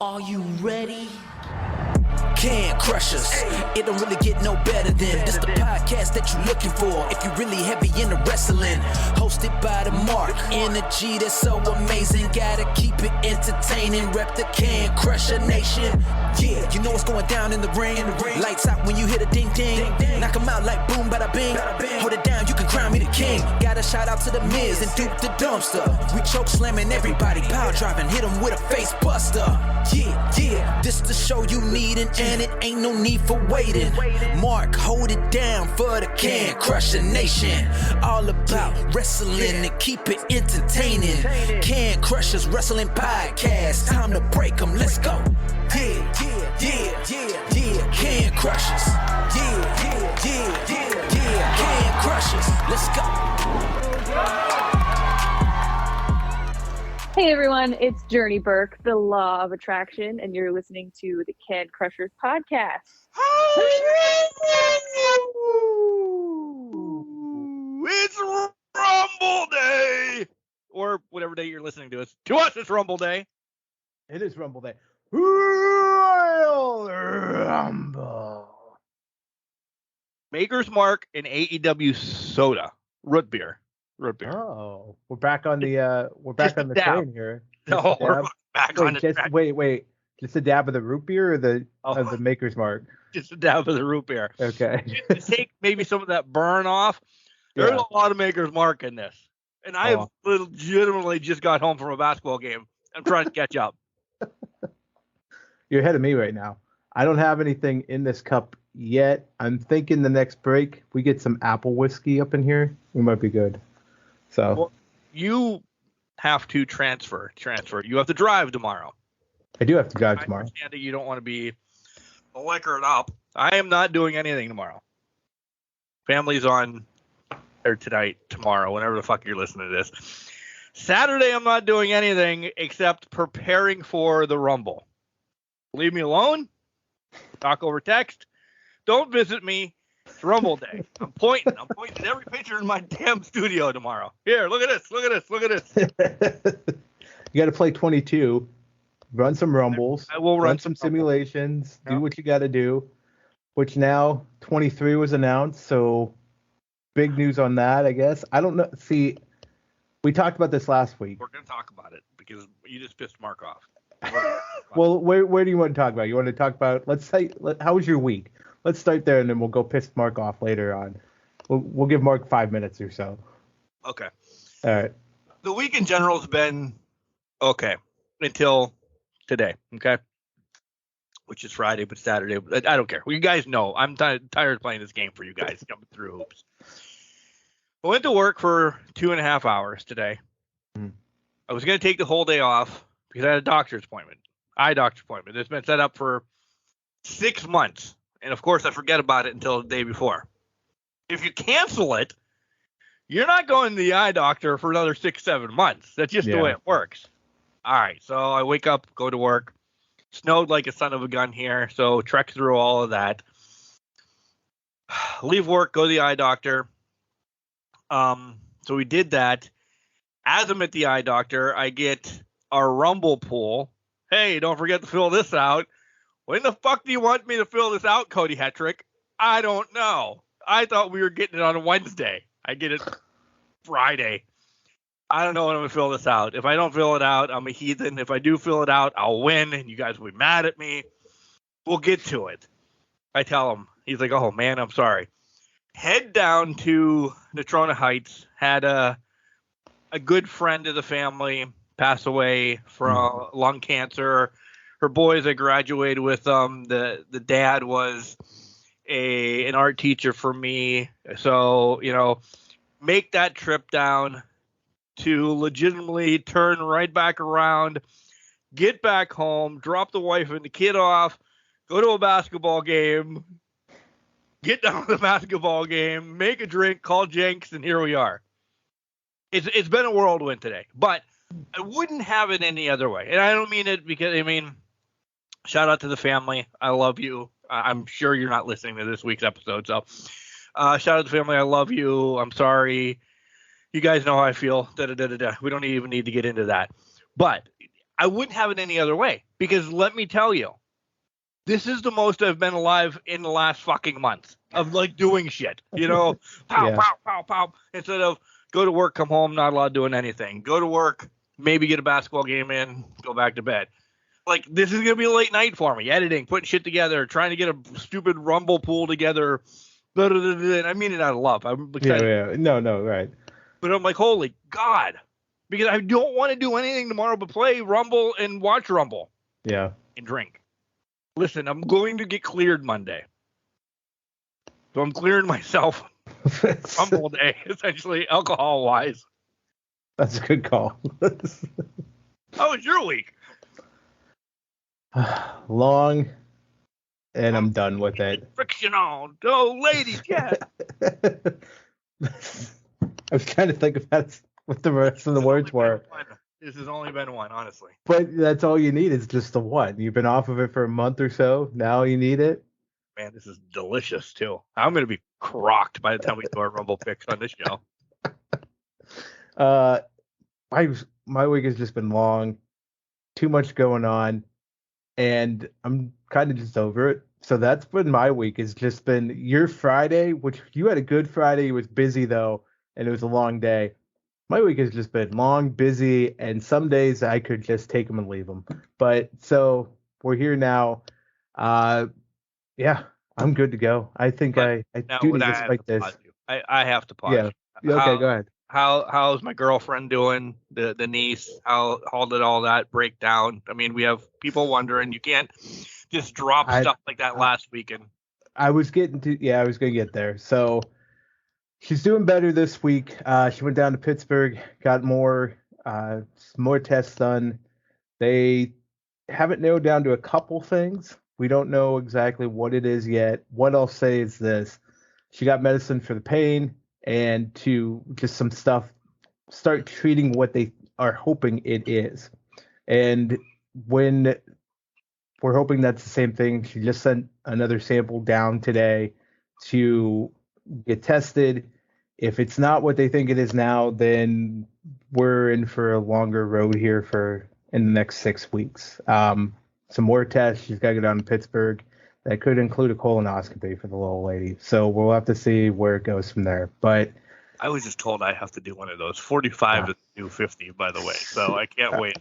Are you ready? Can crush us. It don't really get no better than this the podcast that you're looking for if you're really heavy into wrestling. Hosted by the Mark. Energy that's so amazing. Gotta keep it entertaining. Rep the Can Crusher Nation. Yeah, you know what's going down in the ring. Lights out when you hit a ding ding. Knock 'em out like boom bada bing. Hold it down, you can crown me the king. Gotta shout out to the Miz and Duke the Dumpster. We choke slamming everybody. Power driving, hit 'em with a face buster. Yeah, this the show you need and it ain't no need for waiting. Mark, hold it down for the Can Crusher Nation. All about wrestling and keep it entertaining. Can Crushers Wrestling Podcast. Time to break 'em, let's go. Yeah. Can Crushers. Yeah. Can Crushers, let's go. Hey everyone, it's Journey Burke, the Law of Attraction, and you're listening to the Can Crushers podcast. It's Rumble Day! Or whatever day you're listening to us. To us, it's Rumble Day. It is Rumble Day. Royal Rumble. Maker's Mark and AEW soda. Root beer. Oh, we're back on the train here. No, we're back on the track. Wait. Just a dab of the root beer or of the Maker's Mark? Just a dab of the root beer. Okay. To take maybe some of that burn off. There's a lot of Maker's Mark in this. And I have legitimately just got home from a basketball game. I'm trying to catch up. You're ahead of me right now. I don't have anything in this cup yet. I'm thinking the next break, we get some apple whiskey up in here. We might be good. So well, you have to transfer. You have to drive tomorrow. I do have to drive tomorrow. I understand that you don't want to be liquored up. I am not doing anything tomorrow. Family's on or tonight, tomorrow, whenever the fuck you're listening to this. Saturday, I'm not doing anything except preparing for the Rumble. Leave me alone. Talk over text. Don't visit me. It's Rumble Day. I'm pointing at every picture in my damn studio tomorrow. Here, look at this. You got to play 22, run some rumbles. I will run some simulations, do what you got to do, which now 23 was announced. So big news on that, I guess. I don't know. See, we talked about this last week. We're going to talk about it because you just pissed Mark off. Well, where do you want to talk about? You want to talk about, how was your week? Let's start there, and then we'll go piss Mark off later on. We'll give Mark 5 minutes or so. Okay. All right. The week in general has been okay until today, okay? Which is Friday, but Saturday. I don't care. Well, you guys know. I'm tired of playing this game for you guys, jumping through hoops. I went to work for 2.5 hours today. I was going to take the whole day off because I had a doctor's appointment. Eye doctor's appointment. It's been set up for 6 months. And, of course, I forget about it until the day before. If you cancel it, you're not going to the eye doctor for another 6-7 months. That's just the way it works. All right, so I wake up, go to work. Snowed like a son of a gun here, so trek through all of that. Leave work, go to the eye doctor. So we did that. As I'm at the eye doctor, I get our Rumble pool. Hey, don't forget to fill this out. When the fuck do you want me to fill this out, Cody Hetrick? I don't know. I thought we were getting it on a Wednesday. I get it Friday. I don't know when I'm going to fill this out. If I don't fill it out, I'm a heathen. If I do fill it out, I'll win, and you guys will be mad at me. We'll get to it. I tell him. He's like, oh, man, I'm sorry. Head down to Natrona Heights. Had a good friend of the family pass away from lung cancer. Her boys I graduated with the dad was an art teacher for me. So, make that trip down to legitimately turn right back around, get back home, drop the wife and the kid off, go to a basketball game, get down to the basketball game, make a drink, call Jenks, and here we are. It's been a whirlwind today, but I wouldn't have it any other way. And I don't mean it because, shout out to the family. I love you. I'm sure you're not listening to this week's episode. So shout out to the family. I love you. I'm sorry. You guys know how I feel. We don't even need to get into that. But I wouldn't have it any other way, because let me tell you, this is the most I've been alive in the last fucking month of like doing shit, pow, Yeah. pow, pow, pow, instead of go to work, come home, not allowed doing anything, go to work, maybe get a basketball game in, go back to bed. Like, this is going to be a late night for me, editing, putting shit together, trying to get a stupid Rumble pool together. And I mean it out of love. I'm excited. Yeah. No, right. But I'm like, holy God. Because I don't want to do anything tomorrow but play Rumble and watch Rumble. Yeah. And drink. Listen, I'm going to get cleared Monday. So I'm clearing myself Rumble day, essentially, alcohol-wise. That's a good call. How was your week? Long, and I'm done with it. Friction on. Oh, ladies, yeah. I was trying to think about what the rest of the words were. This has only been one, honestly. But that's all you need is just the one. You've been off of it for a month or so. Now you need it. Man, this is delicious, too. I'm going to be crocked by the time we do our Rumble picks on this show. My week has just been long. Too much going on. And I'm kind of just over it. So that's been my week. It's just been your Friday, which you had a good Friday. It was busy, though, and it was a long day. My week has just been long, busy, and some days I could just take them and leave them. But so we're here now. Yeah, I'm good to go. I think I do need to spike this. I have to pause. Yeah. Okay, go ahead. How's my girlfriend doing? The niece? How did all that break down? I mean, we have people wondering. You can't just drop stuff like that last weekend. I was going to get there. So she's doing better this week. She went down to Pittsburgh, got more tests done. They haven't narrowed down to a couple things. We don't know exactly what it is yet. What I'll say is this: she got medicine for the pain and to just some stuff, start treating what they are hoping it is. And when we're hoping that's the same thing, she just sent another sample down today to get tested. If it's not what they think it is now, then we're in for a longer road here in the next 6 weeks. Some more tests. She's got to go down to Pittsburgh. That could include a colonoscopy for the little lady. So we'll have to see where it goes from there. But I was just told I have to do one of those. 45 is the new 50, by the way. So I can't wait.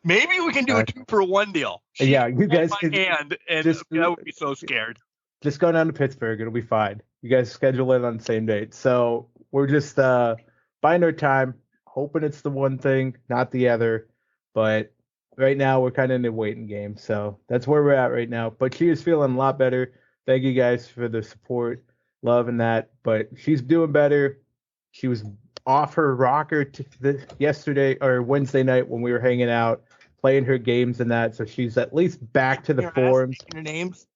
Maybe we can do a 2-for-1 deal. You guys can. And I would be so scared. Just go down to Pittsburgh. It'll be fine. You guys schedule it on the same date. So we're just buying our time, hoping it's the one thing, not the other. But right now, we're kind of in a waiting game. So that's where we're at right now. But she is feeling a lot better. Thank you guys for the support, love, and that. But she's doing better. She was off her rocker yesterday or Wednesday night when we were hanging out, playing her games and that. So she's at least back to the forums. Taking her names?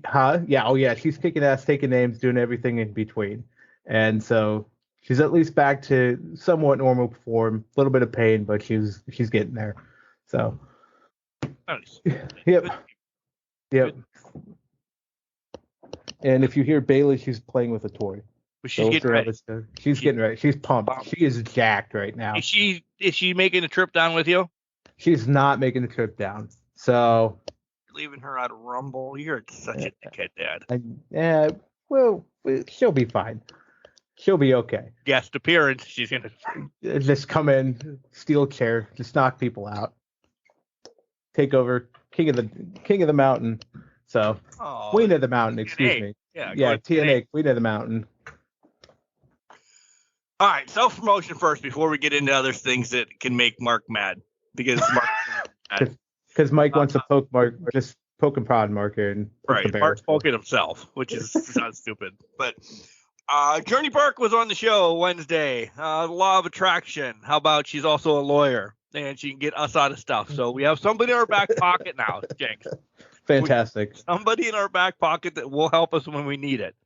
Huh? Yeah. Oh, yeah. She's kicking ass, taking names, doing everything in between. And so she's at least back to somewhat normal form. A little bit of pain, but she's getting there. So, nice. Yep. And if you hear Bailey, she's playing with a toy. But she's getting ready. She's getting ready. She's pumped. She is jacked right now. Is she making a trip down with you? She's not making the trip down. So leaving her out of Rumble. You're such a dickhead, Dad. Yeah. Well, she'll be fine. She'll be okay. Guest appearance. She's gonna just come in, steal chair, just knock people out, take over, king of the mountain. So Queen of the Mountain, excuse me. Yeah, TNA, Queen of the Mountain. All right, self-promotion first before we get into other things that can make Mark mad. Because Mike wants to poke Mark, just poke and prod Mark here. And right, Mark's poking himself, which is sounds stupid. But Journey Burke was on the show Wednesday. The Law of Attraction. How about she's also a lawyer and she can get us out of stuff. So we have somebody in our back pocket now, Jenks. Fantastic. Somebody in our back pocket that will help us when we need it.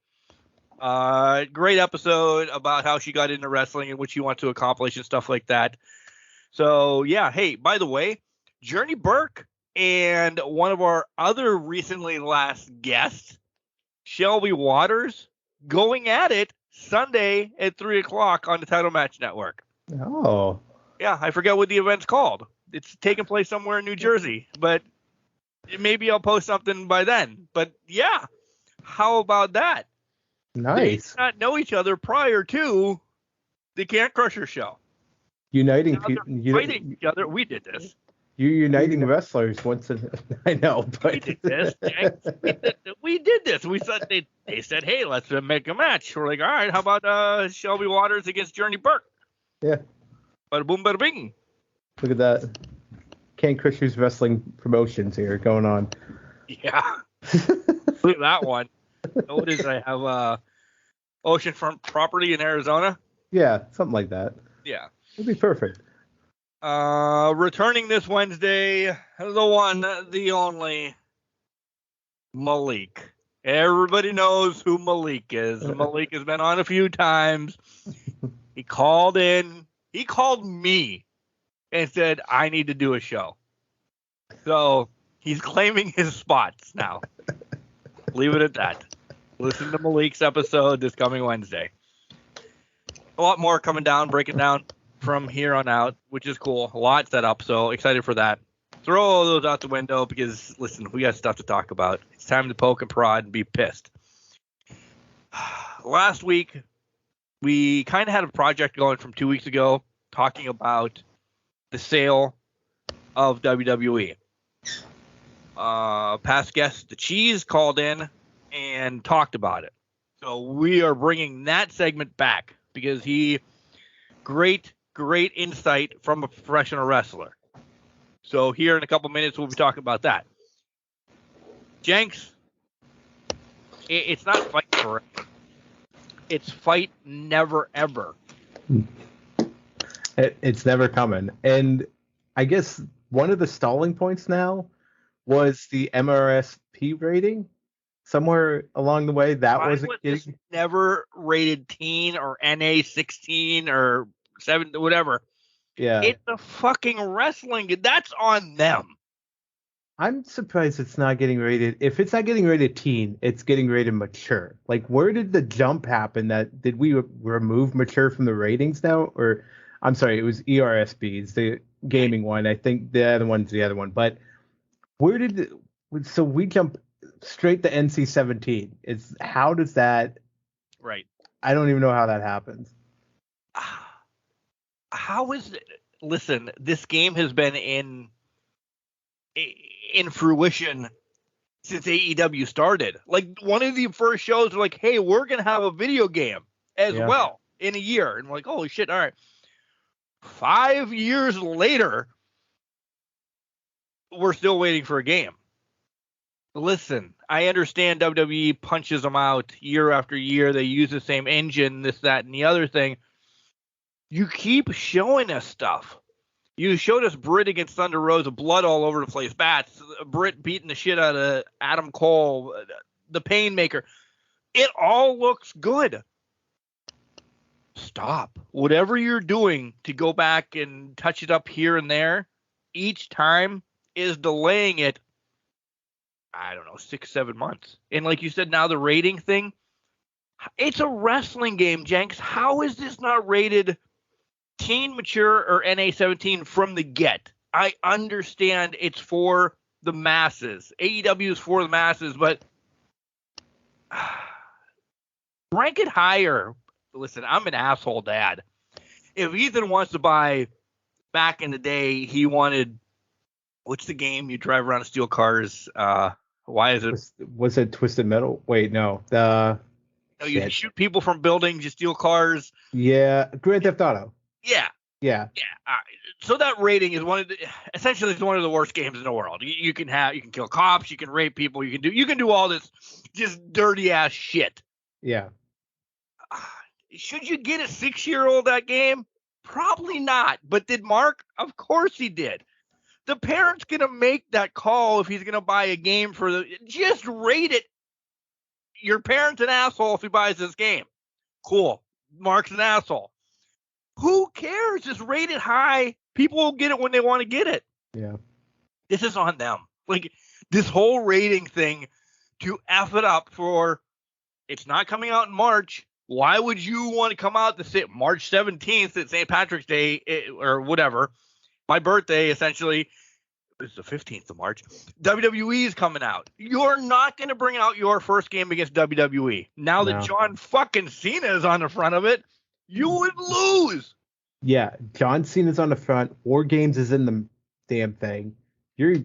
Great episode about how she got into wrestling and what she wants to accomplish and stuff like that. So, yeah. Hey, by the way, Journey Burke and one of our other recently last guests, Shelby Waters, going at it Sunday at 3 o'clock on the Title Match Network. Oh. Yeah, I forget what the event's called, It's taking place somewhere in New Jersey, but maybe I'll post something by then. But yeah, how about that? Nice. They did not know each other prior to the Can Crusher show. Uniting Now they're people. fighting each other. We did this. You're uniting wrestlers once. I know, but We did this. We did this. We said they said, hey, let's make a match. We're like, all right, how about Shelby Waters against Journey Burke? Yeah. Bada boom, bada bing. Look at that. Ken Crushers Wrestling Promotions here going on. Yeah. Look at that one. What is it? I have oceanfront property in Arizona. Yeah, something like that. Yeah. It'd be perfect. Returning this Wednesday, the one, the only, Malik. Everybody knows who Malik is. Malik has been on a few times. He called in. He called me and said, I need to do a show. So he's claiming his spots now. Leave it at that. Listen to Malik's episode this coming Wednesday. A lot more coming down, breaking down from here on out, which is cool. A lot set up, so excited for that. Throw all those out the window because, listen, we got stuff to talk about. It's time to poke and prod and be pissed. Last week, we kind of had a project going from 2 weeks ago talking about the sale of WWE. Past guest, The Cheese, called in and talked about it. So we are bringing that segment back because great insight from a professional wrestler. So here in a couple minutes, we'll be talking about that. Jenks, it's not fight forever. It's fight never, ever. It's never coming. And I guess one of the stalling points now was the MRSP rating. Somewhere along the way, that wasn't getting... never rated teen or NA 16 or 7, whatever. Yeah. It's a fucking wrestling. That's on them. I'm surprised it's not getting rated. If it's not getting rated teen, it's getting rated mature. Like, where did the jump happen? Did we remove mature from the ratings now? Or, I'm sorry, it was ERSB. It's the gaming one. I think the other one's the other one. But so we jump straight to NC-17. How does that... Right. I don't even know how that happens. How is it? Listen, this game has been in fruition since AEW started. Like, one of the first shows were like, hey, we're going to have a video game as well in a year. And we're like, holy shit, all right. 5 years later, we're still waiting for a game. Listen, I understand WWE punches them out year after year. They use the same engine, this, that, and the other thing. You keep showing us stuff. You showed us Britt against Thunder Rosa, blood all over the place, bats, Britt beating the shit out of Adam Cole, the Painmaker. It all looks good. Stop. Whatever you're doing to go back and touch it up here and there, each time is delaying it, I don't know, 6-7 months. And like you said, now the rating thing, it's a wrestling game, Jenks. How is this not rated teen, mature, or NA-17 from the get? I understand it's for the masses. AEW is for the masses, but rank it higher. Listen, I'm an asshole dad. If Ethan wants to buy, back in the day, he wanted, what's the game you drive around steel cars? Why is it? Was it Twisted Metal? Wait, no. No, you shoot people from buildings, you steal cars. Yeah, Grand Theft Auto. Yeah. So that rating is essentially one of the worst games in the world. You can kill cops, you can rape people, you can do all this just dirty ass shit. Yeah. Should you get a 6-year-old that game? Probably not. But did Mark? Of course he did. The parent's gonna make that call if he's gonna buy a game just rate it. Your parent's an asshole if he buys this game. Cool. Mark's an asshole. Who cares? Just rate it high. People will get it when they want to get it. Yeah. This is on them. Like, this whole rating thing to F it up for, it's not coming out in March. Why would you want to come out to say March 17th at St. Patrick's Day or whatever? My birthday, essentially, is the 15th of March. WWE is coming out. You're not going to bring out your first game against WWE. Now that John fucking Cena is on the front of it, you would lose. Yeah, John Cena's on the front. War Games is in the damn thing. You're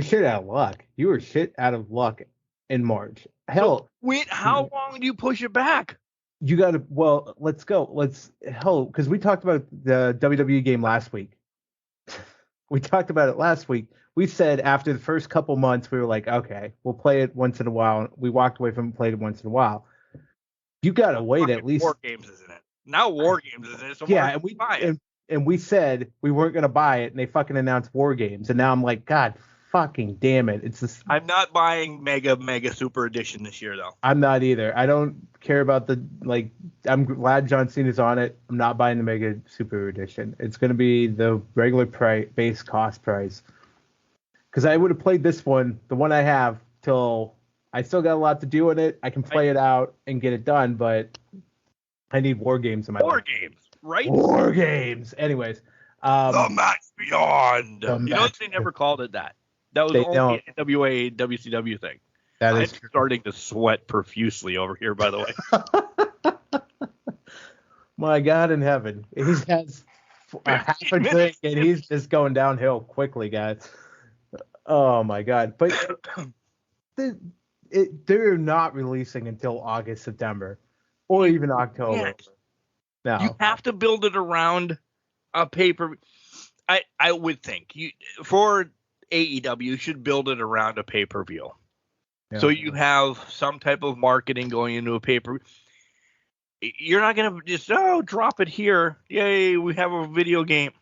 shit out of luck. You were shit out of luck in March. Hell, so wait, how long do you push it back? You got to. Well, let's go. Because we talked about the WWE game last week. We talked about it last week. We said after the first couple months, we were like, okay, we'll play it once in a while. We walked away from it, played it once in a while. You got to wait at least. War Games, isn't it? Now War Games is it. So yeah, and we said we weren't going to buy it, and they fucking announced War Games. And now I'm like, God fucking damn it. It's this. I'm not buying Mega Super Edition this year, though. I'm not either. I don't care about the, like, I'm glad John Cena's on it. I'm not buying the Mega Super Edition. It's going to be the regular base cost price. Because I would have played this one, the one I have, till I still got a lot to do in it. I can play it out and get it done, but I need War Games in my life. War Games, right? War Games. Anyways. The Match Beyond. You notice they never called it that. That was only an NWA WCW thing. I'm starting to sweat profusely over here, by the way. My God in heaven. He has a half a drink, and he's just going downhill quickly, guys. Oh, my God. But they're not releasing until August, September, or even October. No. You have to build it around a paper. I would think. For AEW, you should build it around a pay-per-view. Yeah. So you have some type of marketing going into a pay-per-view. You're not going to just, drop it here. Yay, we have a video game.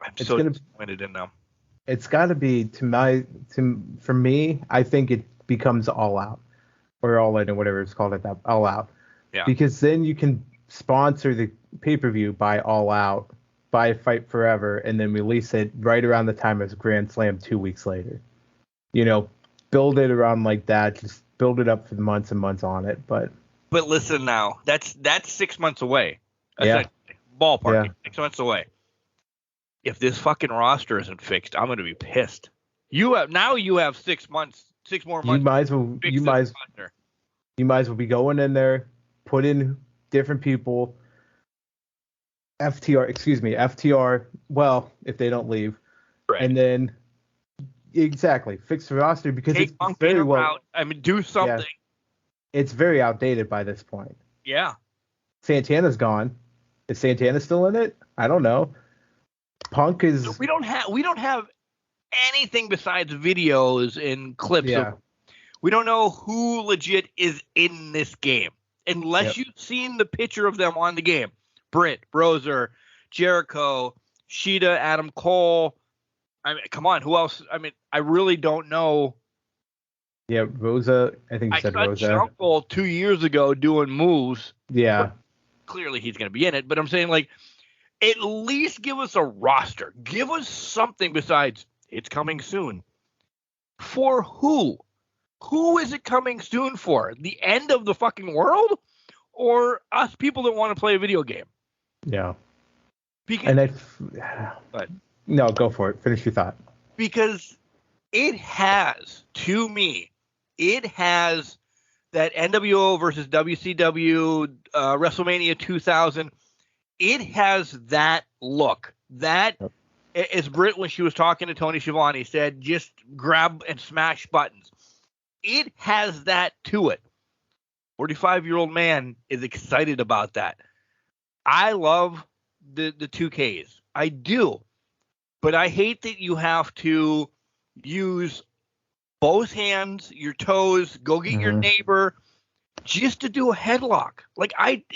I'm so disappointed in them. It's got to be, for me, I think it becomes All Out. Or All In, or whatever it's called, All Out. Yeah. Because then you can sponsor the pay-per-view by All Out, by Fight Forever, and then release it right around the time of Grand Slam 2 weeks later. Build it around like that. Just build it up for the months and months on it. But listen now, that's 6 months away. Yeah. Ballpark. Yeah. 6 months away. If this fucking roster isn't fixed, I'm going to be pissed. You have 6 months, 6 more months. You might as well be going in there, put in different people. FTR. Well, if they don't leave, right. And then fix the roster because it's very well. Do something. Yeah, it's very outdated by this point. Yeah. Santana's gone. Is Santana still in it? I don't know. Punk is. We don't have anything besides videos and clips. Yeah. We don't know who legit is in this game unless you've seen the picture of them on the game. Britt, Roser, Jericho, Sheeta, Adam Cole. I mean, come on, who else? I mean, I really don't know. Yeah, Rosa. I think you said Rosa. I saw Jungle 2 years ago doing moves. Yeah. Clearly he's going to be in it, but I'm saying, like, at least give us a roster. Give us something besides it's coming soon. For who? Who is it coming soon for? The end of the fucking world? Or us people that want to play a video game? Yeah. No, go for it. Finish your thought. Because it has, to me, that NWO versus WCW WrestleMania 2000. It has that look. That, as Britt, when she was talking to Tony Schiavone, said, just grab and smash buttons. It has that to it. 45-year-old man is excited about that. I love the 2Ks. I do. But I hate that you have to use both hands, your toes, go get your neighbor just to do a headlock. Like,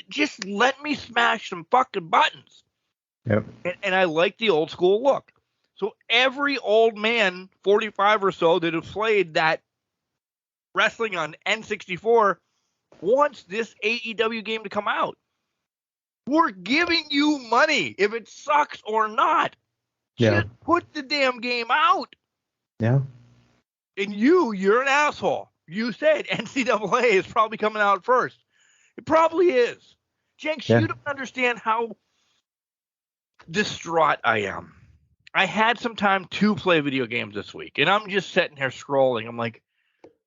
just let me smash some fucking buttons. Yep. And I like the old school look. So every old man, 45 or so, that have played that wrestling on N64 wants this AEW game to come out. We're giving you money if it sucks or not. Yeah. Just put the damn game out. Yeah. And you're an asshole. You said NCAA is probably coming out first. It probably is. Jenks, you don't understand how distraught I am. I had some time to play video games this week, and I'm just sitting here scrolling. I'm like,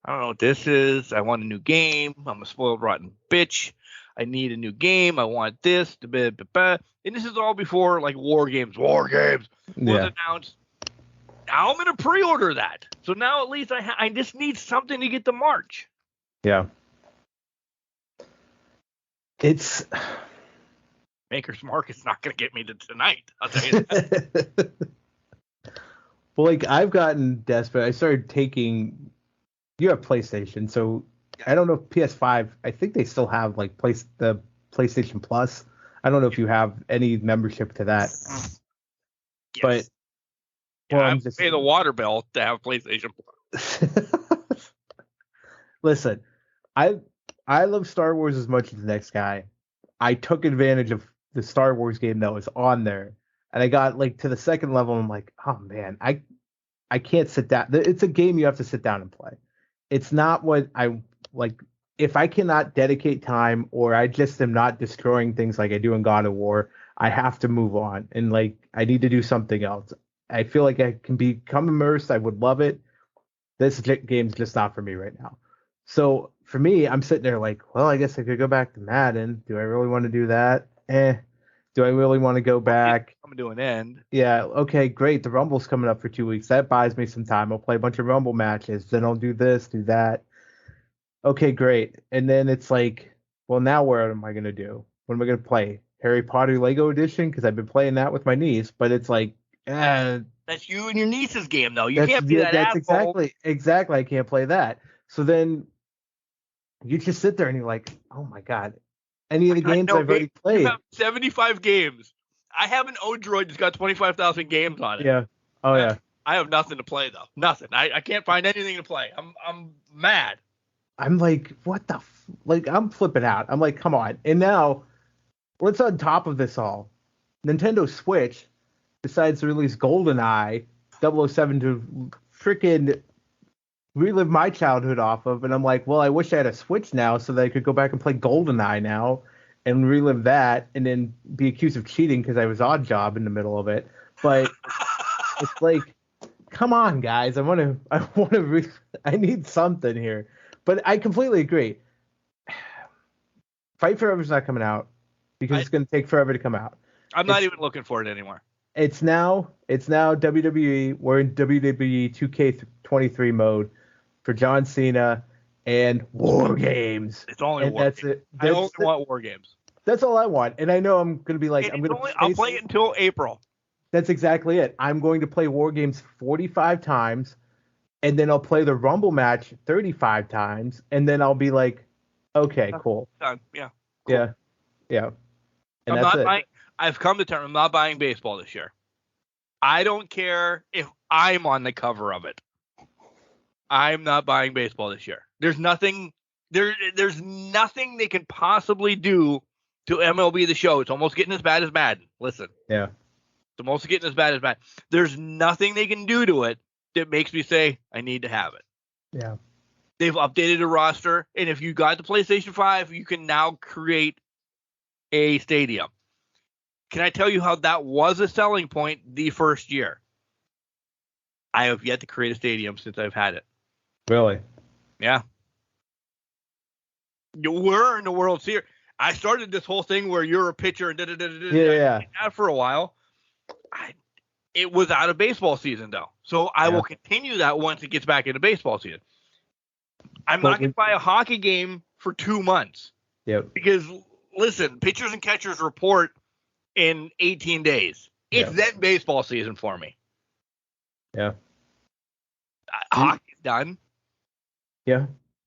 I don't know what this is. I want a new game. I'm a spoiled, rotten bitch. I need a new game. I want this. And this is all before like War Games was announced. Now I'm going to pre-order that. So now at least I just need something to get to March. Yeah. It's Maker's Mark is not going to get me to tonight. I'll tell you that. Well, like I've gotten desperate. I started taking. You have PlayStation, so I don't know if PS5. I think they still have like the PlayStation Plus. I don't know if you have any membership to that. Yes. But yeah, I just pay the water bill to have PlayStation Plus. Listen, I love Star Wars as much as the next guy. I took advantage of the Star Wars game that was on there, and I got like to the second level. And I'm like, oh man, I can't sit down. It's a game you have to sit down and play. It's not what I like. If I cannot dedicate time, or I just am not destroying things like I do in God of War, I have to move on, and like I need to do something else. I feel like I can become immersed. I would love it. This game's just not for me right now. So for me, I'm sitting there like, well, I guess I could go back to Madden. Do I really want to do that? Do I really want to go back? I'm doing end. Yeah, okay, great. The Rumble's coming up for 2 weeks. That buys me some time. I'll play a bunch of Rumble matches. Then I'll do this, do that. Okay, great. And then it's like, well, now what am I going to do? What am I going to play? Harry Potter Lego Edition? Because I've been playing that with my niece. But it's like, that's you and your niece's game, though. You can't be that asshole. Exactly. I can't play that. So then you just sit there and you're like, oh my God. Any of the games I've already played. You have 75 games. I have an Odroid that's got 25,000 games on it. Yeah. Oh, yeah. I have nothing to play, though. Nothing. I can't find anything to play. I'm mad. I'm like, what the like, I'm flipping out. I'm like, come on. And now, what's on top of this all? Nintendo Switch decides to release GoldenEye 007 to freaking relive my childhood off of. And I'm like, well, I wish I had a Switch now so that I could go back and play GoldenEye now and relive that and then be accused of cheating because I was odd job in the middle of it. But it's like, come on, guys. I need something here. But I completely agree. Fight Forever's not coming out because it's going to take forever to come out. I'm not even looking for it anymore. It's now WWE. We're in WWE 2K23 mode for John Cena and War Games. It's only War Games. I only want War Games. That's all I want. And I know I'm going to be like, I'll play it until April. That's exactly it. I'm going to play War Games 45 times, and then I'll play the Rumble match 35 times, and then I'll be like, okay, cool. Done. Yeah. Cool. Yeah. And that's it. I've come to terms. I'm not buying baseball this year. I don't care if I'm on the cover of it. I'm not buying baseball this year. There's nothing. There's nothing they can possibly do to MLB The Show. It's almost getting as bad as Madden. Listen. Yeah. It's almost getting as bad as Madden. There's nothing they can do to it that makes me say I need to have it. Yeah. They've updated the roster, and if you got the PlayStation 5, you can now create a stadium. Can I tell you how that was a selling point the first year? I have yet to create a stadium since I've had it. Really? Yeah. We're in the World Series. I started this whole thing where you're a pitcher and yeah. That for a while. It was out of baseball season though, so I will continue that once it gets back into baseball season. I'm not going to buy a hockey game for 2 months. Yep. Because listen, pitchers and catchers report in 18 days. It's then baseball season for me. Yeah. Hockey's done. Yeah.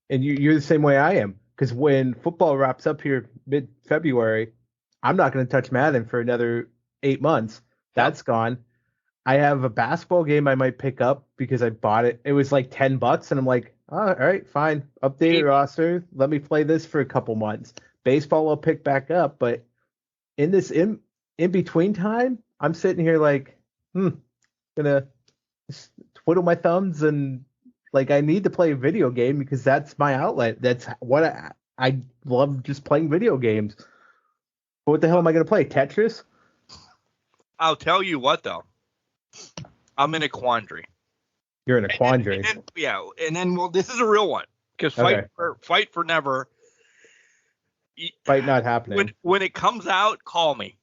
And you're the same way I am. Because when football wraps up here mid-February, I'm not going to touch Madden for another 8 months. That's gone. I have a basketball game I might pick up because I bought it. It was like $10, and I'm like, oh, all right, fine. Updated roster. Let me play this for a couple months. Baseball I'll pick back up, but in this in between time, I'm sitting here like, gonna twiddle my thumbs and like I need to play a video game because that's my outlet. That's what I love, just playing video games. But what the hell am I gonna play? Tetris? I'll tell you what, though. I'm in a quandary. You're in a quandary. And then well, this is a real one because fight for never. Fight not happening. When it comes out, call me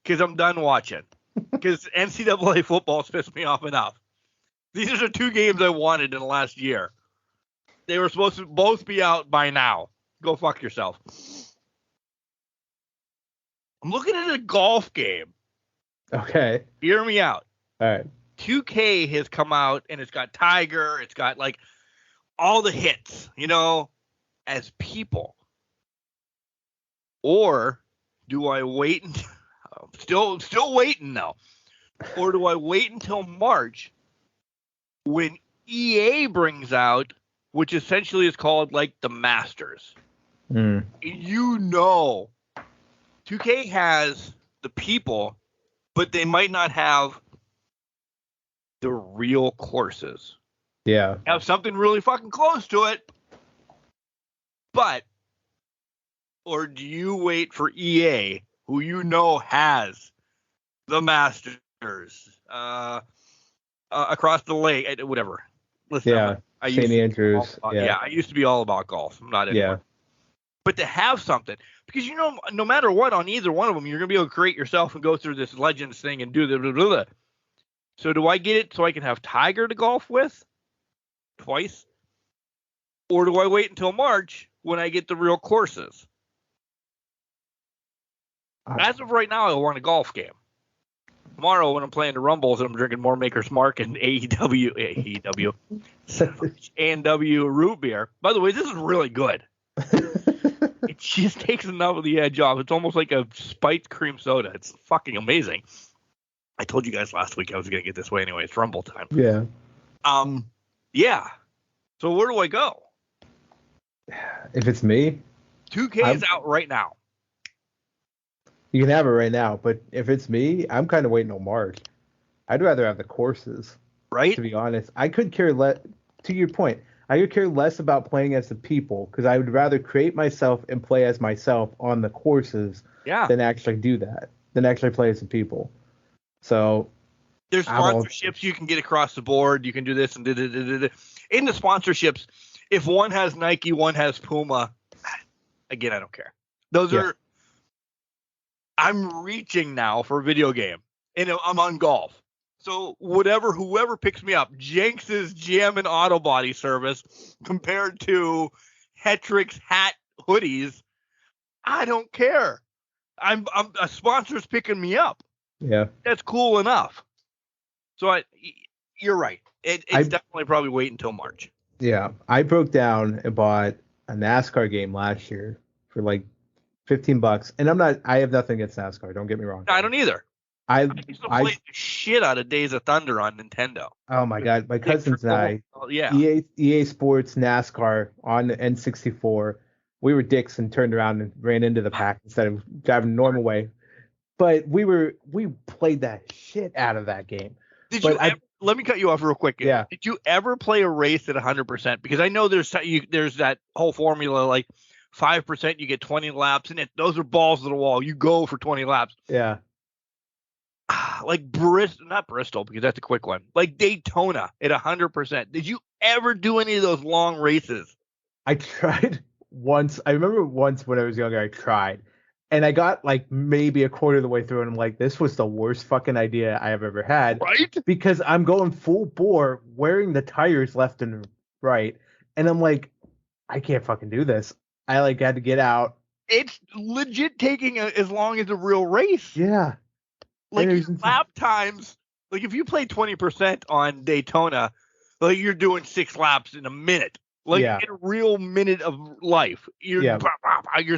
because I'm done watching. Because NCAA football's pissed me off enough. These are the 2 games I wanted in the last year. They were supposed to both be out by now. Go fuck yourself. I'm looking at a golf game. Okay. Hear me out. All right. 2K has come out and it's got Tiger. It's got like all the hits, as people. Or do I wait until still waiting now? Or do I wait until March when EA brings out, which essentially is called like the Masters? 2K has the people, but they might not have the real courses. Yeah. Have something really fucking close to it. Or do you wait for EA, who has the Masters across the lake, whatever? Listen, St. Andrews. I used to be all about golf. I'm not anymore. Yeah. But to have something, because no matter what, on either one of them, you're gonna be able to create yourself and go through this Legends thing and do the blah, blah, blah. So do I get it so I can have Tiger to golf with twice, or do I wait until March when I get the real courses? As of right now, I want a golf game. Tomorrow, when I'm playing the Rumbles and I'm drinking more Maker's Mark and AEW, A&W root beer. By the way, this is really good. It just takes enough of the edge off. It's almost like a spiked cream soda. It's fucking amazing. I told you guys last week I was going to get this way anyway. It's Rumble time. Yeah. Yeah. So where do I go? If it's me? 2K is out right now. You can have it right now, but if it's me, I'm kind of waiting till March. I'd rather have the courses. Right? To be honest. I could care less, to your point, I could care less about playing as the people because I would rather create myself and play as myself on the courses than actually do that, than actually play as the people. So there's sponsorships you can get across the board. You can do this and in the sponsorships. If one has Nike, one has Puma. Again, I don't care. Those are. I'm reaching now for a video game, and I'm on golf. So whoever picks me up, Jenks's Jam and Auto Body Service compared to Hetrick's hat hoodies, I don't care. I'm a sponsor's picking me up. Yeah, that's cool enough. So you're right. It's definitely probably wait until March. Yeah, I broke down and bought a NASCAR game last year for like $15, and I have nothing against NASCAR. Don't get me wrong. I don't either. I used to play the shit out of Days of Thunder on Nintendo. Oh my god, my cousins and I. EA Sports NASCAR on the N64. We were dicks and turned around and ran into the pack instead of driving the normal way. But we played that shit out of that game. Let me cut you off real quick. Yeah. Did you ever play a race at 100%? Because I know there's that whole formula like 5% you get 20 laps, and those are balls to the wall. You go for 20 laps. Yeah. Like not Bristol, because that's a quick one. Like Daytona at 100%. Did you ever do any of those long races? I tried once. I remember once when I was younger, I tried. And I got like maybe a quarter of the way through, and I'm like, this was the worst fucking idea I have ever had. Right? Because I'm going full bore, wearing the tires left and right. And I'm like, I can't fucking do this. I like had to get out. It's legit taking as long as a real race. Yeah. Like lap times, like if you play 20% on Daytona, like you're doing 6 laps in a minute. Like in a real minute of life. You're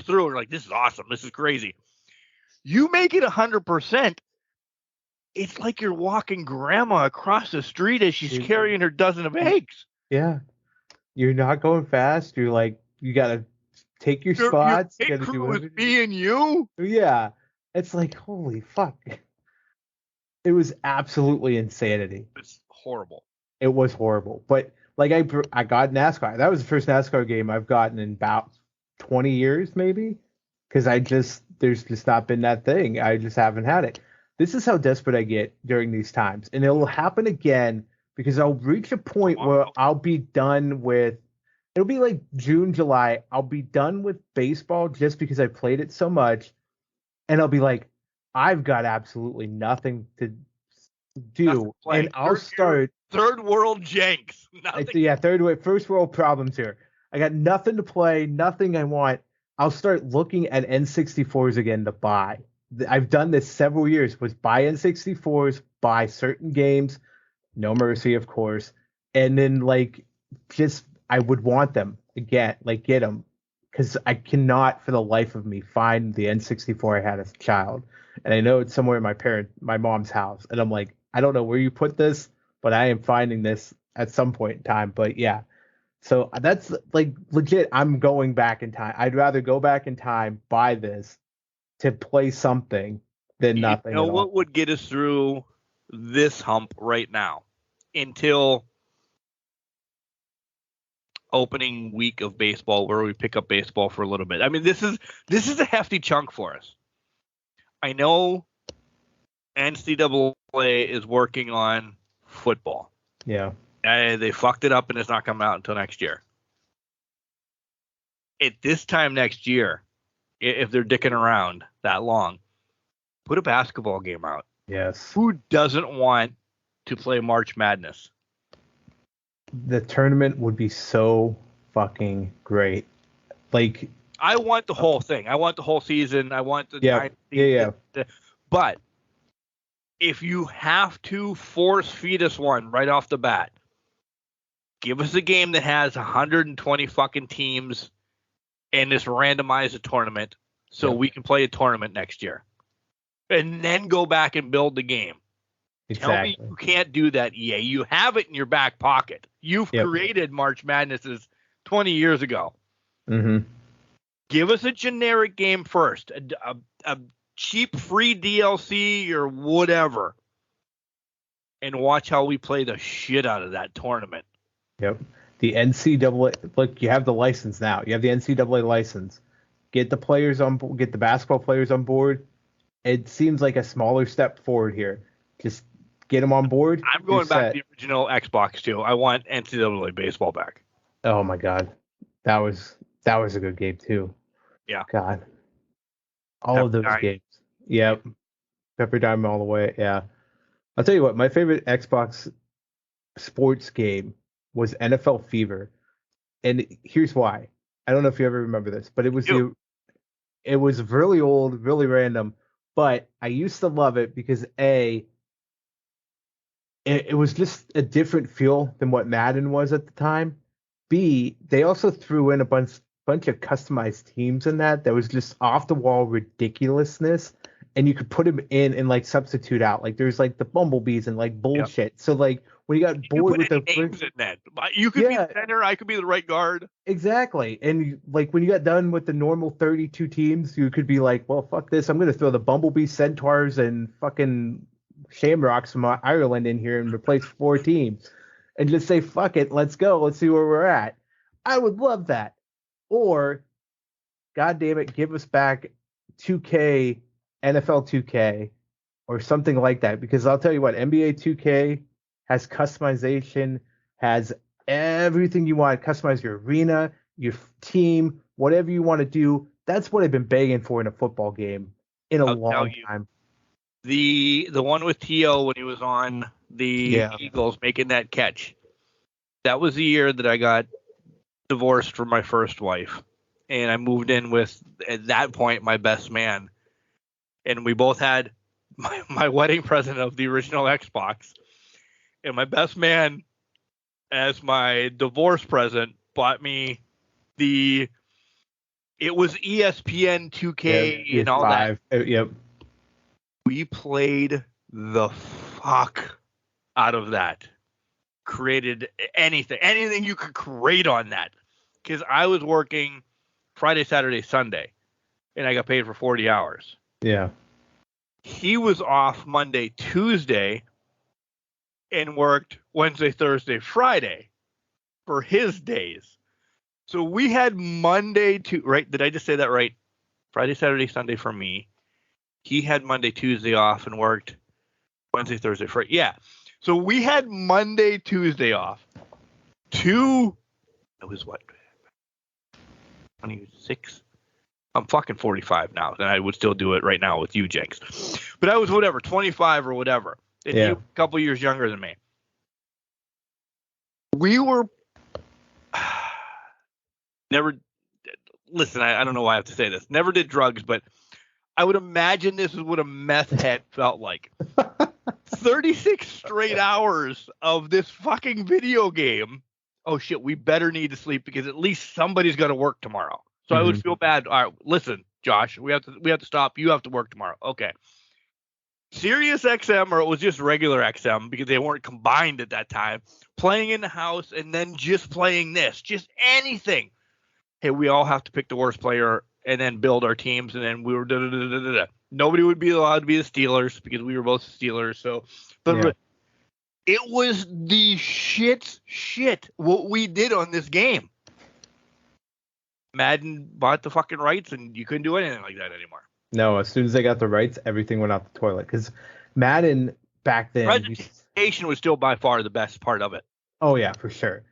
through and like, this is awesome. This is crazy. You make it 100%. It's like you're walking grandma across the street as she's carrying her dozen of eggs. Yeah. You're not going fast. You're like, you got to take your spots. Your crew is me and you. Yeah. It's like, holy fuck. It was absolutely insanity. It's horrible. It was horrible. But like I got NASCAR. That was the first NASCAR game I've gotten in about 20 years, maybe. Because there's just not been that thing. I just haven't had it. This is how desperate I get during these times. And it'll happen again because I'll reach a point where I'll be done with it'll be like June, July. I'll be done with baseball just because I played it so much. And I'll be like, I've got absolutely nothing to do. And I'll start third world Jenks. First world problems here. I got nothing to play, nothing I want. I'll start looking at N64s again to buy. I've done this several years. Was buy N64s, buy certain games, No Mercy, of course, and then I would want them again, get them, because I cannot for the life of me find the N64 I had as a child, and I know it's somewhere in my mom's house, and I'm like, I don't know where you put this, but I am finding this at some point in time. But yeah, so that's legit. I'm going back in time. I'd rather go back in time, buy this to play something than nothing. You know what would get us through this hump right now until opening week of baseball, where we pick up baseball for a little bit. I mean, this is a hefty chunk for us. I know NCAA is working on football. Yeah. They fucked it up and it's not coming out until next year. At this time next year, if they're dicking around that long, put a basketball game out. Yes. Who doesn't want to play March Madness? The tournament would be so fucking great. I want the whole thing. I want the whole season. I want the But if you have to force feed us one right off the bat, give us a game that has 120 fucking teams and just randomize a tournament so we can play a tournament next year. And then go back and build the game. Exactly. Tell me you can't do that, EA. You have it in your back pocket. You've created March Madnesses 20 years ago. Mm-hmm. Give us a generic game first. A cheap free DLC or whatever. And watch how we play the shit out of that tournament. Yep. The NCAA, look, you have the license now. You have the NCAA license. Get the players on board, get the basketball players on board. It seems like a smaller step forward here. Just get them on board. I'm going back to the original Xbox too. I want NCAA baseball back. Oh my God. That was a good game too. Yeah. God. All of those games. Yep. Pepperdine all the way. Yeah. I'll tell you what, my favorite Xbox sports game was NFL Fever. And here's why. I don't know if you ever remember this, but it was really old, really random, but I used to love it because it was just a different feel than what Madden was at the time. B, they also threw in a bunch of customized teams in that was just off the wall ridiculousness, and you could put them in and substitute out. There's the bumblebees and bullshit. Yep. So when you got bored with the names in that, you could be the center, I could be the right guard. Exactly. And when you got done with the normal 32 teams, you could be like, well, fuck this. I'm going to throw the bumblebee centaurs and fucking shamrocks from Ireland in here and replace 4 teams and just say, fuck it. Let's go. Let's see where we're at. I would love that. Or, God damn it, give us back 2K, NFL 2K, or something like that. Because I'll tell you what, NBA 2K has customization, has everything you want. Customize your arena, your team, whatever you want to do. That's what I've been begging for in a football game in a long time. The one with T.O. when he was on the Eagles making that catch. That was the year that I got divorced from my first wife. And I moved in with, at that point, my best man. And we both had my wedding present of the original Xbox. And my best man, as my divorce present, bought me it was ESPN 2K and all that. Yep. We played the fuck out of that. Created anything you could create on that. Because I was working Friday, Saturday, Sunday, and I got paid for 40 hours. Yeah. He was off Monday, Tuesday, and worked Wednesday, Thursday, Friday for his days. So we had Monday to right. Did I just say that right? Friday, Saturday, Sunday for me. he had Monday, Tuesday off and worked Wednesday, Thursday, Friday. Yeah. So we had Monday, Tuesday off. It was what? 26? I'm fucking 45 now, and I would still do it right now with you, Jenks. But I was whatever, 25 or whatever. And you were a couple years younger than me. We were never, listen, I don't know why I have to say this. Never did drugs, but I would imagine this is what a meth head felt like. 36 straight hours of this fucking video game. Oh shit, we better need to sleep because at least somebody's got to work tomorrow. So I would feel bad. All right, listen, Josh, we have to stop. You have to work tomorrow. Okay. Sirius XM, or it was just regular XM because they weren't combined at that time, playing in the house and then just playing this, just anything. Hey, we all have to pick the worst player and then build our teams, and then we were da-da-da-da-da-da. Nobody would be allowed to be the Steelers because we were both Steelers. So, but it was the shit what we did on this game. Madden bought the fucking rights, and you couldn't do anything like that anymore. No, as soon as they got the rights, everything went out the toilet. Because Madden back then, presentation was still by far the best part of it. Oh yeah, for sure,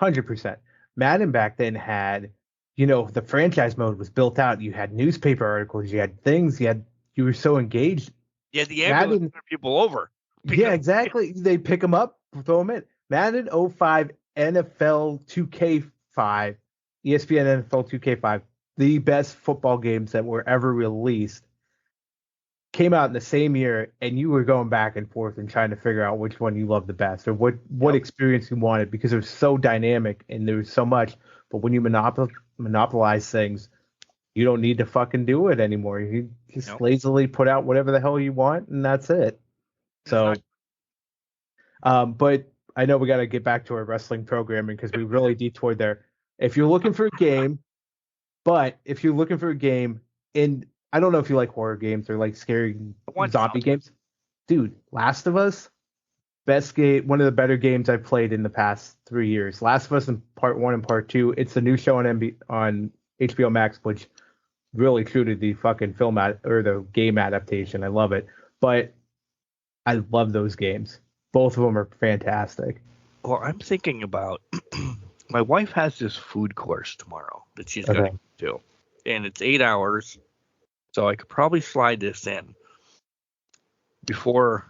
100%. Madden back then had, the franchise mode was built out. You had newspaper articles, you had things, you were so engaged. Yeah, the ambulance turned people over. Yeah, exactly. They pick them up, throw them in. Madden 05, NFL 2K5, ESPN NFL 2K5, the best football games that were ever released, came out in the same year, and you were going back and forth and trying to figure out which one you loved the best or what experience you wanted, because it was so dynamic and there was so much. But when you monopolize things, you don't need to fucking do it anymore. You just lazily put out whatever the hell you want, and that's it. So, but I know we got to get back to our wrestling programming because we really detoured there. If you're looking for a game, and I don't know if you like horror games or like scary zombie games, dude, Last of Us, best game, one of the better games I've played in the past 3 years. Last of Us in part 1 and part 2. It's the new show on HBO Max, which really true to the fucking film or the game adaptation. I love it, but I love those games. Both of them are fantastic. Well, I'm thinking about my wife has this food course tomorrow that she's going to do, and it's 8 hours, so I could probably slide this in before.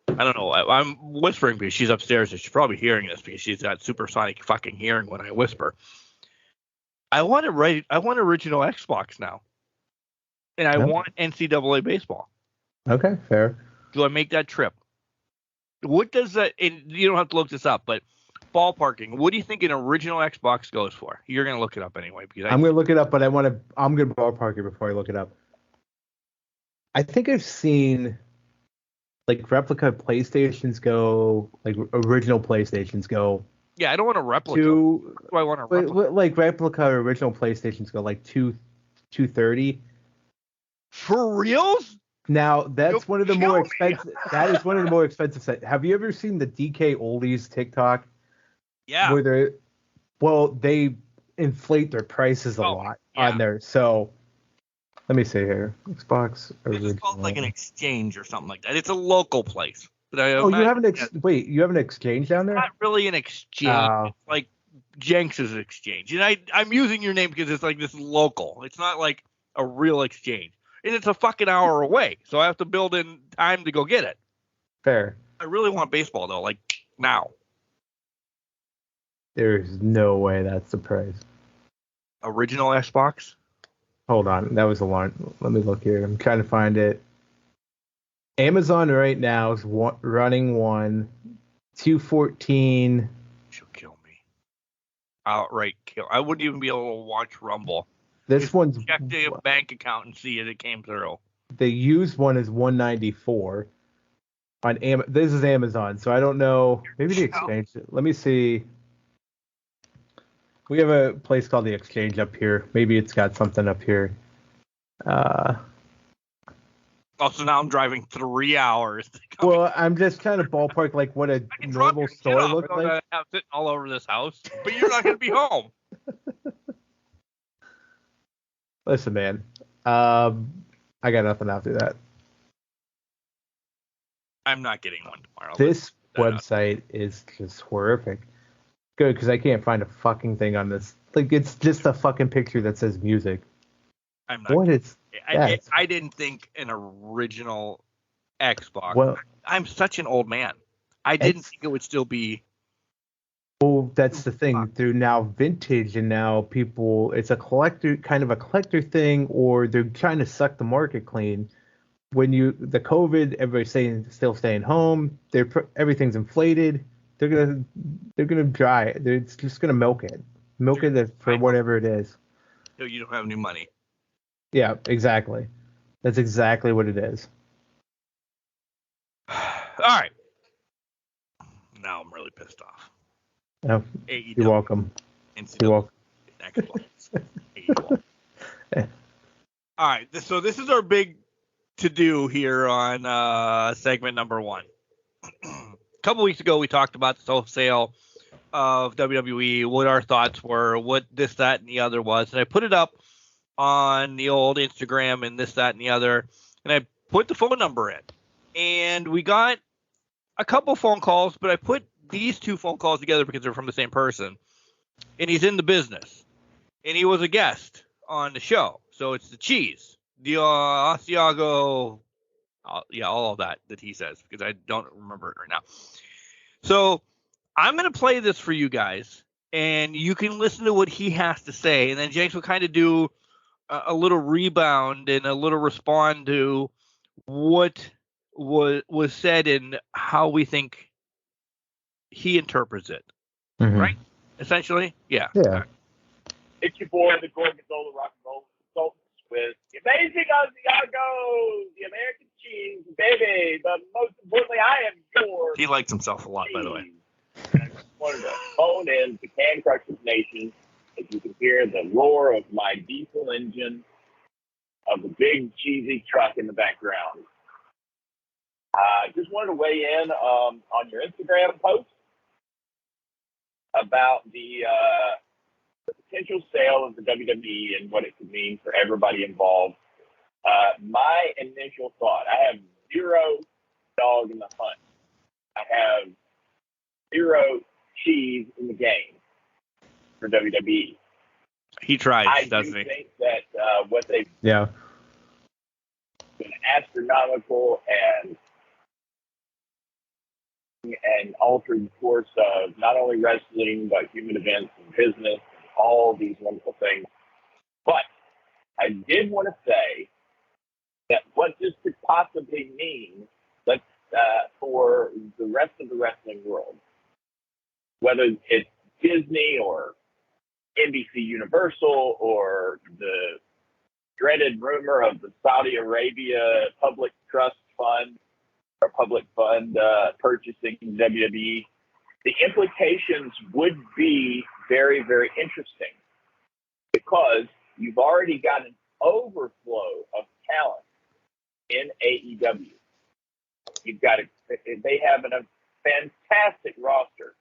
I don't know. I'm whispering because she's upstairs and she's probably hearing this because she's got supersonic fucking hearing when I whisper. I want original Xbox now, and I want NCAA baseball. Okay, fair. Do I make that trip? What does that? And you don't have to look this up, but ballparking. What do you think an original Xbox goes for? You're gonna look it up anyway because I'm gonna look it up, but I'm gonna ballpark it before I look it up. I think I've seen like replica PlayStations go, like original PlayStations go. Yeah, I don't want a replica. Do I want a replica? Like replica original PlayStations go like $230. For reals? Now that's one of the more expensive. That is one of the more expensive sites. Have you ever seen the DK Oldies TikTok? Yeah. Where they inflate their prices a lot on there. So let me see here. Xbox original. It's called like an exchange or something like that. It's a local place. But you have an you have an exchange down there? It's not really an exchange. It's like Jenks' exchange. And I'm using your name because it's like this local. It's not like a real exchange. And it's a fucking hour away, so I have to build in time to go get it. Fair. I really want baseball, though, like now. There's no way that's the price. Original Xbox? Hold on. That was a lot. Let me look here. I'm trying to find it. Amazon right now is running one. $214. She'll kill me. Outright kill. I wouldn't even be able to watch Rumble. This one's check the bank account and see it came through. The used one is $194 on This is Amazon, so I don't know. Maybe the exchange. Let me see. We have a place called the Exchange up here. Maybe it's got something up here. Also, now I'm driving 3 hours. Well, I'm just trying to ballpark like what a normal store looks like. I have it all over this house, but you're not going to be home. Listen, man. I got nothing after that. I'm not getting one tomorrow. This website is just horrific. Good, because I can't find a fucking thing on this. Like, it's just a fucking picture that says music. I'm not. What is that? I didn't think an original Xbox. Well, I'm such an old man. I didn't think it would still be. Well, that's the thing. They're now vintage, and now people, it's a collector, kind of a collector thing, or they're trying to suck the market clean. When the COVID, everybody's still staying home. Everything's inflated. They're gonna dry it. They're just gonna milk it for whatever it is. No, you don't have any money. Yeah, exactly. That's exactly what it is. All right. Now I'm really pissed off. Oh, AEW, you're welcome. NCAA, You're welcome. Xbox, AEW. All right. So this is our big to-do here on segment number 1. A couple weeks ago, we talked about the wholesale of WWE, what our thoughts were, what this, that, and the other was. And I put it up on the old Instagram and this, that, and the other. And I put the phone number in. And we got a couple phone calls, but I put these 2 phone calls together because they're from the same person. And he's in the business. And he was a guest on the show. So it's the Cheese, the Asiago, all of that he says, because I don't remember it right now. So I'm going to play this for you guys, and you can listen to what he has to say. And then Jenks will kind of do a little rebound and a little respond to what was said and how we think he interprets it. Mm-hmm. Right? Essentially? Yeah. Yeah. Right. It's your boy, the Gordon Gonzola Rock and Roll Consultants, with the amazing Asiago, the American Cheese, baby. But most importantly, I am yours. He likes himself a lot, by the way. And I just wanted to phone in to Can Crushers Nation, as you can hear the roar of my diesel engine of the big cheesy truck in the background. I just wanted to weigh in on your Instagram post about the potential sale of the WWE and what it could mean for everybody involved. My initial thought, I have zero dog in the hunt. I have zero cheese in the game for WWE. He tries, doesn't he? I think that what they've been astronomical and altered the course of not only wrestling, but human events and business, and all these wonderful things. But I did want to say that what this could possibly mean for the rest of the wrestling world, whether it's Disney or NBC Universal or the dreaded rumor of the Saudi Arabia Public Trust Fund or Public Fund purchasing WWE, the implications would be very, very interesting, because you've already got an overflow of talent in AEW. They have a fantastic roster.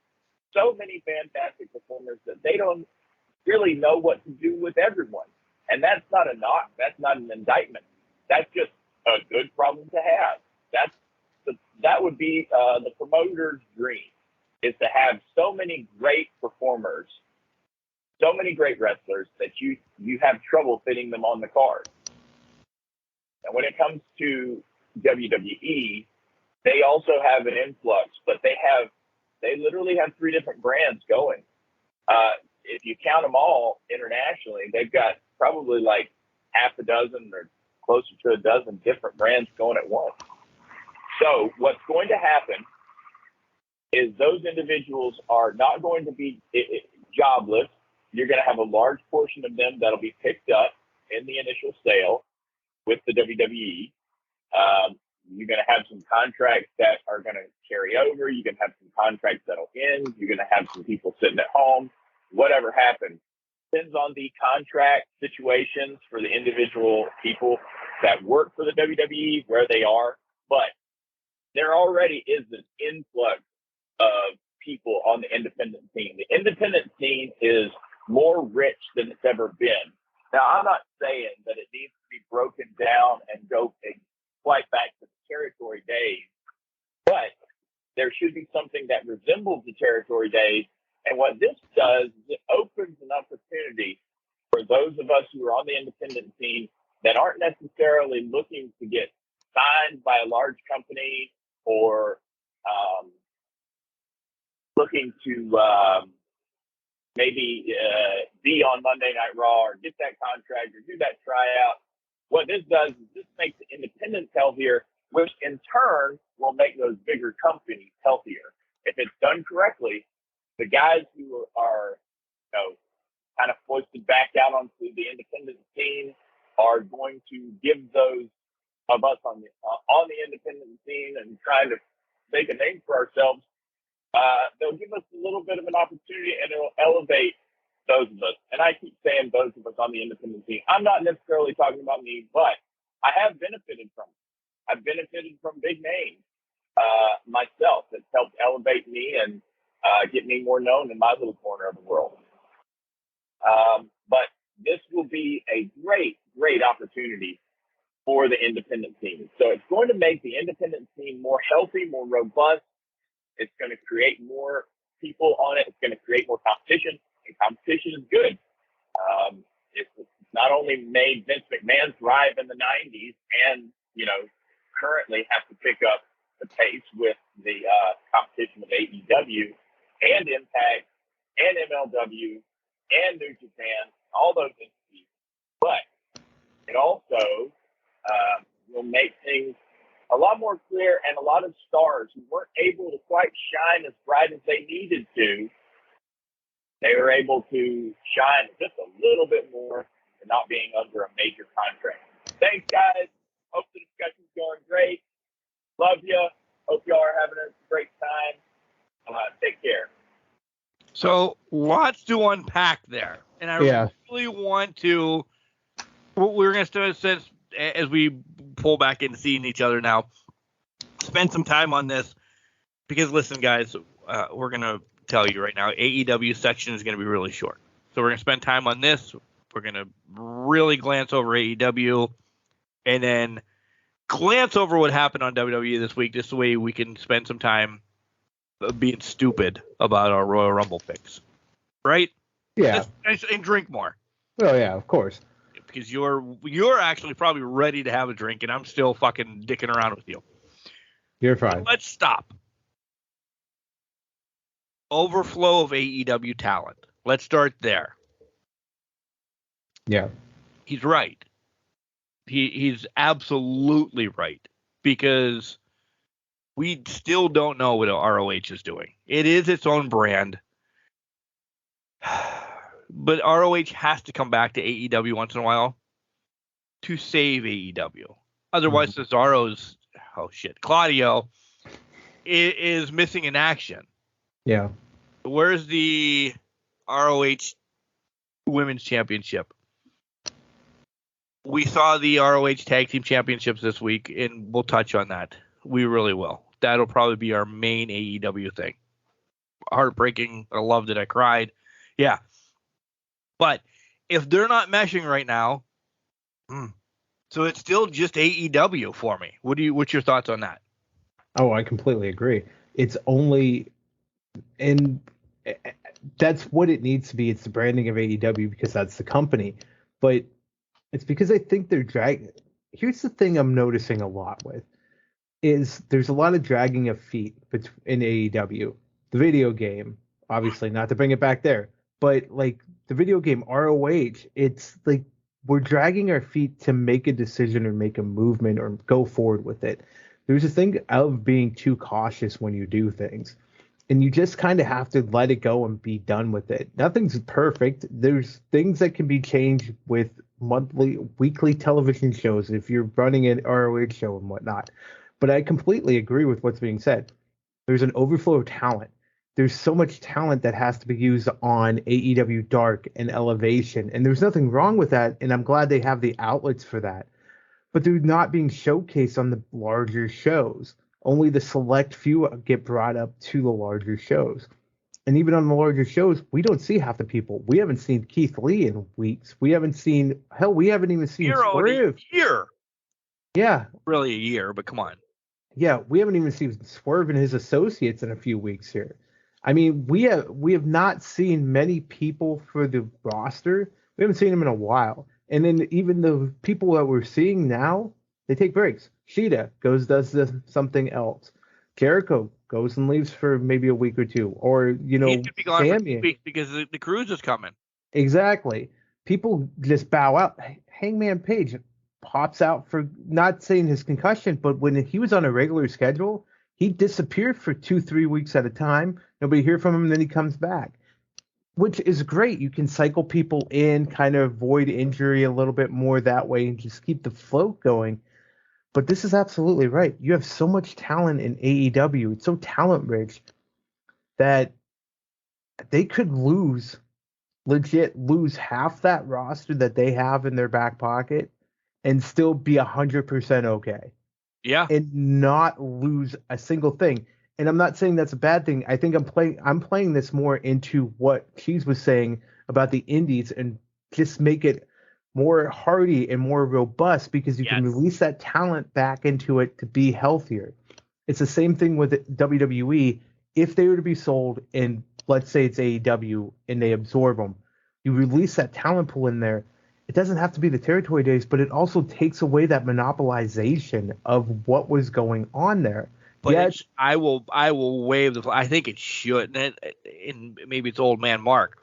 So many fantastic performers that they don't really know what to do with everyone. And that's not a knock. That's not an indictment. That's just a good problem to have. That would be the promoter's dream, is to have so many great performers, so many great wrestlers that you have trouble fitting them on the card. And when it comes to WWE, they also have an influx, but they literally have 3 different brands going. If you count them all internationally, they've got probably like half a dozen or closer to a dozen different brands going at once. So what's going to happen is those individuals are not going to be jobless. You're going to have a large portion of them that'll be picked up in the initial sale with the WWE. You're going to have some contracts that are going to carry over. You're going to have some contracts that'll end. You're going to have some people sitting at home. Whatever happens depends on the contract situations for the individual people that work for the WWE, where they are. But there already is an influx of people on the independent scene. The independent scene is more rich than it's ever been. Now, I'm not saying that it needs to be broken down and go quite back to the territory days days. And what this does is it opens an opportunity for those of us who are on the independent scene that aren't necessarily looking to get signed by a large company or looking to maybe be on Monday Night Raw or get that contract or do that tryout. What this does is this makes the independents healthier, which in turn will make those bigger companies healthier. If it's done correctly, the guys who are, kind of foisted back out onto the independent scene are going to give those of us on the independent scene and trying to make a name for ourselves. They'll give us a little bit of an opportunity, and it'll elevate those of us. And I keep saying those of us on the independent scene. I'm not necessarily talking about me, but I have benefited from it. I've benefited from big names myself. It's helped elevate me and get me more known in my little corner of the world. But this will be a great, great opportunity for the independent scene. So it's going to make the independent scene more healthy, more robust. It's going to create more people on it. It's going to create more competition, and competition is good. It's not only made Vince McMahon thrive in the 90s and, currently have to pick up the pace with the competition of AEW and Impact and MLW and New Japan, all those entities. But it also will make things a lot more clear, and a lot of stars who weren't able to quite shine as bright as they needed to, they were able to shine just a little bit more and not being under a major contract. Thanks, guys. Hope the discussion's going great. Love you. Hope y'all are having a great time. Take care. So lots to unpack there, and I really want to. We're going to start, as we pull back into seeing each other now, spend some time on this, because listen, guys, we're going to tell you right now, AEW section is going to be really short. So we're going to spend time on this. We're going to really glance over AEW and then glance over what happened on WWE this week, just the way we can spend some time being stupid about our Royal Rumble picks. Right? Yeah. And drink more. Oh, yeah, of course. Because you're actually probably ready to have a drink, and I'm still fucking dicking around with you. You're fine. Let's stop. Overflow of AEW talent. Let's start there. Yeah. He's right. He's absolutely right, because we still don't know what ROH is doing. It is its own brand. But ROH has to come back to AEW once in a while to save AEW. Otherwise, Cesaro's, Claudio is missing in action. Yeah. Where's the ROH Women's Championship? We saw the ROH Tag Team Championships this week, and we'll touch on that. We really will. That'll probably be our main AEW thing. Heartbreaking. I loved it. I cried. Yeah. But if they're not meshing right now, so it's still just AEW for me. What's your thoughts on that? Oh, I completely agree. It's only, and that's what it needs to be. It's the branding of AEW because that's the company. But it's because I think they're dragging. Here's the thing I'm noticing a lot with is there's a lot of dragging of feet in AEW. The video game, obviously, not to bring it back there, but like the video game ROH, it's like we're dragging our feet to make a decision or make a movement or go forward with it. There's a thing of being too cautious when you do things, and you just kind of have to let it go and be done with it. Nothing's perfect. There's things that can be changed with weekly television shows if you're running an ROH show and whatnot. But I completely agree with what's being said. There's an overflow of talent. There's so much talent that has to be used on AEW Dark and Elevation, and there's nothing wrong with that, and I'm glad they have the outlets for that. But they're not being showcased on the larger shows. Only the select few get brought up to the larger shows. And even on the larger shows, we don't see half the people. We haven't seen Keith Lee in weeks. We haven't even seen Swerve. A year. Yeah. Really a year, but come on. Yeah, we haven't even seen Swerve and his associates in a few weeks here. I mean, we have not seen many people for the roster. We haven't seen them in a while. And then even the people that we're seeing now, they take breaks. Sheeta goes something else. Jericho goes and leaves for maybe a week or two, or He should be gone for 2 Sammy. weeks because the cruise is coming. Exactly. People just bow out. Hangman Page pops out for, not saying his concussion, but when he was on a regular schedule, he disappeared for 2-3 weeks at a time. Nobody hear from him, and then he comes back, which is great. You can cycle people in, kind of avoid injury a little bit more that way, and just keep the float going. But this is absolutely right. You have so much talent in AEW. It's so talent rich that they could legit lose half that roster that they have in their back pocket and still be 100% okay. Yeah. And not lose a single thing. And I'm not saying that's a bad thing. I think I'm playing this more into what Cheese was saying about the indies, and just make it more hardy and more robust, because you can release that talent back into it to be healthier. It's the same thing with WWE. If they were to be sold, and let's say it's AEW and they absorb them, you release that talent pool in there. It doesn't have to be the territory days, but it also takes away that monopolization of what was going on there. But I will waive the. I think it should, and maybe it's old man Mark.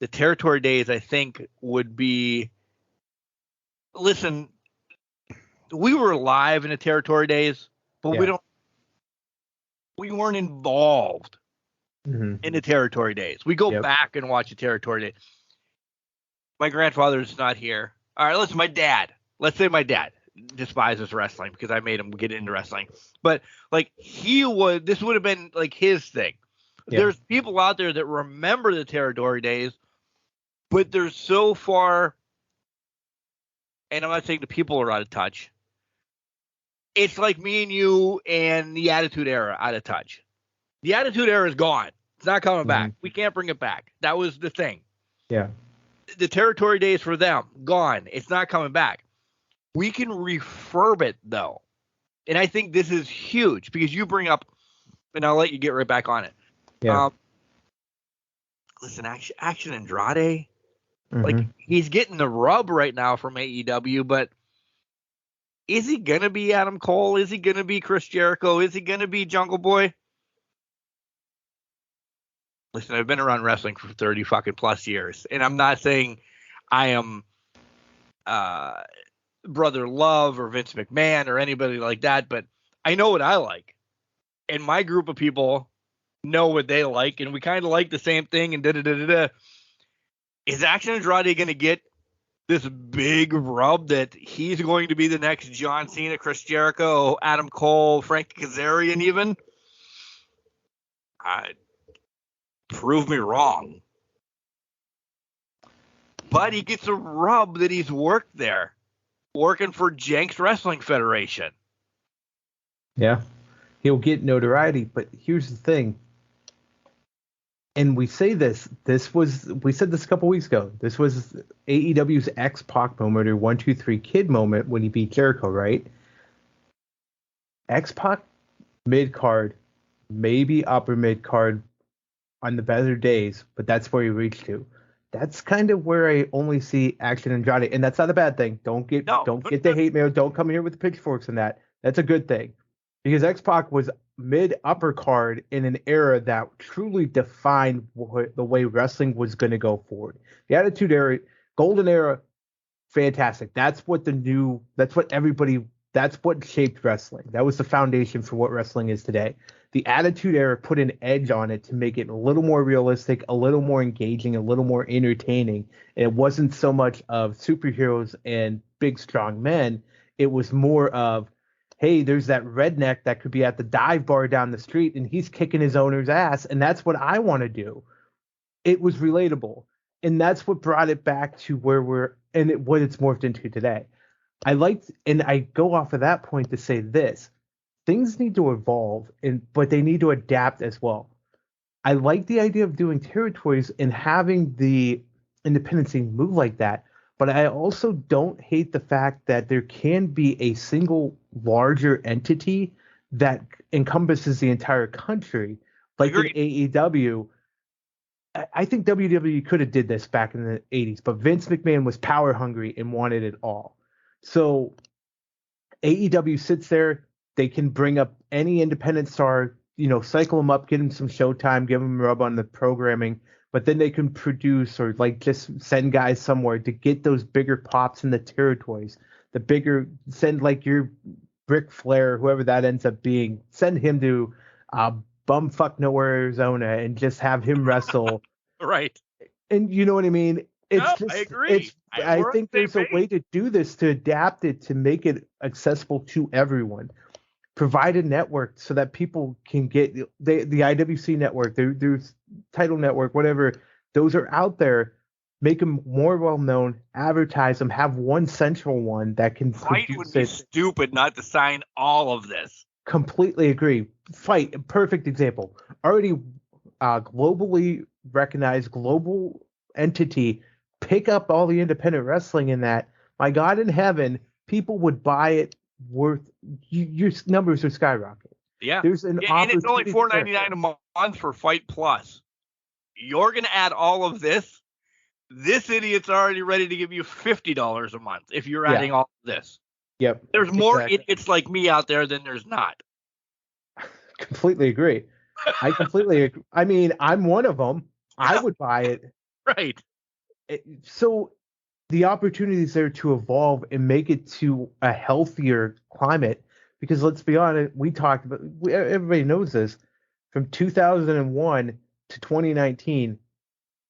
The territory days, I think, would be. Listen, we were live in the territory days, but we weren't involved in the territory days. We go back and watch the territory days. My grandfather's not here. All right, listen, my dad. Let's say my dad despises wrestling because I made him get into wrestling. But like this would have been like his thing. Yeah. There's people out there that remember the territory days, but they're so far, and I'm not saying the people are out of touch. It's like me and you and the Attitude Era out of touch. The Attitude Era is gone. It's not coming back. We can't bring it back. That was the thing. Yeah. The territory days for them, gone. It's not coming back. We can refurb it, though. And I think this is huge because you bring up, and I'll let you get right back on it. Yeah. Listen, Action Andrade, like he's getting the rub right now from AEW, but is he going to be Adam Cole? Is he going to be Chris Jericho? Is he going to be Jungle Boy? Listen, I've been around wrestling for 30 fucking plus years, and I'm not saying I am Brother Love or Vince McMahon or anybody like that, but I know what I like, and my group of people know what they like, and we kind of like the same thing, and da-da-da-da-da. Is Action Andrade going to get this big rub that he's going to be the next John Cena, Chris Jericho, Adam Cole, Frank Kazarian even? Prove me wrong. But he gets a rub that he's worked there, working for Jenks Wrestling Federation. Yeah, he'll get notoriety, but here's the thing. And we say we said this a couple weeks ago. This was AEW's X-Pac moment, or 1, 2, 3 Kid moment when he beat Jericho, right? X-Pac mid-card, maybe upper mid-card on the better days, but that's where he reached to. That's kind of where I only see Action Andrade, and that's not a bad thing. Don't get the hate mail. Don't come here with the pitchforks and that. That's a good thing, because X-Pac was mid-upper card in an era that truly defined the way wrestling was going to go forward. The Attitude Era, Golden Era, fantastic. That's what shaped wrestling. That was the foundation for what wrestling is today. The Attitude Era put an edge on it to make it a little more realistic, a little more engaging, a little more entertaining. And it wasn't so much of superheroes and big, strong men. It was more of, hey, there's that redneck that could be at the dive bar down the street and he's kicking his owner's ass, and that's what I want to do. It was relatable. And that's what brought it back to where what it's morphed into today. I go off of that point to say this. Things need to evolve, but they need to adapt as well. I like the idea of doing territories and having the independent scene move like that, but I also don't hate the fact that there can be a single larger entity that encompasses the entire country, Like in Agreed. AEW, I think WWE could have did this back in the 80s, but Vince McMahon was power hungry and wanted it all. So AEW sits there, they can bring up any independent star, cycle them up, get them some showtime, give them a rub on the programming, but then they can produce or like just send guys somewhere to get those bigger pops in the territories. Send like your Ric Flair, whoever that ends up being, send him to bumfuck nowhere Arizona and just have him wrestle. Right. And you know what I mean? No, I agree. I We're on think the same there's a way to do this, to adapt it, to make it accessible to everyone. Provide a network so that people can get the IWC network, there's Title Network, whatever. Those are out there. Make them more well known. Advertise them. Have one central one that can Fight produce would be it. stupid not to sign all of this. Completely agree. Fight, perfect example. Already globally recognized, global entity. Pick up all the independent wrestling in that. My God in heaven, people would buy it. Your numbers would skyrocket. Yeah. There's an And it's only opportunity $4.99 a month for Fight Plus. You're going to add all of this. This idiot's already ready to give you $50 a month if you're adding all of this. Yep. There's more exactly. idiots like me out there than there's not. Completely agree. I completely agree. I mean, I'm one of them. I would buy it. Right. So the opportunity is there to evolve and make it to a healthier climate. Because let's be honest, everybody knows this. From 2001 to 2019,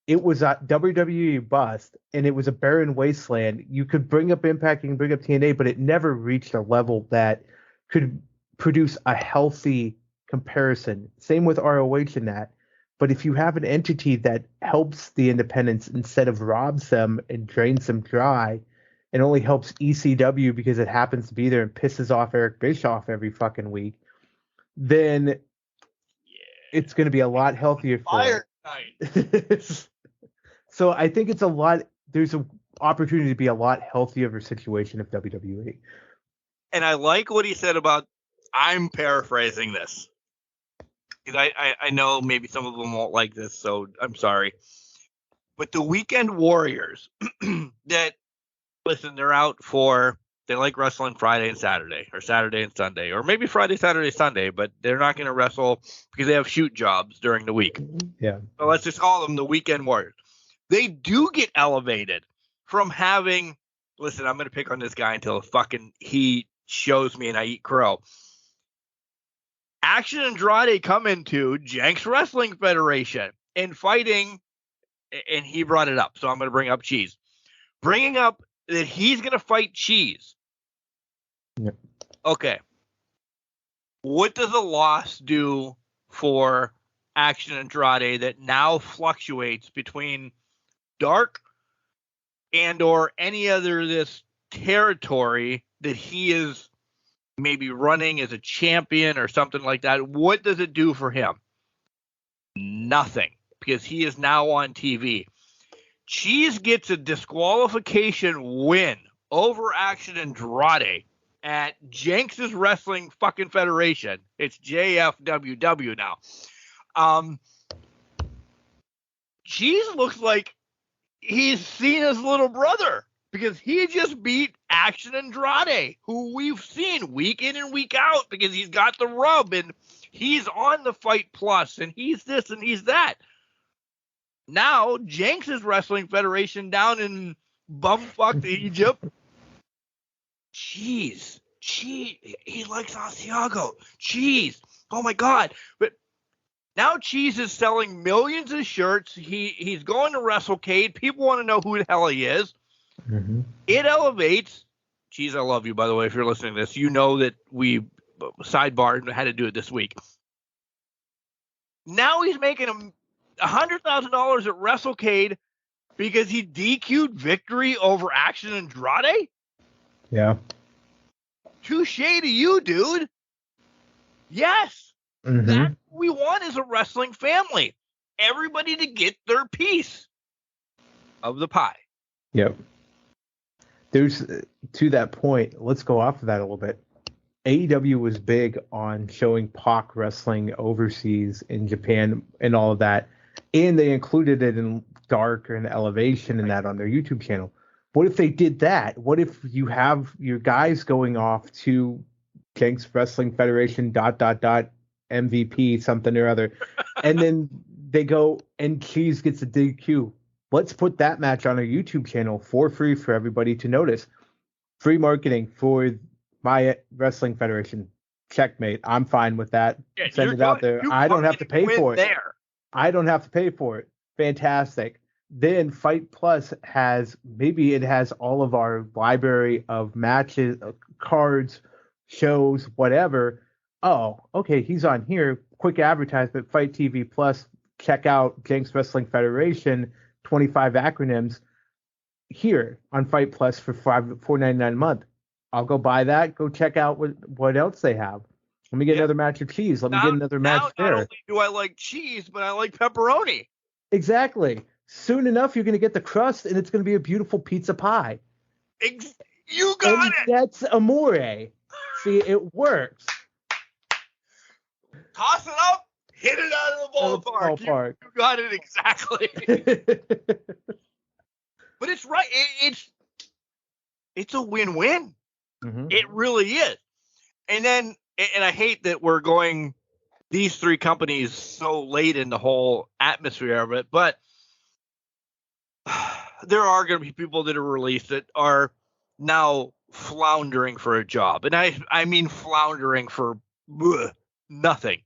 it was a WWE bust, and it was a barren wasteland. You could bring up Impact, you can bring up TNA, but it never reached a level that could produce a healthy comparison. Same with ROH in that. But if you have an entity that helps the independents instead of robs them and drains them dry, and only helps ECW because it happens to be there and pisses off Eric Bischoff every fucking week, then it's going to be a lot healthier for it. So I think there's an opportunity to be a lot healthier of a situation of WWE. And I like what he said about, I'm paraphrasing this. Because I know maybe some of them won't like this, so I'm sorry. But the weekend warriors that, listen, they're out they like wrestling Friday and Saturday, or Saturday and Sunday, or maybe Friday, Saturday, Sunday, but they're not going to wrestle because they have shoot jobs during the week. Yeah. So let's just call them the weekend warriors. They do get elevated from having, listen, I'm going to pick on this guy until he shows me and I eat crow. Action Andrade come into Jenks Wrestling Federation and fighting, and he brought it up, so I'm going to bring up Cheese. Bringing up that he's going to fight Cheese. Yep. Okay. What does a loss do for Action Andrade that now fluctuates between dark and or any other this territory that he is maybe running as a champion or something like that? What does it do for him? Nothing, because he is now on TV. Cheese gets a disqualification win over Action Andrade at Jenks' Wrestling fucking Federation. It's JFWW now. Cheese looks like he's seen his little brother, because he just beat Action Andrade, who we've seen week in and week out because he's got the rub and he's on the Fight Plus and he's this and he's that. Now, Jenks' Wrestling Federation down in bumfuck Egypt. Jeez. He likes Asiago. Cheese. Oh my God. But now Cheese is selling millions of shirts. He's going to WrestleCade. People want to know who the hell he is. Mm-hmm. It elevates. Cheese, I love you, by the way, if you're listening to this. You know that we sidebarred and had to do it this week. Now he's making $100,000 at WrestleCade because he DQ'd victory over Action Andrade? Yeah. Touche to you, dude. Yes. Mm-hmm. That's what we want as a wrestling family. Everybody to get their piece of the pie. Yep. There's, to that point, let's go off of that a little bit. AEW was big on showing Pac wrestling overseas in Japan and all of that, and they included it in Dark and Elevation and that on their YouTube channel. What if they did that? What if you have your guys going off to Jenks Wrestling Federation ... MVP something or other, and then they go and Cheese gets a DQ? Let's put that match on our YouTube channel for free for everybody to notice. Free marketing for my wrestling federation. Checkmate. I'm fine with that. Yeah, Send it out there. I don't have to pay for it. There. I don't have to pay for it. Fantastic. Then Fight Plus has, maybe it has all of our library of matches, cards, shows, whatever. Oh, okay, he's on here. Quick advertisement, Fight TV Plus. Check out Jenks Wrestling Federation, 25 acronyms here on Fight Plus for $4.99 a month. I'll go buy that. Go check out what else they have. Let me get another match of cheese. Let me get another match there. Not only do I like cheese, but I like pepperoni. Exactly. Soon enough, you're going to get the crust, and it's going to be a beautiful pizza pie. You got it. That's amore. See, it works. Toss it up, hit it out of the ballpark. You got it exactly. But it's right. It's a win-win. Mm-hmm. It really is. And I hate that we're going these three companies so late in the whole atmosphere of it, but there are going to be people that are released that are now floundering for a job. And I mean floundering for nothing.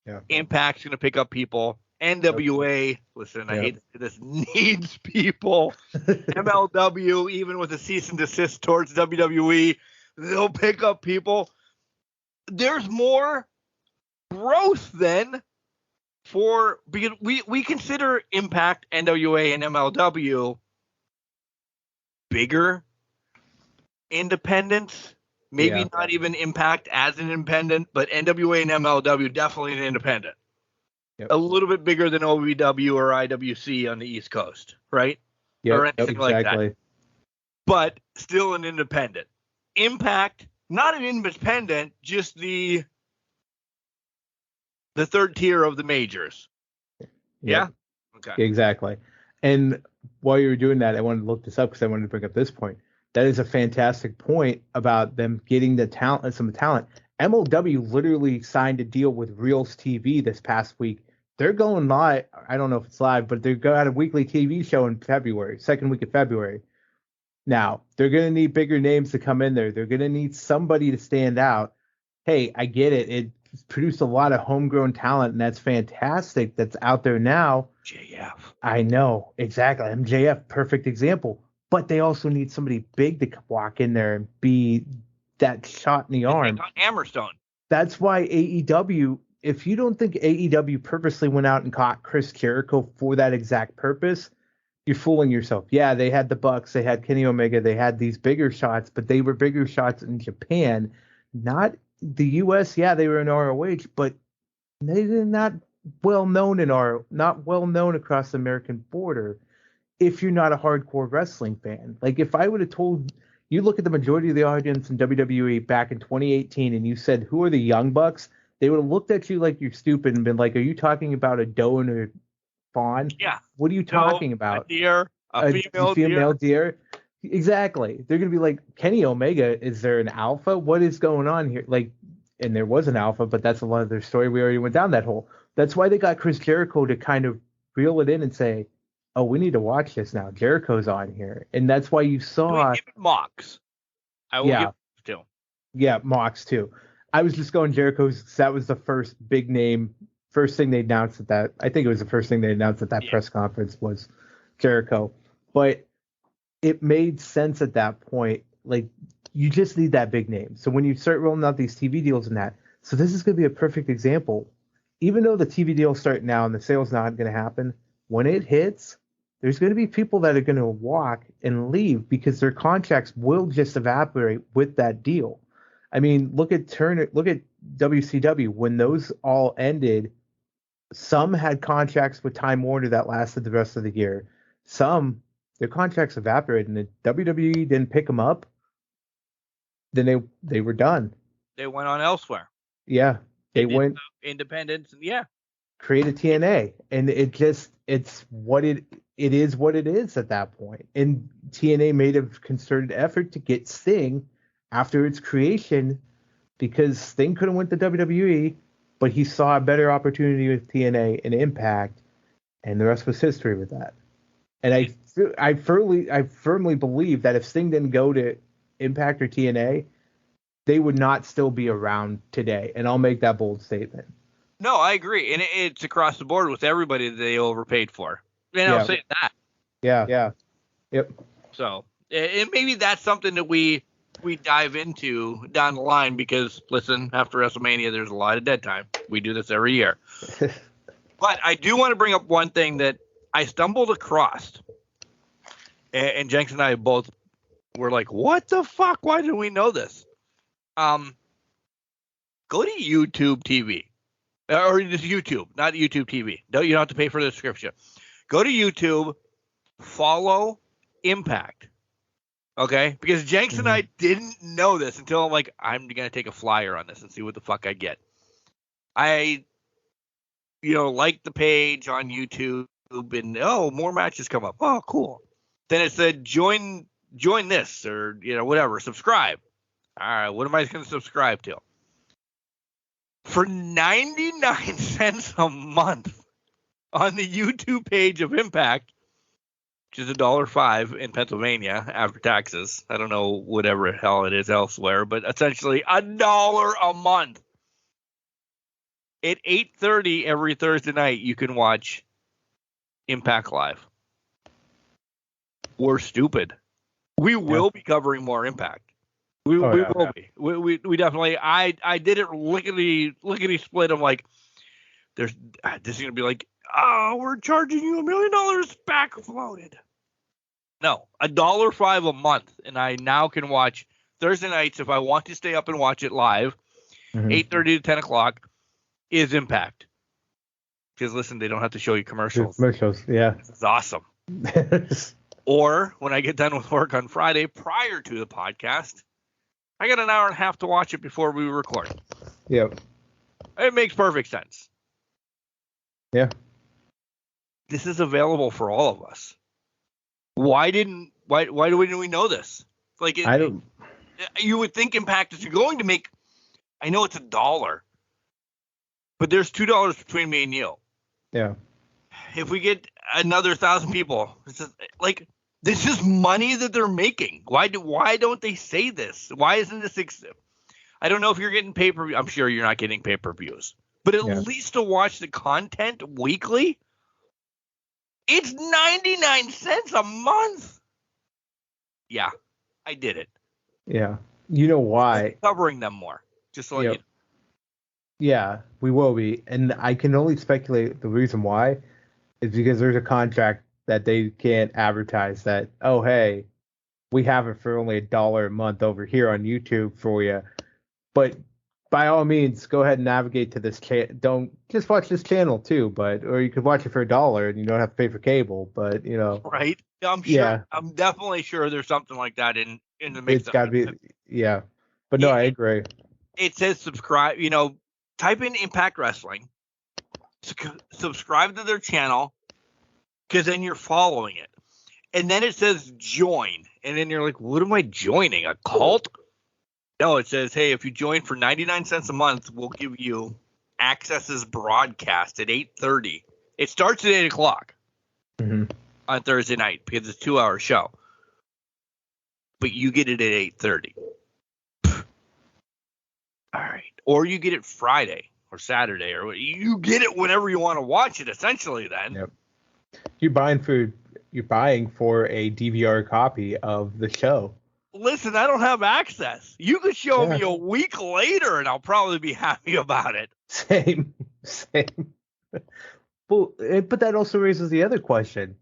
Yeah. Impact's going to pick up people. NWA, listen, I hate this, needs people. MLW, even with a cease and desist towards WWE, they'll pick up people. There's more growth then because we consider Impact, NWA, and MLW bigger independents. Maybe not even Impact as an independent, but NWA and MLW definitely an independent. Yep. A little bit bigger than OVW or IWC on the East Coast, right? Or anything like that. But still an independent. Impact, not an independent, just the third tier of the majors. Yeah? Okay. Exactly. And while you were doing that, I wanted to look this up because I wanted to bring up this point. That is a fantastic point about them getting the talent, some talent. MLW literally signed a deal with Reels TV this past week. They're going live. I don't know if it's live, but they're going to a weekly TV show in February, second week of February. Now, they're going to need bigger names to come in there. They're going to need somebody to stand out. Hey, I get it. It produced a lot of homegrown talent, and that's fantastic. That's out there now. JF. I know. Exactly. MJF, perfect example. But they also need somebody big to walk in there and be that shot in the arm. Hammerstone. That's why AEW, if you don't think AEW purposely went out and caught Chris Jericho for that exact purpose, you're fooling yourself. Yeah, they had the Bucks, they had Kenny Omega, they had these bigger shots, but they were bigger shots in Japan, not the US. Yeah, they were in ROH, but they're not well known not well known across the American border. If you're not a hardcore wrestling fan, like if I would have told you, look at the majority of the audience in WWE back in 2018, and you said, "Who are the Young Bucks?" They would have looked at you like you're stupid and been like, "Are you talking about a doe and a fawn? Yeah. What are you talking about? A deer, a female deer." Exactly. They're gonna be like, Kenny Omega, is there an alpha? What is going on here? Like, and there was an alpha, but that's a lot of their story. We already went down that hole. That's why they got Chris Jericho to kind of reel it in and say, oh, we need to watch this now. Jericho's on here. And that's why you saw Mox. I will give it to. Yeah, Mox too. I was just going Jericho's. That was the first big name, first thing they announced at that. I think it was the first thing they announced at that press conference was Jericho. But it made sense at that point. Like, you just need that big name. So when you start rolling out these TV deals and that, so this is going to be a perfect example. Even though the TV deals start now and the sale's not going to happen, when it hits, there's going to be people that are going to walk and leave because their contracts will just evaporate with that deal. I mean, look at Turner, look at WCW. When those all ended, some had contracts with Time Warner that lasted the rest of the year. Some, their contracts evaporated, and the WWE didn't pick them up. Then they were done. They went on elsewhere. Yeah, they did went independence. Yeah. created TNA, and it's what it is what it is at that point. And TNA made a concerted effort to get Sting after its creation because Sting couldn't win the WWE, but he saw a better opportunity with TNA and Impact, and the rest was history with that. And I firmly believe that if Sting didn't go to Impact or TNA, they would not still be around today. And I'll make that bold statement. No, I agree, and it's across the board with everybody that they overpaid for. And I'll say that. Yeah. Yep. So, and maybe that's something that we dive into down the line because, listen, after WrestleMania, there's a lot of dead time. We do this every year. But I do want to bring up one thing that I stumbled across, and Jenks and I both were like, what the fuck? Why didn't we know this? Go to YouTube TV. Or just YouTube, not YouTube TV. No, you don't have to pay for the subscription. Go to YouTube, follow Impact. Okay? Because Jenks and I didn't know this until I'm like, I'm going to take a flyer on this and see what the fuck I get. I, liked the page on YouTube and, more matches come up. Oh, cool. Then it said, join this or, whatever, subscribe. All right, what am I going to subscribe to? For 99 cents a month on the YouTube page of Impact, which is $1.05 in Pennsylvania after taxes. I don't know whatever the hell it is elsewhere, but essentially $1 a month. At 8:30 every Thursday night, you can watch Impact Live. We're stupid. We will be covering more Impact. We will be. We definitely. I did it lickety split. I'm like, this is gonna be like, we're charging you $1 million backloaded. No, $1.05 a month, and I now can watch Thursday nights if I want to stay up and watch it live. 8:30 to 10 o'clock is Impact. Because listen, they don't have to show you commercials. Yeah. This is awesome. Or when I get done with work on Friday prior to the podcast, I got an hour and a half to watch it before we record. Yep. It makes perfect sense. Yeah. This is available for all of us. Why didn't we know this? Like I don't. You would think Impact is going to make. I know it's $1, but there's $2 between me and you. Yeah. If we get another 1,000 people, this is money that they're making. Why don't they say this? Why isn't this? I don't know if you're getting pay-per-view. I'm sure you're not getting pay-per-views, but at least to watch the content weekly, it's 99 cents a month. Yeah, I did it. Yeah. You know why? Covering them more. Just so you know. Yeah, we will be. And I can only speculate the reason why is because there's a contract that they can't advertise that, oh, hey, we have it for only $1 a month over here on YouTube for you. But by all means, go ahead and navigate to this channel. Don't just watch this channel too, or you could watch it for $1 and you don't have to pay for cable, but Right. I'm sure. Yeah. I'm definitely sure there's something like that in the mix. It's gotta be, yeah. But no, I agree. It says subscribe, type in Impact Wrestling, subscribe to their channel, because then you're following it. And then it says join. And then you're like, what am I joining? A cult? No, it says, hey, if you join for 99 cents a month, we'll give you Access's broadcast at 8:30. It starts at 8 o'clock on Thursday night because it's a 2-hour show. But you get it at 8:30. All right. Or you get it Friday or Saturday, or you get it whenever you want to watch it, essentially, then. Yep. You're buying for a DVR copy of the show. Listen, I don't have access. You could show me a week later, and I'll probably be happy about it. Same. But that also raises the other question.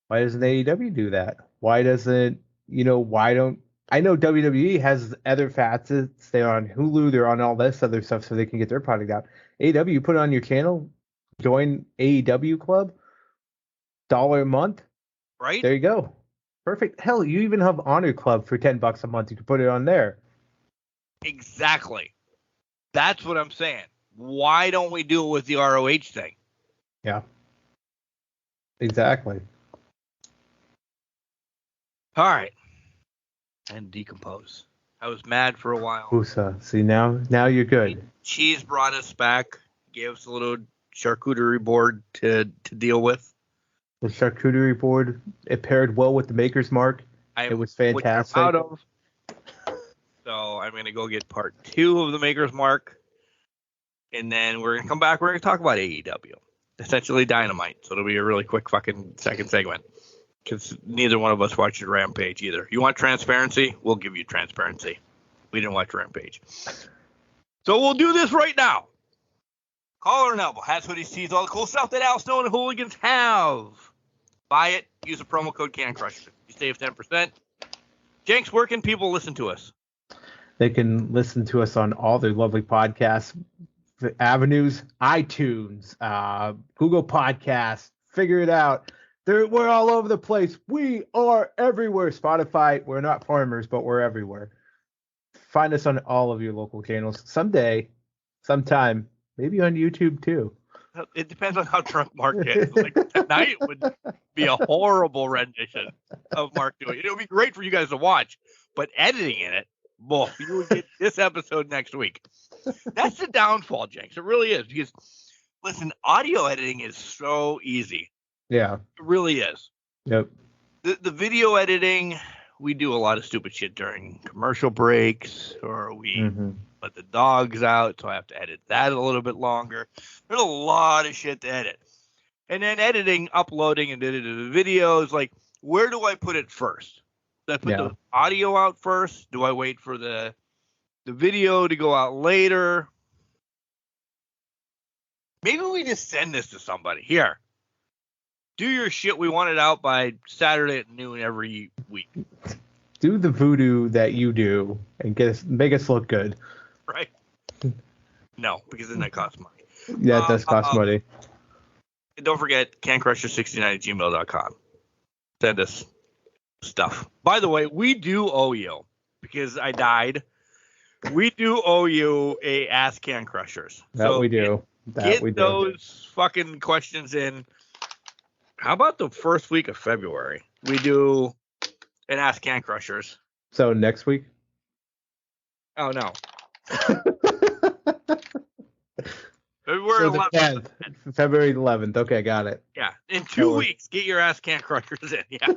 Why doesn't AEW do that? Why doesn't, I know WWE has other facets. They're on Hulu. They're on all this other stuff so they can get their product out. AEW, put it on your channel. Join AEW Club. $1 a month. Right. There you go. Perfect. Hell, you even have Honor Club for $10 a month. You can put it on there. Exactly. That's what I'm saying. Why don't we do it with the ROH thing? Yeah. Exactly. All right. And decompose. I was mad for a while. Usa. See, now you're good. Cheese brought us back, gave us a little charcuterie board to deal with. The charcuterie board, it paired well with the Maker's Mark. It was fantastic. Which I'm out of. So I'm going to go get part 2 of the Maker's Mark. And then we're going to come back. We're going to talk about AEW. Essentially Dynamite. So it'll be a really quick fucking second segment. Because neither one of us watched Rampage either. You want transparency? We'll give you transparency. We didn't watch Rampage. So we'll do this right now. Collar and elbow. Hats, hoodies, tees, all the cool stuff that Al Snow and Hooligans have. Buy it. Use the promo code CanCrush. You save 10%. Jenks, where can people listen to us? They can listen to us on all their lovely podcasts avenues, iTunes, Google Podcasts. Figure it out. We're all over the place. We are everywhere. Spotify. We're not farmers, but we're everywhere. Find us on all of your local channels. Someday, sometime, maybe on YouTube too. It depends on how drunk Mark gets. Like tonight would be a horrible rendition of Mark doing it. It would be great for you guys to watch, but editing in it, boy, you would get this episode next week. That's the downfall, Jenks. It really is. Because listen, audio editing is so easy. Yeah. It really is. Yep. The video editing, we do a lot of stupid shit during commercial breaks, or we let the dogs out, so I have to edit that a little bit longer. There's a lot of shit to edit. And then editing, uploading, and editing the videos, like, where do I put it first? Do I put the audio out first? Do I wait for the video to go out later? Maybe we just send this to somebody. Here. Do your shit. We want it out by Saturday at noon every week. Do the voodoo that you do and make us look good. Right? No, because then that costs money. Yeah, it does cost money. And don't forget, cancrusher69@gmail.com. Send us stuff. By the way, we do owe you, because I died. We do owe you a Ask Can Crushers. That we do. Get those fucking questions in. How about the first week of February? We do an Ask Can Crushers. So next week? Oh, no. February 11th. February 11th. Okay, got it. Yeah. In 2 weeks, get your Ask Can Crushers in. Yeah.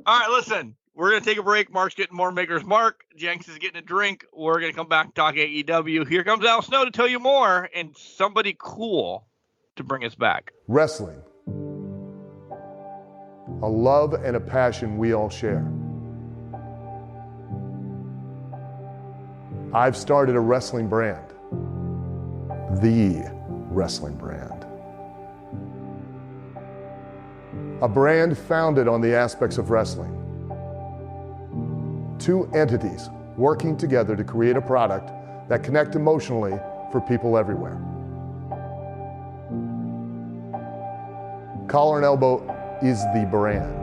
All right, listen. We're going to take a break. Mark's getting more Maker's Mark. Jenks is getting a drink. We're going to come back and talk AEW. Here comes Al Snow to tell you more, and somebody cool to bring us back. Wrestling. A love and a passion we all share. I've started a wrestling brand. The wrestling brand. A brand founded on the aspects of wrestling. Two entities working together to create a product that connect emotionally for people everywhere. Collar and Elbow is the brand.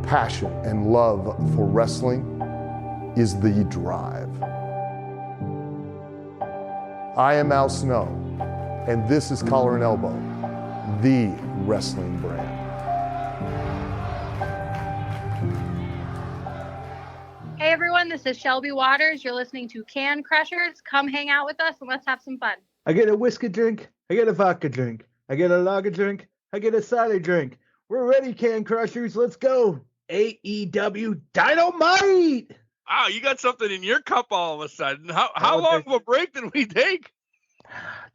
Passion and love for wrestling is the drive. I am Al Snow, and this is Collar and Elbow, the wrestling brand. Hey everyone, this is Shelby Waters. You're listening to Can Crushers. Come hang out with us and let's have some fun. I get a whiskey drink. I get a vodka drink. I get a lager drink. I get a cider drink. We're ready, Can Crushers. Let's go. AEW Dynamite. Wow, you got something in your cup all of a sudden. How long of a break did we take?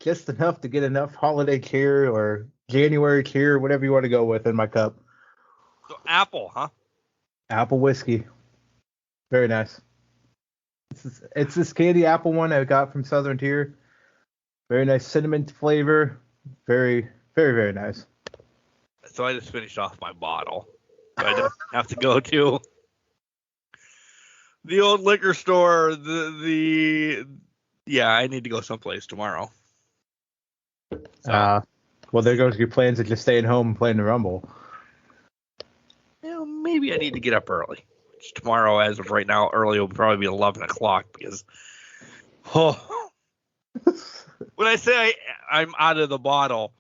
Just enough to get enough holiday cheer or January cheer, whatever you want to go with in my cup. So apple, huh? Apple whiskey. Very nice. It's this candy apple one I got from Southern Tier. Very nice cinnamon flavor. Very, very, very nice. So I just finished off my bottle. So I don't have to go to the old liquor store. Yeah, I need to go someplace tomorrow. So, well, there goes your plans of just staying home and playing the Rumble. Maybe I need to get up early. tomorrow, as of right now, early will probably be 11 o'clock because, when I say I'm out of the bottle,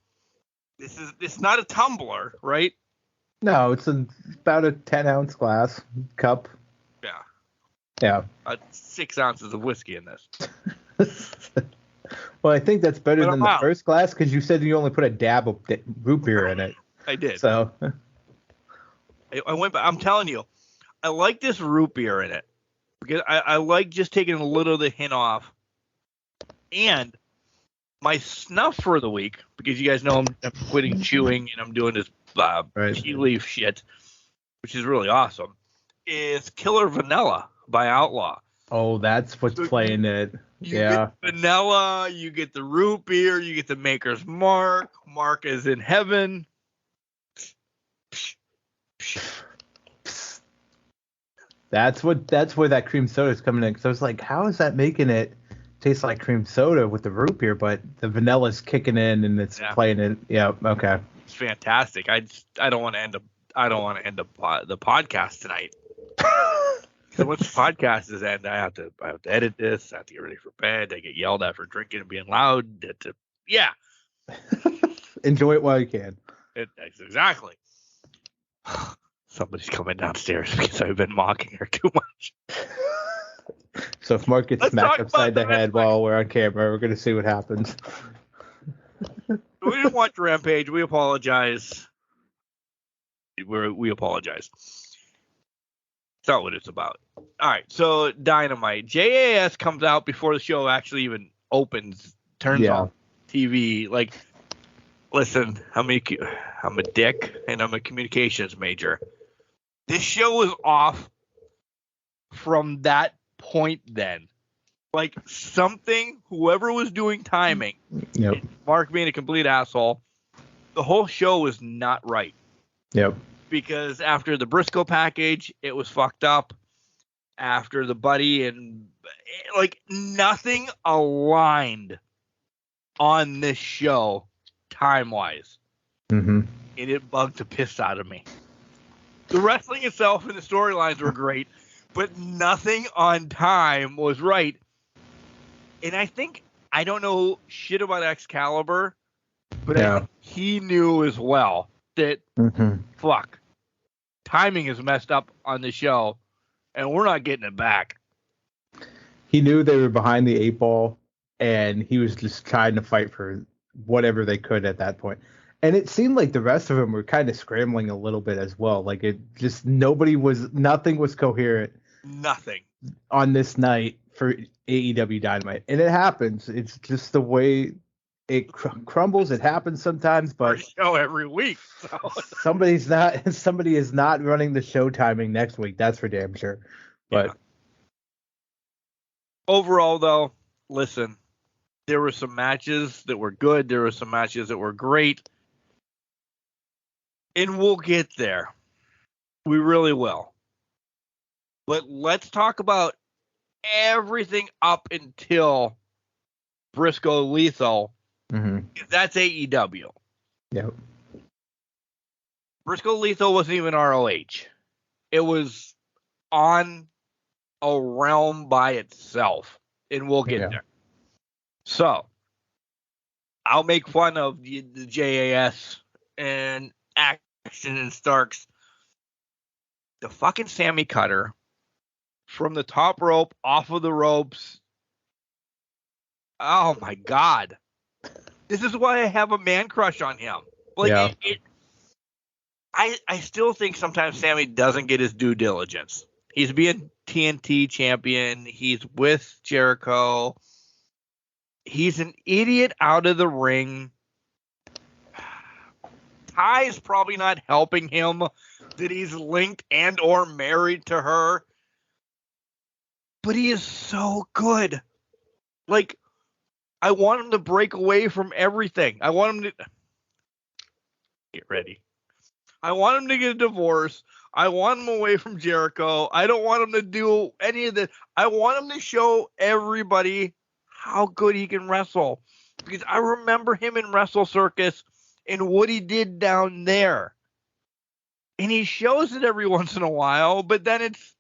it's not a tumbler, right? No, it's about a 10-ounce glass cup. Yeah. Yeah. 6 ounces of whiskey in this. Well, I think that's better But than I'm the out. first glass because you said you only put a dab of root beer in it. I did. So, I went back. I'm telling you, I like this root beer in it because I like just taking a little of the hint off. And my snuff for the week, because you guys know I'm quitting chewing and I'm doing this tea leaf shit, which is really awesome, is Killer Vanilla by Outlaw. oh, that's what's playing it. You Yeah. get vanilla, you get the root beer, you get the Maker's Mark. Mark is in heaven. That's where that cream soda is coming in. Because I was like, how is that making it taste like cream soda with the root beer, but the vanilla's kicking in and it's playing it. Yeah, okay. It's fantastic. I don't want to end the podcast tonight. So once the podcast is end, I have to edit this. I have to get ready for bed. I get yelled at for drinking and being loud. Yeah. Enjoy it while you can. Exactly. Somebody's coming downstairs because I've been mocking her too much. So if Mark gets smacked upside the head while we're on camera, we're going to see what happens. We didn't watch Rampage. We apologize. We apologize. It's not what it's about. All right, so Dynamite. JAS comes out before the show actually even opens, turns on TV. Like, listen, I'm a dick, and I'm a communications major. This show was off from that point then. Like, whoever was doing timing, Mark being a complete asshole, the whole show was not right. Yep. Because after the Briscoe package, it was fucked up. After the Buddy and like nothing aligned on this show time wise. Mm-hmm. And it bugged the piss out of me. The wrestling itself and the storylines were great, but nothing on time was right. And I don't know shit about Excalibur, but I think he knew as well that fuck, timing is messed up on the show, and we're not getting it back. He knew they were behind the 8 ball, and he was just trying to fight for whatever they could at that point. And it seemed like the rest of them were kind of scrambling a little bit as well. Like it just nothing was coherent. Nothing on this night for AEW Dynamite, and it happens. It's just the way it crumbles. It happens sometimes, but show every week. So. somebody is not running the show timing next week. That's for damn sure. But overall, though, listen, there were some matches that were good. There were some matches that were great, and we'll get there. We really will. But let's talk about everything up until Briscoe Lethal. That's AEW. Yep. Briscoe Lethal wasn't even ROH. It was on a realm by itself, and we'll get there. So, I'll make fun of the JAS and Action and Starks. The fucking Sammy Cutter from the top rope, off of the ropes. Oh my God. This is why I have a man crush on him. Like I still think sometimes Sammy doesn't get his due diligence. He's being TNT champion. He's with Jericho. He's an idiot out of the ring. Ty is probably not helping him that he's linked and or married to her. But he is so good. Like, I want him to break away from everything. I want him to get ready. I want him to get a divorce. I want him away from Jericho. I don't want him to do any of this. I want him to show everybody how good he can wrestle. Because I remember him in Wrestle Circus and what he did down there. And he shows it every once in a while, but then it's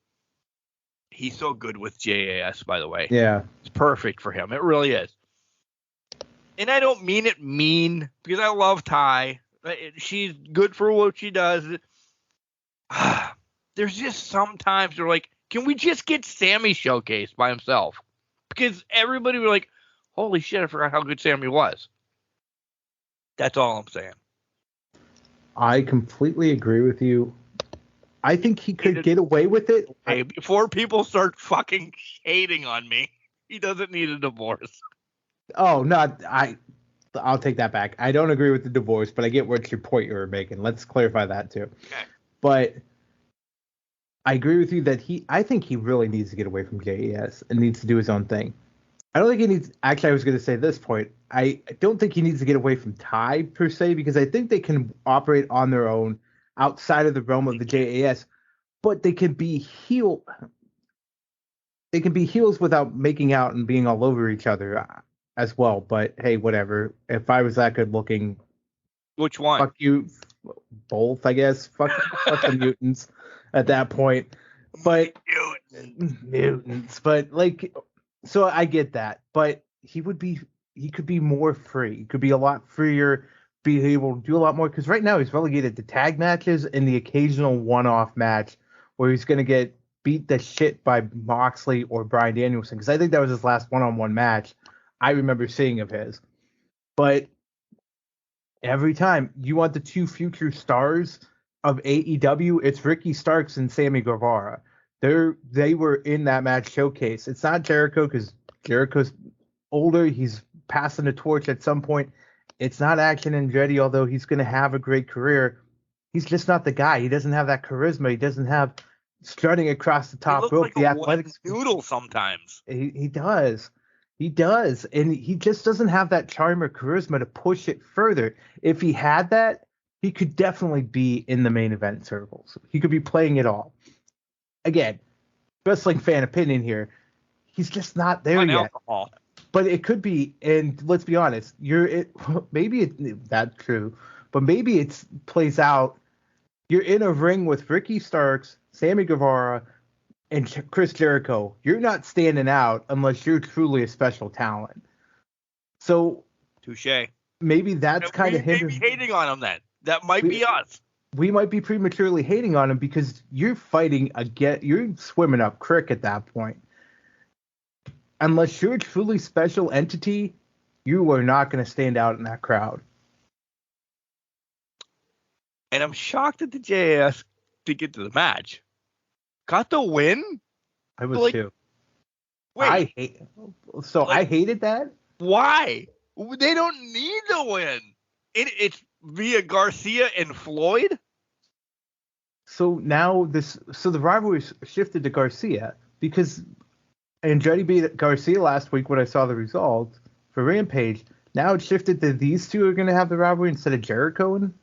He's so good with JAS, by the way. Yeah. It's perfect for him. It really is. And I don't mean it mean, because I love Ty. She's good for what she does. There's just sometimes they're like, can we just get Sammy showcased by himself? Because everybody was like, holy shit, I forgot how good Sammy was. That's all I'm saying. I completely agree with you. I think he could get away with it. Hey, before people start fucking hating on me, he doesn't need a divorce. Oh, I'll take that back. I don't agree with the divorce, but I get what your point you were making. Let's clarify that too. Okay. But I agree with you that I think he really needs to get away from JES and needs to do his own thing. I don't think he needs, actually I was going to say this point, I don't think he needs to get away from Ty per se, because I think they can operate on their own outside of the realm of the JAS, but they can be heels without making out and being all over each other as well. But hey, whatever. If I was that good looking, which one? Fuck you, both, I guess. Fuck the mutants at that point. But mutants. But like, so I get that. But he could be more free. He could be a lot freer, be able to do a lot more. Because right now he's relegated to tag matches and the occasional one-off match where he's going to get beat the shit by Moxley or Bryan Danielson. Because I think that was his last one-on-one match I remember seeing of his. But every time you want the two future stars of AEW, it's Ricky Starks and Sammy Guevara. They were in that match showcase. It's not Jericho because Jericho's older. He's passing the torch at some point. It's not Action Andretti, although he's going to have a great career. He's just not the guy. He doesn't have that charisma. He doesn't have strutting across the top rope. Like the a athletics noodle sometimes. He does. He does. And he just doesn't have that charm or charisma to push it further. If he had that, he could definitely be in the main event circles. He could be playing it all. Again, wrestling fan opinion here. He's just not there yet. Alcohol. But it could be, and let's be honest, that's true, but maybe it plays out. You're in a ring with Ricky Starks, Sammy Guevara, and Chris Jericho. You're not standing out unless you're truly a special talent. So, touche. Maybe that's kind of him. Hating on him then. That might be us. We might be prematurely hating on him because you're fighting you're swimming up creek at that point. Unless you're a truly special entity, you are not going to stand out in that crowd. And I'm shocked that the JAS didn't get to the match. Got the win? I was too. Wait. I hated that? Why? They don't need to win. It's via Garcia and Floyd? So now the rivalry shifted to Garcia because Andretti beat Garcia last week when I saw the result for Rampage. Now it's shifted to these two are going to have the rivalry instead of Jericho in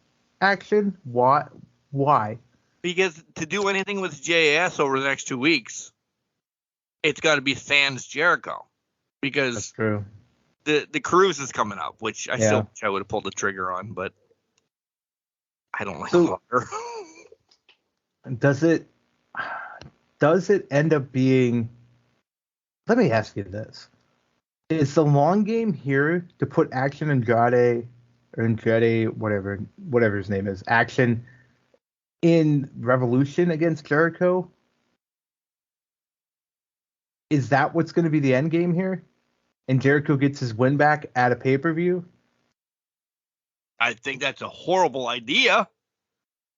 action. Why? Because to do anything with JAS over the next 2 weeks, it's got to be sans Jericho. Because that's true. The cruise is coming up, which I still wish I would have pulled the trigger on, but I don't like water. Does it end up being? Let me ask you this: is the long game here to put Action Andrade or Andrade, whatever his name is, Action in Revolution against Jericho? Is that what's going to be the end game here? And Jericho gets his win back at a pay-per-view? I think that's a horrible idea.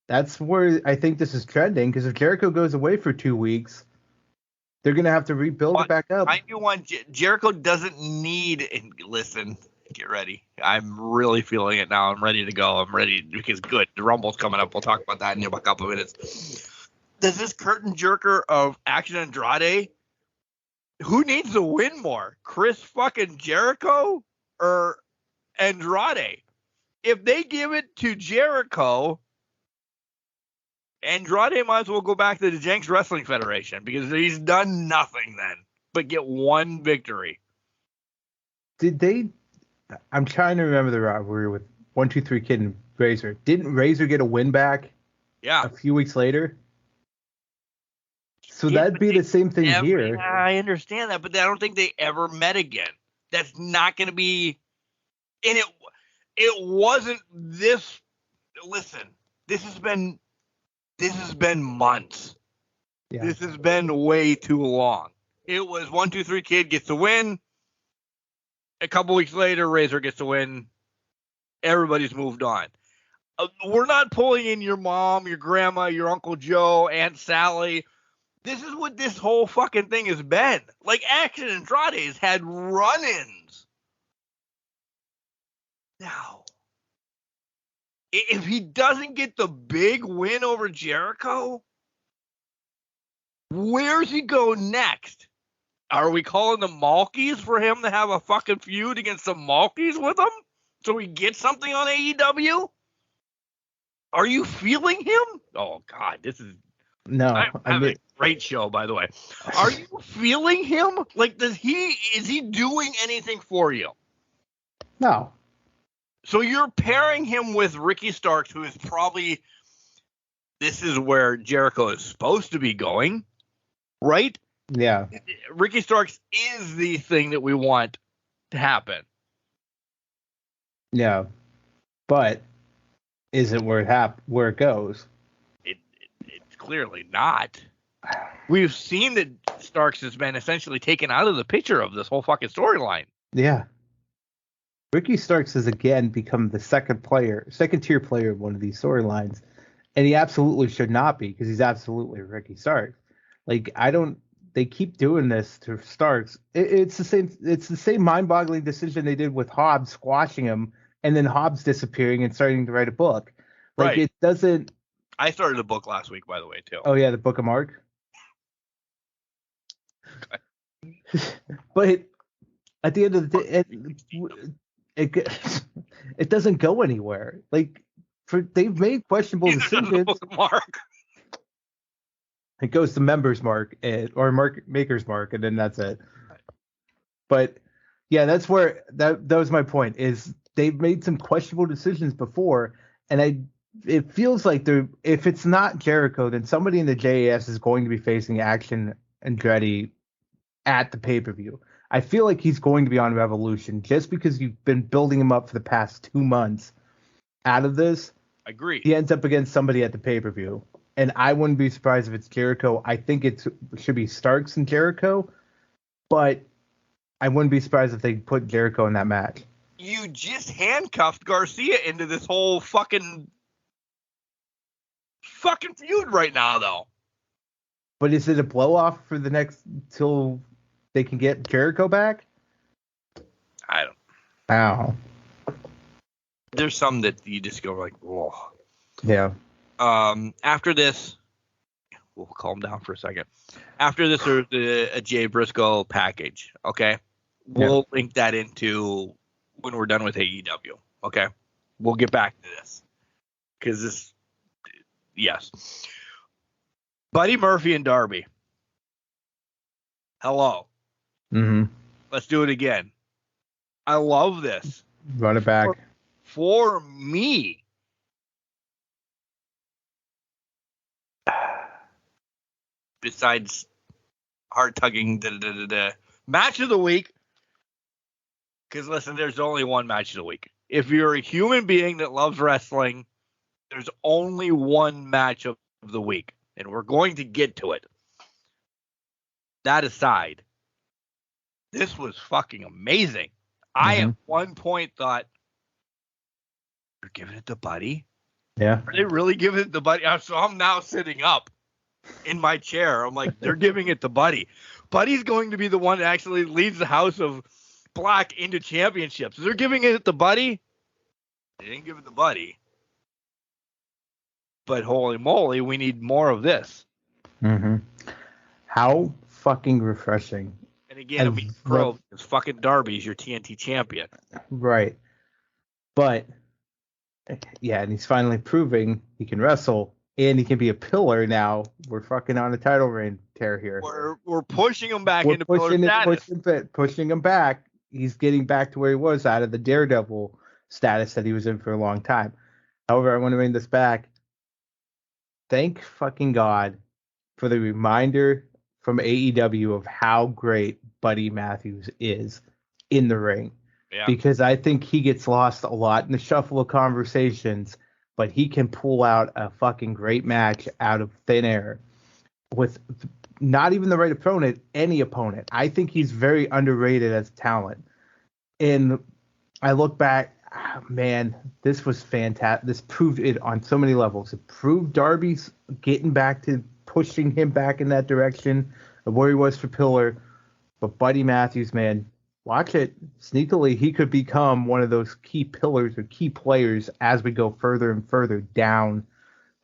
That's where I think this is trending, because if Jericho goes away for 2 weeks, they're going to have to rebuild it back up. I knew Jericho doesn't need, and listen, get ready. I'm really feeling it now. I'm ready to go. I'm ready because good. The Rumble's coming up. We'll talk about that in a couple of minutes. Does this curtain jerker of Action Andrade, who needs to win more? Chris fucking Jericho or Andrade? If they give it to Jericho, Andrade might as well go back to the Jenks Wrestling Federation because he's done nothing then but get one victory. I'm trying to remember the rivalry with 1-2-3 Kid and Razor. Didn't Razor get a win back? Yeah. A few weeks later? So Yeah, that'd but be they the same thing here. I understand that, but I don't think they ever met again. That's not going to be. And it wasn't this. Listen, this has been months. Yeah. This has been way too long. It was 1, 2, 3 kid gets to win. A couple weeks later, Razor gets to win. Everybody's moved on. We're not pulling in your mom, your grandma, your Uncle Joe, Aunt Sally. This is what this whole fucking thing has been. Like, Action Andrade's had run-ins. Now, if he doesn't get the big win over Jericho, where's he go next? Are we calling the Malkies for him to have a fucking feud against the Malkies with him so he gets something on AEW? Are you feeling him? Oh, God, this is... No, I'm having a great show, by the way. Are you feeling him? Like, is he doing anything for you? no. So you're pairing him with Ricky Starks, who is probably, this is where Jericho is supposed to be going, right? Yeah. Ricky Starks is the thing that we want to happen. Yeah. But is it where it goes? It's clearly not. We've seen that Starks has been essentially taken out of the picture of this whole fucking storyline. Yeah. Ricky Starks has again become the second tier player of one of these storylines. And he absolutely should not be, because he's absolutely Ricky Starks. Like, they keep doing this to Starks. It's the same mind-boggling decision they did with Hobbs squashing him and then Hobbs disappearing and starting to write a book. Like, Right. It doesn't. I started a book last week, by the way, too. Oh yeah, the Book of Mark. But at the end of the day, it doesn't go anywhere. Like, they've made questionable decisions. Book of Mark. It goes to Members Mark or Maker's Mark, and then that's it. But yeah, that's where that was my point. Is they've made some questionable decisions before, and it feels like if it's not Jericho, then somebody in the JAS is going to be facing Action Andretti at the pay-per-view. I feel like he's going to be on Revolution just because you've been building him up for the past 2 months. Out of this, Agreed. he ends up against somebody at the pay-per-view. And I wouldn't be surprised if it's Jericho. I think it should be Starks and Jericho, but I wouldn't be surprised if they put Jericho in that match. You just handcuffed Garcia into this whole fucking feud right now, though. But is it a blow-off for the next till they can get Jericho back? I don't. Ow. There's some that you just go like, whoa. Yeah. After this, we'll calm down for a second. After this, there's a Jay Briscoe package. Okay, we'll link that into when we're done with AEW. Okay, we'll get back to this because this, yes, Buddy Murphy and Darby. Hello. Mm-hmm. Let's do it again. I love this. Run it back. For me. Besides heart tugging match of the week, because listen, there's only one match of the week. If you're a human being that loves wrestling, there's only one match of the week, and we're going to get to it. That aside, this was fucking amazing. I at one point thought, you're giving it to Buddy? Yeah. Are they really giving it to Buddy? So I'm now sitting up in my chair. I'm like, they're giving it to Buddy. Buddy's going to be the one that actually leads the House of Black into championships. They're giving it to Buddy. They didn't give it to Buddy. But holy moly, we need more of this. Mm-hmm. How fucking refreshing. And again, I mean, Grove is fucking Darby's your TNT champion. Right. But, yeah, and he's finally proving he can wrestle. And he can be a pillar now. We're fucking on a title reign tear here. We're pushing him back into pillar status. Pushing him back. He's getting back to where he was out of the Daredevil status that he was in for a long time. However, I want to bring this back. Thank fucking God for the reminder from AEW of how great Buddy Matthews is in the ring. Yeah. Because I think he gets lost a lot in the shuffle of conversations, but he can pull out a fucking great match out of thin air with not even the right opponent, any opponent. I think he's very underrated as talent. And I look back, man, this was fantastic. This proved it on so many levels. It proved Darby's getting back to pushing him back in that direction of where he was for Pillar. But Buddy Matthews, man, watch it. Sneakily, he could become one of those key pillars or key players as we go further and further down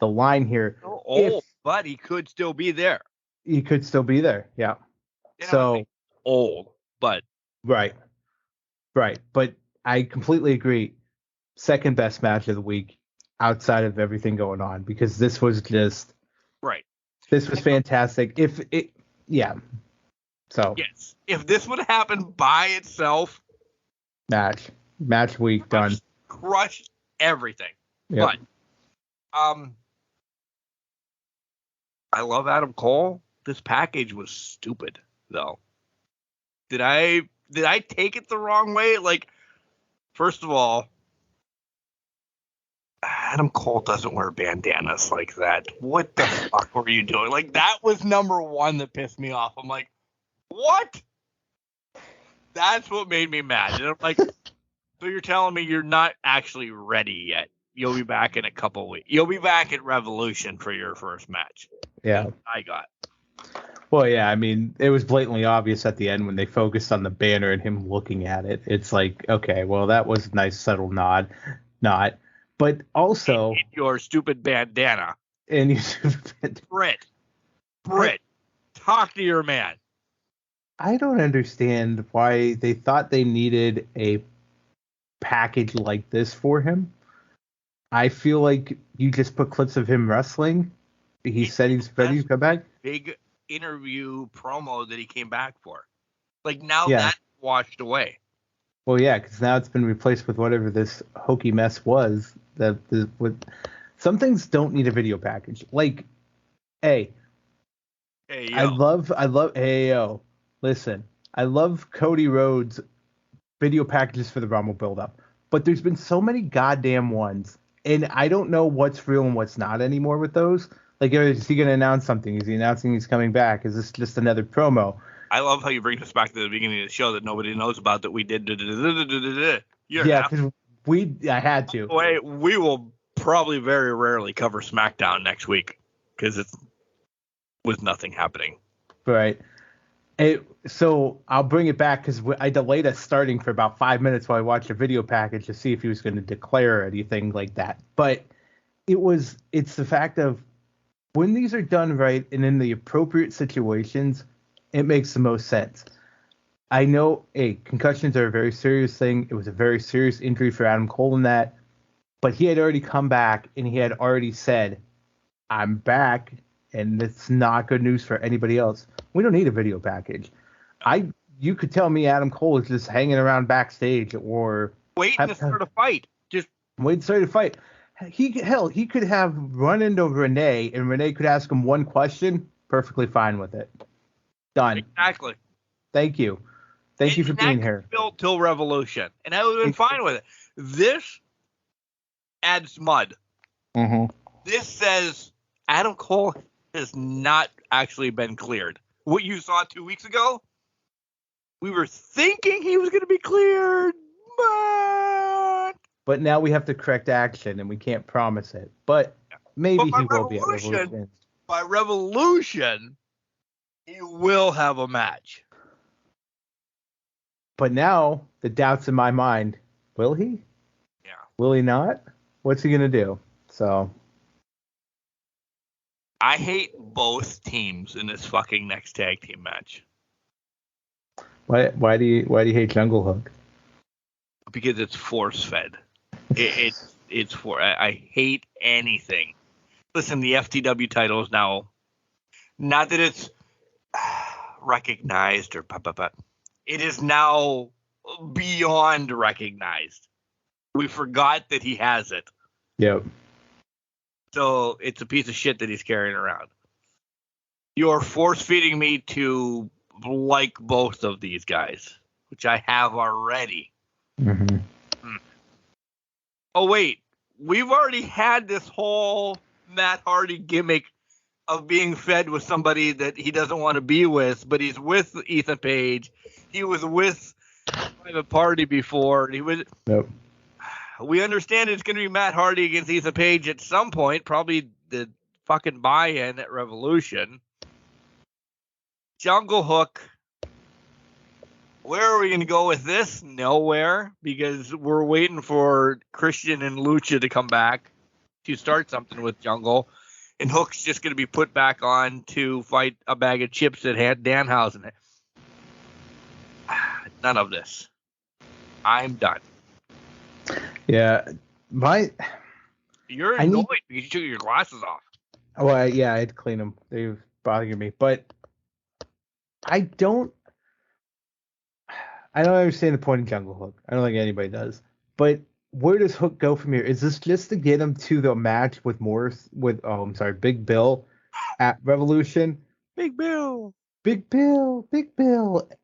the line here. Old, but he could still be there. He could still be there, yeah. So old, but right. But I completely agree. Second best match of the week outside of everything going on, because this was just right. This was fantastic. So yes, if this would happen by itself, match week done, crushed everything. Yep. But I love Adam Cole. This package was stupid, though. Did I take it the wrong way? Like, first of all, Adam Cole doesn't wear bandanas like that. What the fuck were you doing? Like, that was number one that pissed me off. I'm like, what? That's what made me mad. And I'm like, so you're telling me you're not actually ready yet? You'll be back in a couple weeks. You'll be back at Revolution for your first match. Yeah. I got. Well, yeah, I mean, it was blatantly obvious at the end when they focused on the banner and him looking at it. It's like, okay, well, that was a nice subtle nod. Not. But also... And your stupid bandana. And your stupid... Britt, talk to your man. I don't understand why they thought they needed a package like this for him. I feel like you just put clips of him wrestling. He said he's ready to come back. Big interview promo that he came back for. Like, now that's washed away. Well, yeah, because now it's been replaced with whatever this hokey mess was. Some things don't need a video package. Like, hey, I love AAO. Listen, I love Cody Rhodes video packages for the Rumble build-up, but there's been so many goddamn ones, and I don't know what's real and what's not anymore with those. Like, is he going to announce something? Is he announcing he's coming back? Is this just another promo? I love how you bring us back to the beginning of the show that nobody knows about that we did. Yeah, because I had to. Wait, we will probably very rarely cover SmackDown next week because it's with nothing happening. Right. So I'll bring it back because I delayed us starting for about 5 minutes while I watched a video package to see if he was going to declare anything like that. But it's the fact of when these are done right and in the appropriate situations, it makes the most sense. I know, concussions are a very serious thing. It was a very serious injury for Adam Cole in that. But he had already come back and he had already said, I'm back. And it's not good news for anybody else. We don't need a video package. You could tell me Adam Cole is just hanging around backstage or waiting to start a fight. Just waiting to start a fight. He could have run into Renee and Renee could ask him one question. Perfectly fine with it. Done. Exactly. Thank you. Thank you for being here. Built till Revolution, and I would have been fine with it. This adds mud. Mm-hmm. This says Adam Cole has not actually been cleared. What you saw 2 weeks ago, we were thinking he was going to be cleared, but now we have to correct action, and we can't promise it. But maybe he will be at Revolution. By Revolution, he will have a match. But now the doubt's in my mind. Will he? Yeah. Will he not? What's he going to do? So I hate both teams in this fucking next tag team match. Why do you hate Jungle Hook? Because it's force fed. It's for I hate anything. Listen, the FTW title is now not that it's recognized or it is now beyond recognized. We forgot that he has it. Yep. So it's a piece of shit that he's carrying around. You're force feeding me to like both of these guys, which I have already. Mm-hmm. Oh, wait. We've already had this whole Matt Hardy gimmick of being fed with somebody that he doesn't want to be with, but he's with Ethan Page. He was with Private Party before. Nope. We understand it's going to be Matt Hardy against Ethan Page at some point, probably the fucking buy-in at Revolution. Jungle Hook. Where are we going to go with this? Nowhere, because we're waiting for Christian and Lucha to come back to start something with Jungle. And Hook's just going to be put back on to fight a bag of chips that had Danhausen. None of this. I'm done. Yeah, You're annoyed because you took your glasses off. Well, I had to clean them. They were bothering me, but I don't understand the point of Jungle Hook. I don't think anybody does. But where does Hook go from here? Is this just to get him to the match with Big Bill at Revolution? Big Bill.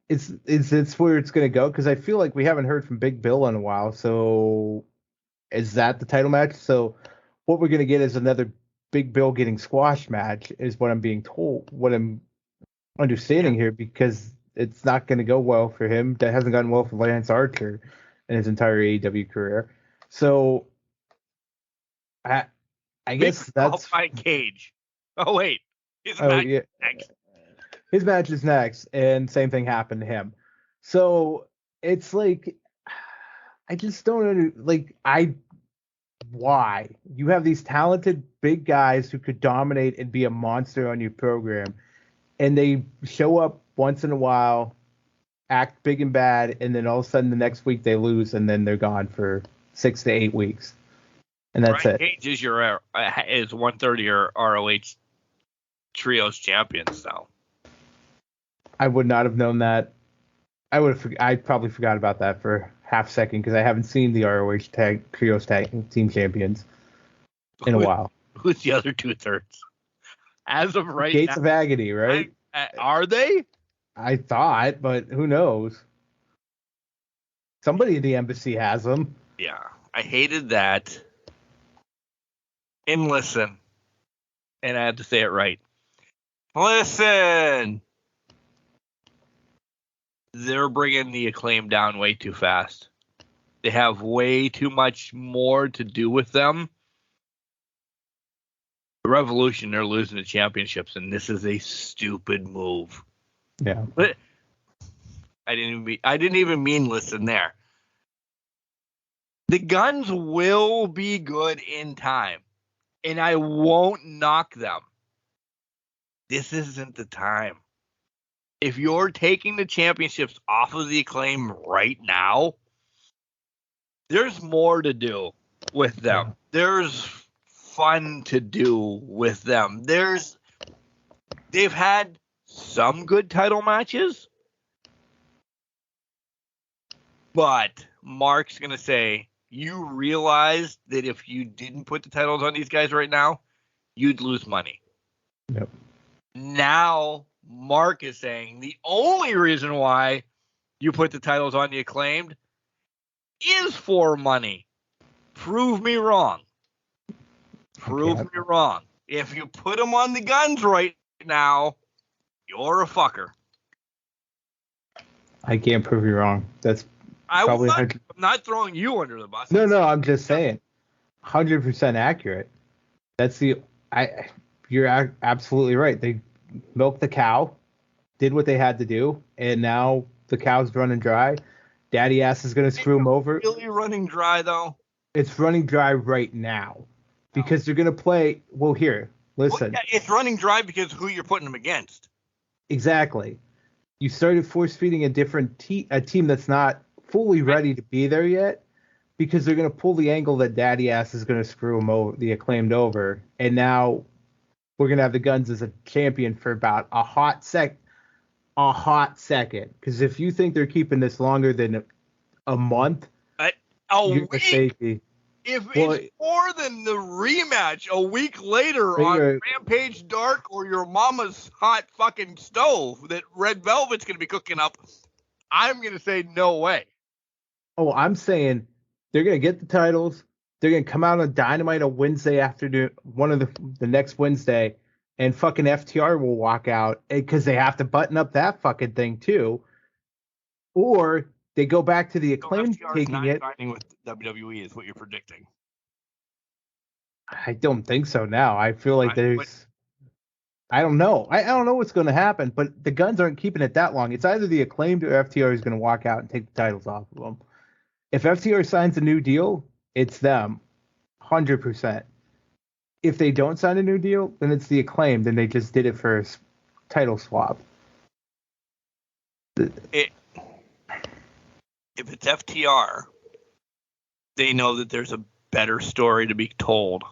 Is this where it's going to go? Because I feel like we haven't heard from Big Bill in a while. So is that the title match? So what we're going to get is another Big Bill getting squashed match is what I'm being told, what I'm understanding here, because it's not going to go well for him. That hasn't gone well for Lance Archer in his entire AEW career. So I guess that's fight Cage. Oh wait, his match is next, and same thing happened to him. So it's like I just don't why you have these talented big guys who could dominate and be a monster on your program, and they show up once in a while, act big and bad, and then all of a sudden the next week they lose, and then they're gone for 6 to 8 weeks, and that's Brian it. Cage is your is 130 or ROH trios champions now. I would not have known that. I probably forgot about that for half a second because I haven't seen the ROH trios tag team champions in a while. Who's the other 2/3? As of right Gates now, of Agony, right? Are they? I thought, but who knows? Somebody in the embassy has them. Yeah, I hated that. And listen, and I had to say it right. Listen, they're bringing the Acclaim down way too fast. They have way too much more to do with them. The Revolution, they're losing the championships, and this is a stupid move. Yeah. But I didn't even mean listen there. The Guns will be good in time, and I won't knock them. This isn't the time. If you're taking the championships off of the Acclaim right now, there's more to do with them. There's fun to do with them. They've had some good title matches, but Mark's going to say, you realize that if you didn't put the titles on these guys right now, you'd lose money. Yep. Now, Mark is saying the only reason why you put the titles on the Acclaimed is for money. Prove me wrong. Prove me wrong. If you put them on the Guns right now, you're a fucker. I can't prove you wrong. That's probably I'm not throwing you under the bus. No, I'm just saying. 100% accurate. You're absolutely right. They milked the cow, did what they had to do, and now the cow's running dry. Daddy ass is going to screw him over. Really running dry, though? It's running dry right now because they're going to play. Well, here, listen. Well, yeah, it's running dry because who you're putting them against. Exactly. You started force feeding a team that's not fully ready to be there yet because they're going to pull the angle that Daddy ass is going to screw him over, the Acclaimed over, and now we're going to have the Guns as a champion for about a hot second. Because if you think they're keeping this longer than a month, A week? If it's more than the rematch a week later on Rampage Dark or your mama's hot fucking stove that Red Velvet's going to be cooking up, I'm going to say no way. Oh, I'm saying they're going to get the titles. They're going to come out on Dynamite on Wednesday afternoon, one of the next Wednesday, and fucking FTR will walk out because they have to button up that fucking thing too. Or they go back to the Acclaimed taking it. Signing with WWE is what you're predicting. I don't think so now. I feel like I don't know. I don't know what's going to happen, but the Guns aren't keeping it that long. It's either the Acclaimed or FTR is going to walk out and take the titles off of them. If FTR signs a new deal, it's them, 100%. If they don't sign a new deal, then it's the Acclaimed, then they just did it for a title swap. If it's FTR, they know that there's a better story to be told.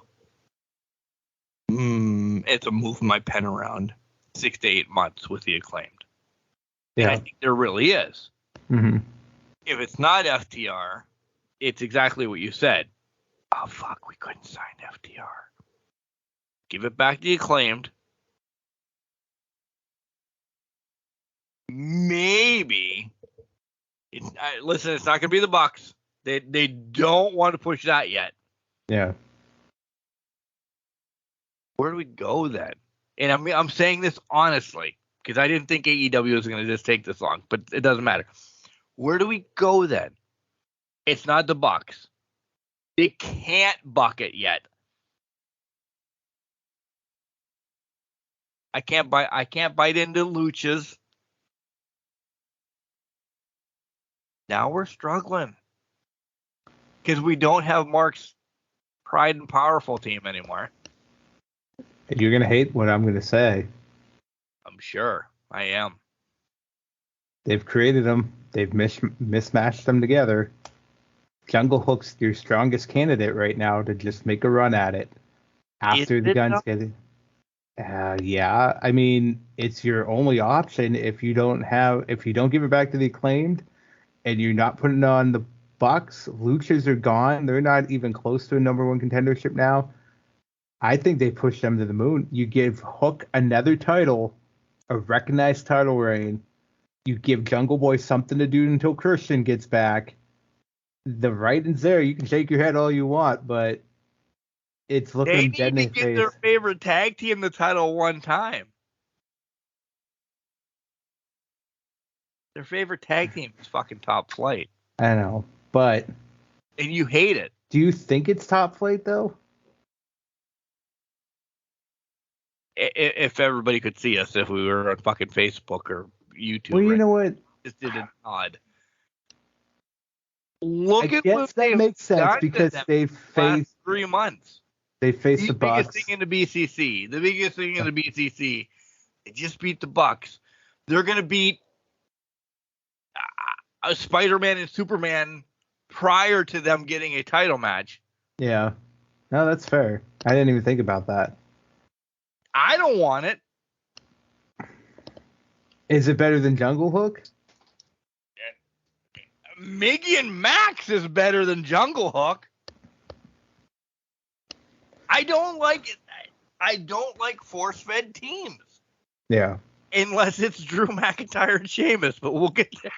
It's a move my pen around 6 to 8 months with the Acclaimed. Yeah. And I think there really is. Mm-hmm. If it's not FTR, it's exactly what you said. Oh, fuck, we couldn't sign FTR. Give it back to the Acclaimed. Maybe. Listen, it's not going to be the Bucks. They don't want to push that yet. Yeah. Where do we go then? And I'm saying this honestly because I didn't think AEW was going to just take this long, but it doesn't matter. Where do we go then? It's not the Bucks. They can't buck it yet. I can't bite into luchas. Now we're struggling because we don't have Mark's Pride and Powerful team anymore. You're going to hate what I'm going to say. I'm sure I am. They've created them. They've mismatched them together. Jungle Hook's your strongest candidate right now to just make a run at it. After the Guns get it. Yeah. I mean, it's your only option if you don't give it back to the Acclaimed and you're not putting it on the Bucks. Luchas are gone. They're not even close to a number one contendership now. I think they push them to the moon. You give Hook another title, a recognized title reign. You give Jungle Boy something to do until Christian gets back. The writing's there. You can shake your head all you want, but it's looking dead in the face. They need to get their favorite tag team the title one time. Their favorite tag team is fucking Top Flight. I know, but... And you hate it. Do you think it's Top Flight, though? If everybody could see us, if we were on fucking Facebook or YouTube. Well, you know what? Just did an odd. I guess that makes sense because they faced 3 months. They faced the Bucks. The biggest thing in the BCC. They just beat the Bucks. They're gonna beat Spider-Man and Superman prior to them getting a title match. Yeah, no, that's fair. I didn't even think about that. I don't want it. Is it better than Jungle Hook? Miggy and Max is better than Jungle Hook. I don't like it. I don't like force-fed teams. Yeah. Unless it's Drew McIntyre and Sheamus, but we'll get there.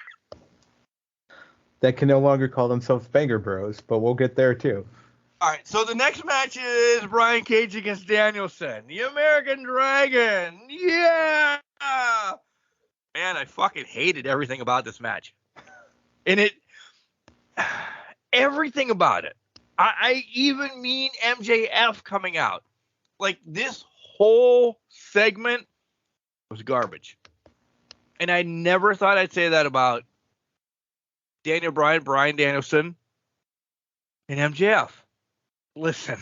That can no longer call themselves Banger Bros, but we'll get there too. All right, so the next match is Brian Cage against Danielson, the American Dragon. Yeah! Man, I fucking hated everything about this match. And everything about it. I even mean MJF coming out. Like, this whole segment was garbage. And I never thought I'd say that about Daniel Bryan, Bryan Danielson, and MJF. Listen,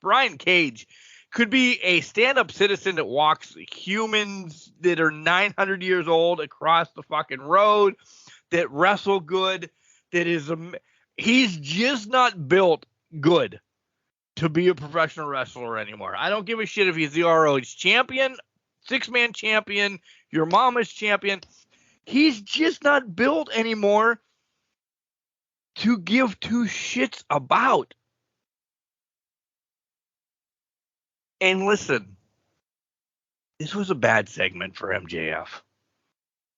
Brian Cage could be a stand-up citizen that walks humans that are 900 years old across the fucking road, that wrestle good, that is he's just not built good to be a professional wrestler anymore. I don't give a shit if he's the ROH champion, 6-man champion, your mama's champion. He's just not built anymore to give two shits about. And listen, this was a bad segment for MJF.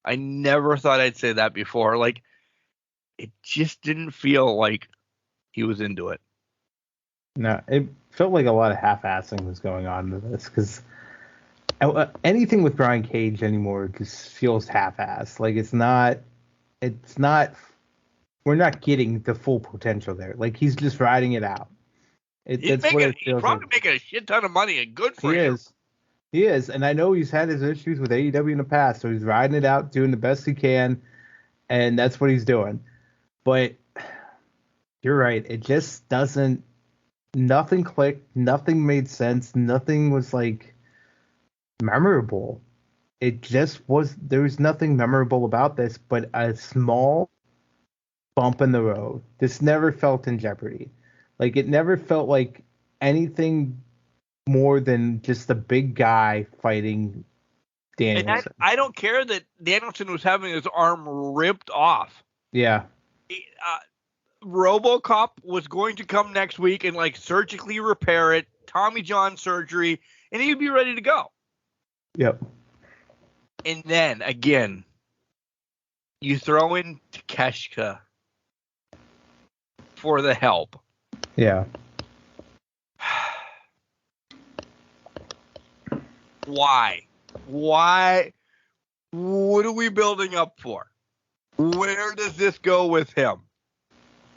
I never thought I'd say that before. Like, it just didn't feel like he was into it. No, it felt like a lot of half-assing was going on with this because anything with Brian Cage anymore just feels half-assed. Like it's not. We're not getting the full potential there. Like he's just riding it out. He's probably making a shit ton of money, and good for him. He is, and I know he's had his issues with AEW in the past, so he's riding it out, doing the best he can, and that's what he's doing. But you're right, it just doesn't. Nothing clicked. Nothing made sense. Nothing was like memorable. It just was. There was nothing memorable about this, but a small bump in the road. This never felt in jeopardy. Like it never felt like anything more than just a big guy fighting Danielson. And I don't care that Danielson was having his arm ripped off. Yeah. RoboCop was going to come next week and like surgically repair it, Tommy John surgery, and he'd be ready to go. Yep. And then again, you throw in Takeshita for the help. Yeah. Why? What are we building up for? Where does this go with him?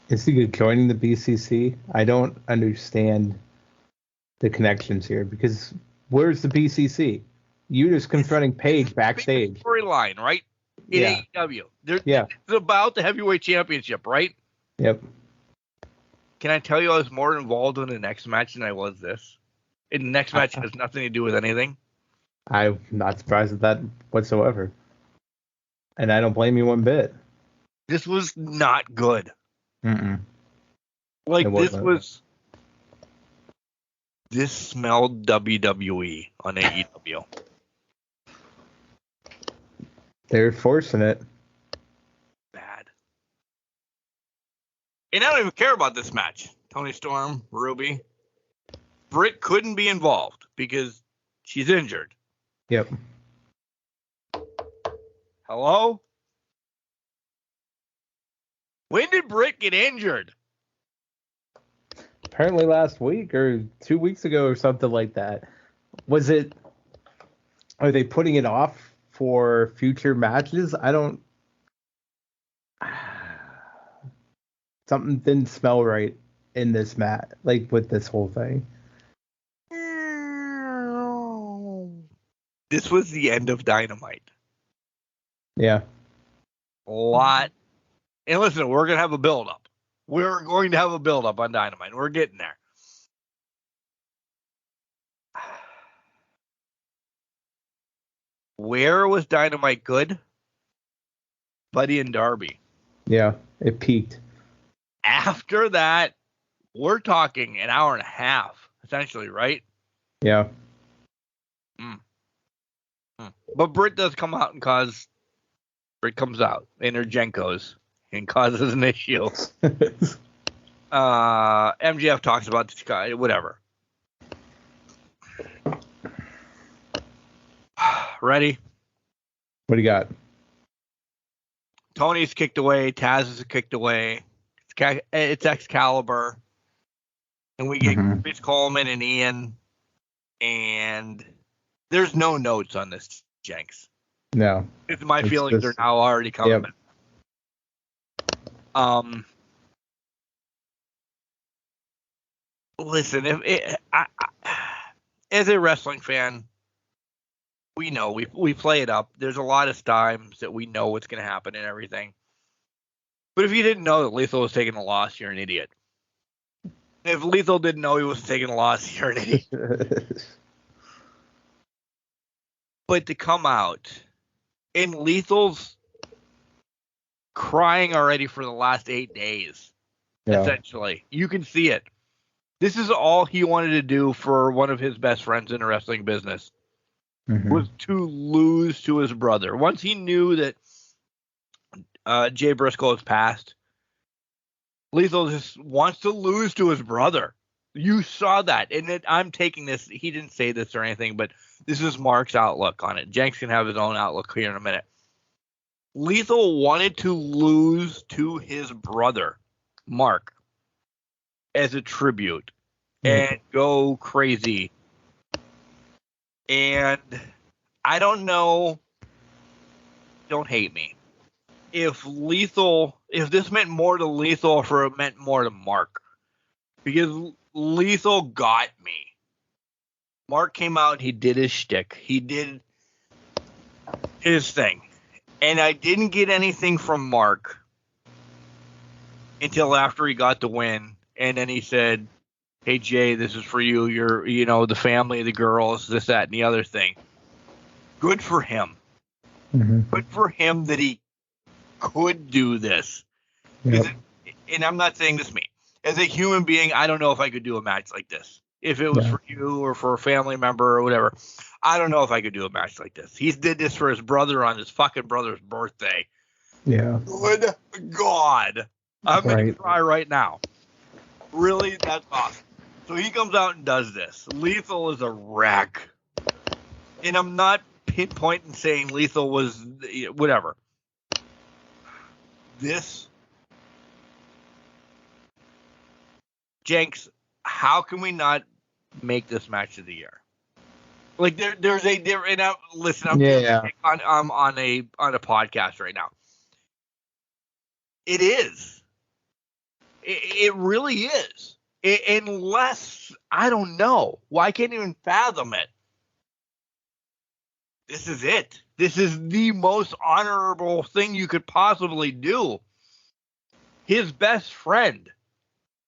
Is he joining the BCC? I don't understand the connections here because where's the BCC? You just confronting Paige backstage. Storyline, right? In AEW. Yeah. It's about the heavyweight championship, right? Yep. Can I tell you I was more involved in the next match than I was this? And the next match has nothing to do with anything. I'm not surprised at that whatsoever. And I don't blame you one bit. This was not good. Mm-mm. Like, this smelled WWE on AEW. They're forcing it. Bad. And I don't even care about this match. Toni Storm, Ruby. Britt couldn't be involved because she's injured. Yep. Hello? When did Britt get injured? Apparently last week or 2 weeks ago or something like that. Are they putting it off for future matches? Something didn't smell right in this match, like with this whole thing. This was the end of Dynamite. Yeah. A lot. And listen, we're going to have a build-up. We're going to have a build-up on Dynamite. We're getting there. Where was Dynamite good? Buddy and Darby. Yeah, it peaked. After that, we're talking an hour and a half, essentially, right? Yeah. But Britt does come out and Britt comes out, Intergenkos, and causes an issue. MJF talks about this guy, whatever. Ready? What do you got? Tony's kicked away. Taz is kicked away. It's Excalibur. And we get Chris Coleman and Ian. And there's no notes on this, Jenks. No. My feelings are now already coming back. Listen, as a wrestling fan, we know we play it up. There's a lot of times that we know what's going to happen and everything. But if you didn't know that Lethal was taking a loss, you're an idiot. If Lethal didn't know he was taking a loss, you're an idiot. But to come out and Lethal's crying already for the last 8 days, essentially. You can see it. This is all he wanted to do for one of his best friends in the wrestling business, was to lose to his brother. Once he knew that Jay Briscoe has passed, Lethal just wants to lose to his brother. You saw that, and I'm taking this. He didn't say this or anything, but this is Mark's outlook on it. Jenks can have his own outlook here in a minute. Lethal wanted to lose to his brother, Mark, as a tribute and go crazy. And I don't know, don't hate me, if this meant more to Lethal or if it meant more to Mark. Because Lethal got me. Mark came out, he did his shtick. He did his thing. And I didn't get anything from Mark until after he got the win. And then he said, hey, Jay, this is for you. You're, the family, the girls, this, that, and the other thing. Good for him. Mm-hmm. Good for him that he could do this. Yep. And I'm not saying this to me. As a human being, I don't know if I could do a match like this. If it was for you or for a family member or whatever, I don't know if I could do a match like this. He did this for his brother on his fucking brother's birthday. Yeah. Good God. I'm going to cry right now. Really? That's awesome. So he comes out and does this. Lethal is a wreck. And I'm not pinpointing saying Lethal was whatever. This, Jenks, how can we not make this match of the year? Like there's a there, and listen, I'm on a podcast right now. It is. It really is. Unless I don't know. Well, I can't even fathom it. This is it. This is the most honorable thing you could possibly do. His best friend,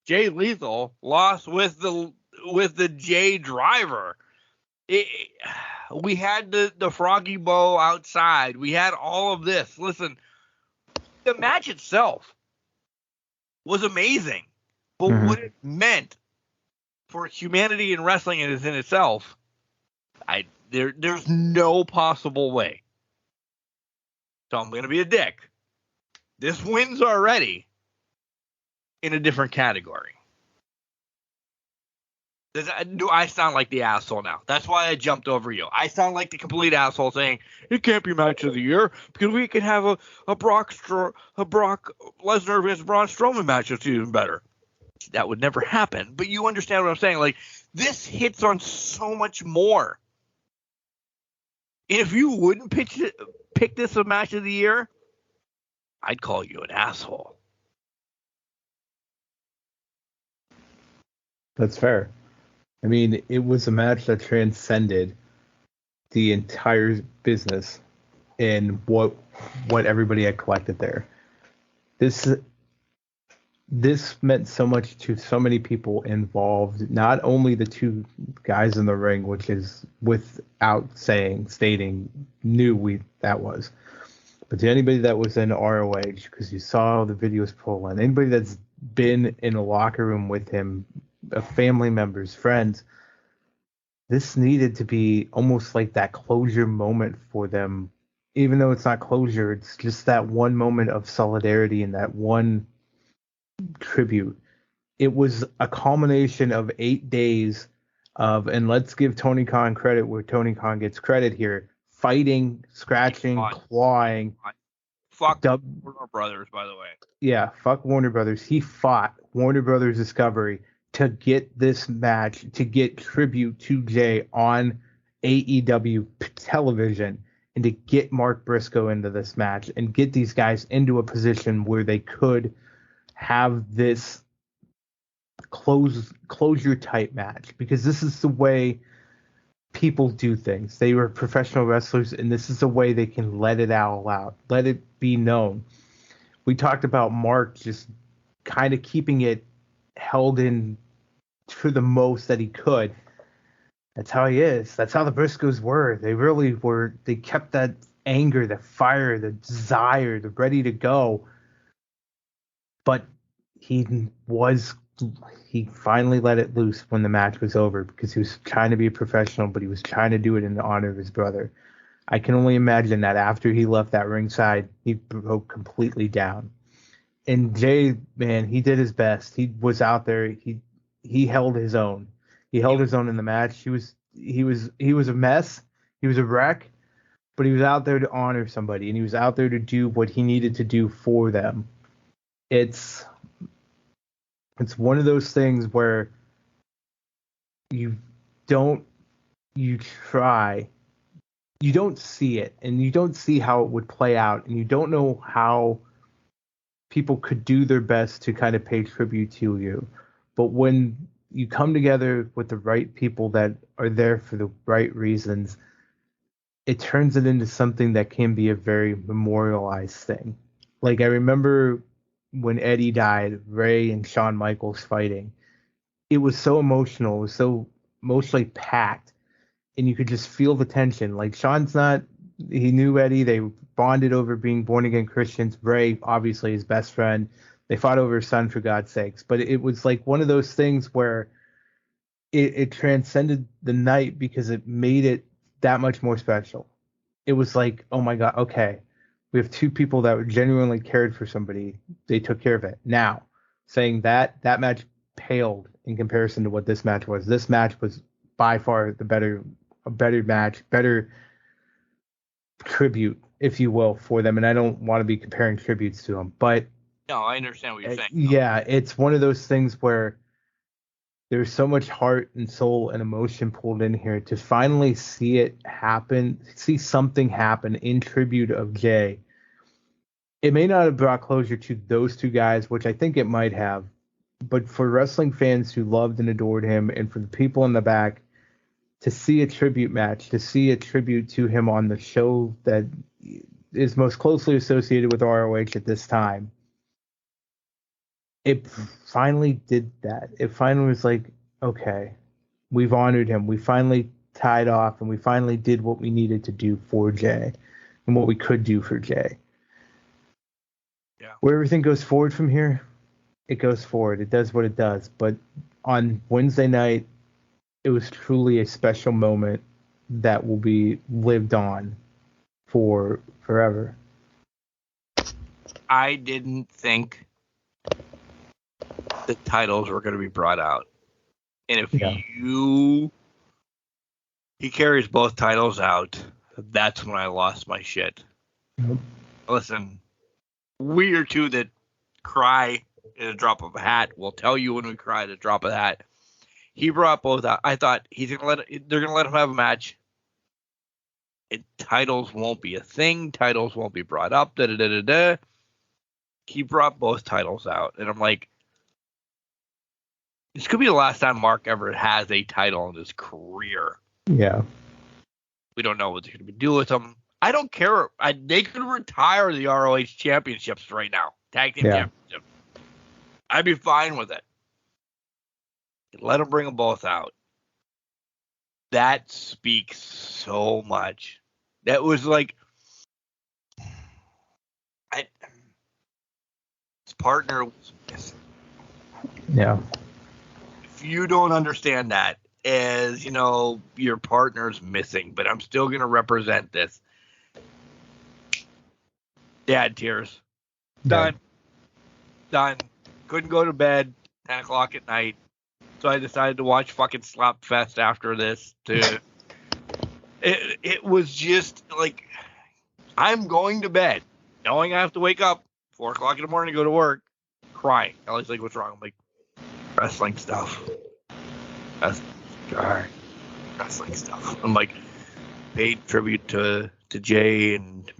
Jay Lethal, lost with the Jay Driver. We had the Froggy Bow outside. We had all of this. Listen, the match itself was amazing. But what it meant for humanity and wrestling in itself, there's no possible way. So I'm going to be a dick. This wins already in a different category. Do I sound like the asshole now? That's why I jumped over you. I sound like the complete asshole saying it can't be match of the year because we can have a Brock Lesnar versus Braun Strowman match that's even better. That would never happen. But you understand what I'm saying? Like, this hits on so much more. If you wouldn't pick this a match of the year, I'd call you an asshole. That's fair. I mean, it was a match that transcended the entire business and what everybody had collected there. This meant so much to so many people involved, not only the two guys in the ring, which is without stating knew that was, but to anybody that was in ROH, because you saw the videos pull in, anybody that's been in a locker room with him, family members, friends, this needed to be almost like that closure moment for them. Even though it's not closure, it's just that one moment of solidarity and that one tribute. It was a culmination of 8 days of, and let's give Tony Khan credit where Tony Khan gets credit here, fighting, scratching, clawing. Fuck Warner Brothers, by the way. Yeah, fuck Warner Brothers. He fought Warner Brothers Discovery to get this match, to get tribute to Jay on AEW television, and to get Mark Briscoe into this match and get these guys into a position where they could have this closure type match, because this is the way people do things. They were professional wrestlers, and this is the way they can let it all out, let it be known. We talked about Mark just kind of keeping it held in to the most that he could. That's how he is. That's how the Briscoes were. They really were. They kept that anger, the fire, the desire, the ready to go. But he finally let it loose when the match was over, because he was trying to be a professional, but he was trying to do it in honor of his brother. I can only imagine that after he left that ringside, he broke completely down. And Jay, man, he did his best. He was out there. he held his own. He held his own in the match. He was a mess. He was a wreck, but he was out there to honor somebody, and he was out there to do what he needed to do for them. It's one of those things where you try, you don't see it, and you don't see how it would play out, and you don't know how people could do their best to kind of pay tribute to you. But when you come together with the right people that are there for the right reasons, it turns it into something that can be a very memorialized thing. Like, I remember when Eddie died, Ray and Shawn Michaels fighting. It was so emotional. It was so emotionally packed. And you could just feel the tension. Like, he knew Eddie. They bonded over being born again Christians. Ray, obviously, his best friend. They fought over his son, for God's sakes. But it was like one of those things where it transcended the night because it made it that much more special. It was like, oh my God, okay. We have two people that genuinely cared for somebody. They took care of it. Now, saying that match paled in comparison to what this match was. This match was by far a better match, better tribute, if you will, for them. And I don't want to be comparing tributes to them, but No, I understand what you're saying. Yeah, it's one of those things where there's so much heart and soul and emotion pulled in here to finally see it happen, see something happen in tribute of Jay. It may not have brought closure to those two guys, which I think it might have, but for wrestling fans who loved and adored him, and for the people in the back, to see a tribute match, to see a tribute to him on the show that is most closely associated with ROH at this time, it finally did that. It finally was like, okay, we've honored him. We finally tied off, and we finally did what we needed to do for Jay and what we could do for Jay. Yeah. Where everything goes forward from here, it goes forward. It does what it does. But on Wednesday night, it was truly a special moment that will be lived on for forever. I didn't think the titles were going to be brought out. And if he carries both titles out, that's when I lost my shit. Yep. Listen, we are two that cry at a drop of a hat. We'll tell you when we cry at a drop of a hat. He brought both out. I thought they're going to let him have a match. Titles won't be a thing. Titles won't be brought up. He brought both titles out. And I'm like, this could be the last time Mark ever has a title in his career. Yeah. We don't know what they're going to be doing with him. I don't care. They could retire the ROH championships right now. Tag team championship. I'd be fine with it. Let them bring them both out. That speaks so much. That was like, his partner was missing. Yeah. If you don't understand that as, your partner's missing, but I'm still going to represent this. Dad tears. Done. Couldn't go to bed 10 o'clock at night. So I decided to watch fucking Slapfest after this. It was just like, I'm going to bed knowing I have to wake up 4 o'clock in the morning to go to work, crying. Ellie's like, what's wrong? I'm like, wrestling stuff. Wrestling stuff. I'm like, paid tribute to Jay and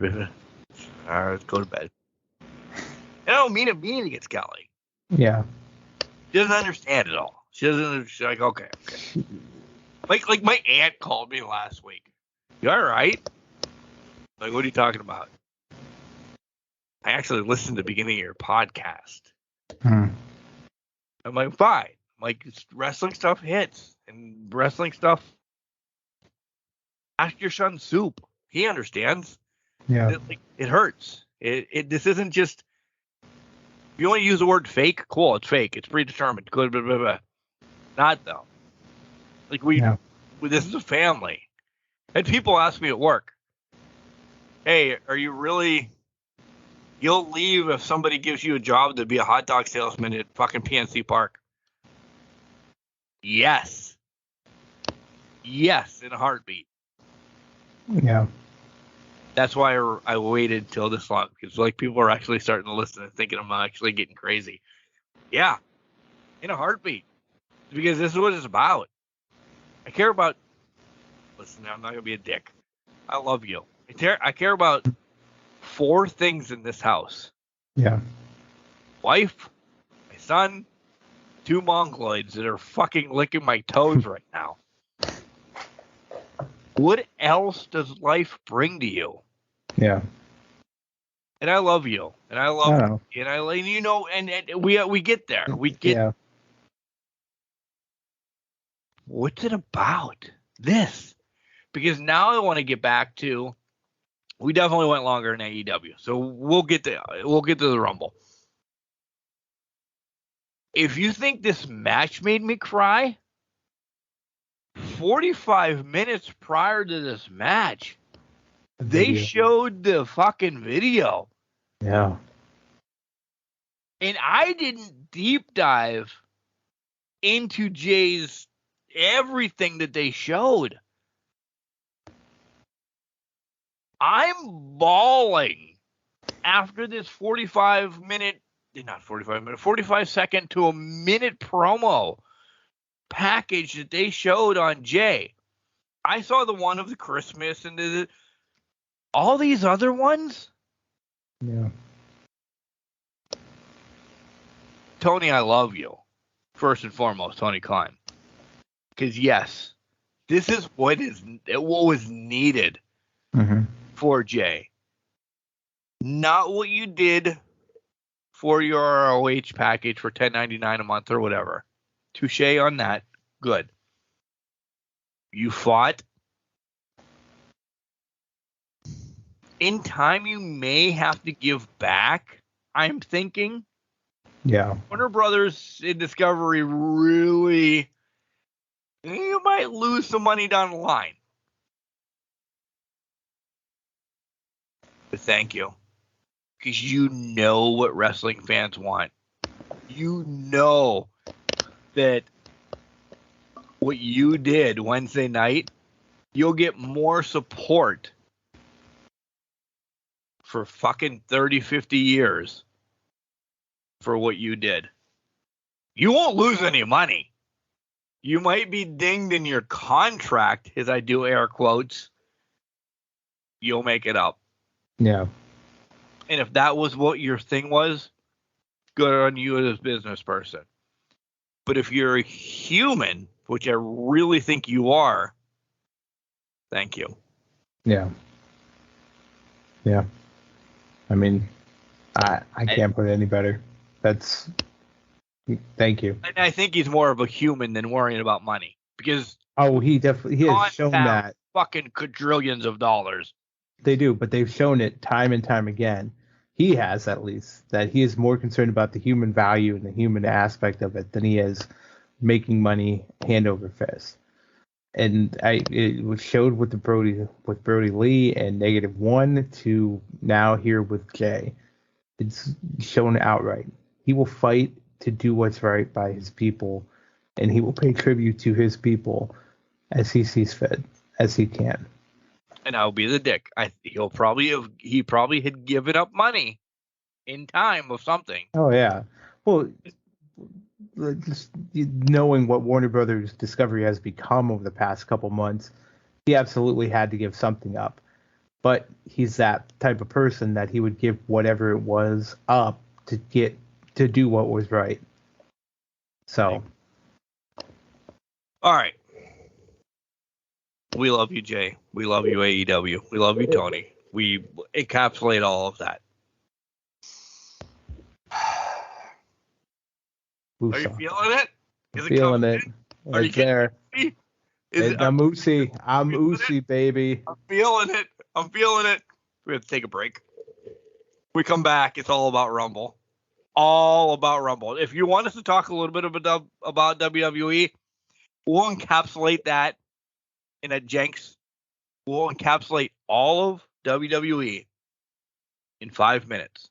let's go to bed. I don't mean it against Kelly. Yeah. She doesn't understand it all. She's like, okay. Like my aunt called me last week. You all right? Like, what are you talking about? I actually listened to the beginning of your podcast. I'm like, fine. I'm like, wrestling stuff hits. And wrestling stuff, ask your son Soup. He understands. Yeah. It hurts. This isn't just, if you want to use the word fake, cool, it's fake. It's predetermined. Good, blah, blah, blah. Not though. Like this is a family. And people ask me at work, hey, are you really, you'll leave if somebody gives you a job to be a hot dog salesman at fucking PNC Park? Yes. Yes, in a heartbeat. Yeah. That's why I waited till this long, because like people are actually starting to listen and thinking I'm actually getting crazy. Yeah, in a heartbeat, because this is what it's about. I care about. Listen, I'm not gonna be a dick. I love you. I care about 4 things in this house: Yeah. wife, my son, 2 mongoloids that are fucking licking my toes right now. What else does life bring to you? Yeah. And I love you, and I I love know. you, and and we get there. We get. Yeah. What's it about? This, because now I want to get back to. We definitely went longer in AEW, so we'll get to the Rumble. If you think this match made me cry, 45 minutes prior to this match, they Video. showed the fucking video. Yeah. And I didn't deep dive into Jay's everything that they showed. I'm bawling after this 45 second to a minute promo package that they showed on Jay. I saw the one of the Christmas and all these other ones. Yeah. Tony, I love you. First and foremost, Tony Khan. Because yes, this is what was needed for Jay. Not what you did for your ROH package for $10.99 a month or whatever. Touche on that. Good. You fought. In time, you may have to give back, I'm thinking. Yeah. Warner Brothers in Discovery really, you might lose some money down the line. But thank you. Because you know what wrestling fans want. You know that what you did Wednesday night, you'll get more support for fucking 30, 50 years for what you did. You won't lose any money. You might be dinged in your contract, as I do air quotes. You'll make it up. Yeah. And if that was what your thing was, good on you as a business person. But if you're a human, which I really think you are, thank you. Yeah. Yeah. I mean, I can't put it any better. Thank you. And I think he's more of a human than worrying about money. Because He has shown that. Fucking quadrillions of dollars. They do, but they've shown it time and time again. He has, at least, that he is more concerned about the human value and the human aspect of it than he is making money hand over fist. And it was showed with Brody Lee and -1 to now here with Jay. It's shown outright. He will fight to do what's right by his people, and he will pay tribute to his people as he sees fit, as he can. And I'll be the dick. He probably had given up money in time of something. Oh yeah. Well, just knowing what Warner Brothers Discovery has become over the past couple months, he absolutely had to give something up. But he's that type of person that he would give whatever it was up to do what was right. So. All right. We love you, Jay. We love you, AEW. We love you, Tony. We encapsulate all of that. Are you feeling it? Is feeling it. It's there. I'm Usi. I'm Usi, baby. I'm feeling it. We have to take a break. We come back. It's all about Rumble. All about Rumble. If you want us to talk a little bit about WWE, we'll encapsulate that in a Jenks. We'll encapsulate all of WWE in 5 minutes.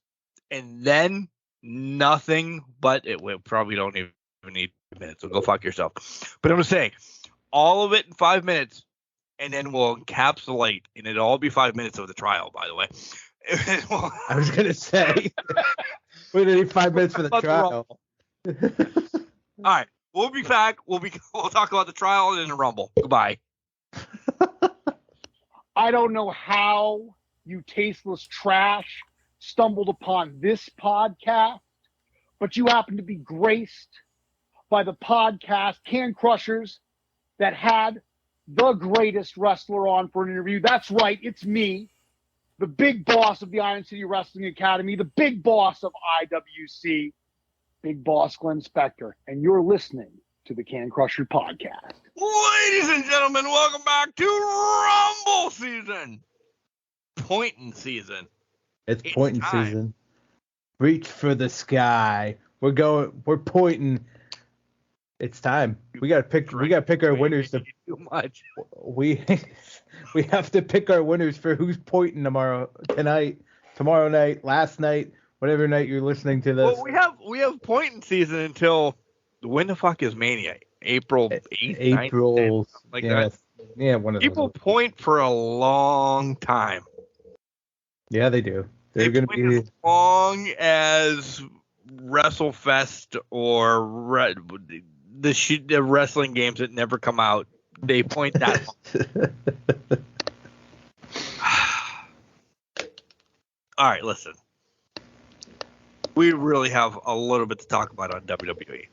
And then nothing but it. We probably don't even need 5 minutes, so go fuck yourself. But I'm going to say, all of it in 5 minutes, and then we'll encapsulate, and it'll all be 5 minutes of the trial, by the way. I was going to say, we need 5 minutes for the trial. All right, we'll be back. We'll talk about the trial and then the Rumble. Goodbye. I don't know how you tasteless trash stumbled upon this podcast, but you happen to be graced by the podcast Can Crushers that had the greatest wrestler on for an interview. That's right, it's me, the big boss of the Iron City Wrestling Academy, the big boss of IWC, Big Boss Glenn Spector, and you're listening to the Can Crusher podcast. Ladies and gentlemen, welcome back to Rumble season. Pointing season. It's pointing time. season. Reach for the sky. We're pointing. It's time. We gotta pick our winners. Too much. We have to pick our winners for who's pointing tomorrow night, last night, whatever night you're listening to this. Well, we have pointing season until when the fuck is Mania? April 8th, April 9th, like that. Yeah, one of those. People point for a long time. Yeah, they do. They're They going to be as long as WrestleFest or the wrestling games that never come out. They point that long. All right, listen. We really have a little bit to talk about on WWE.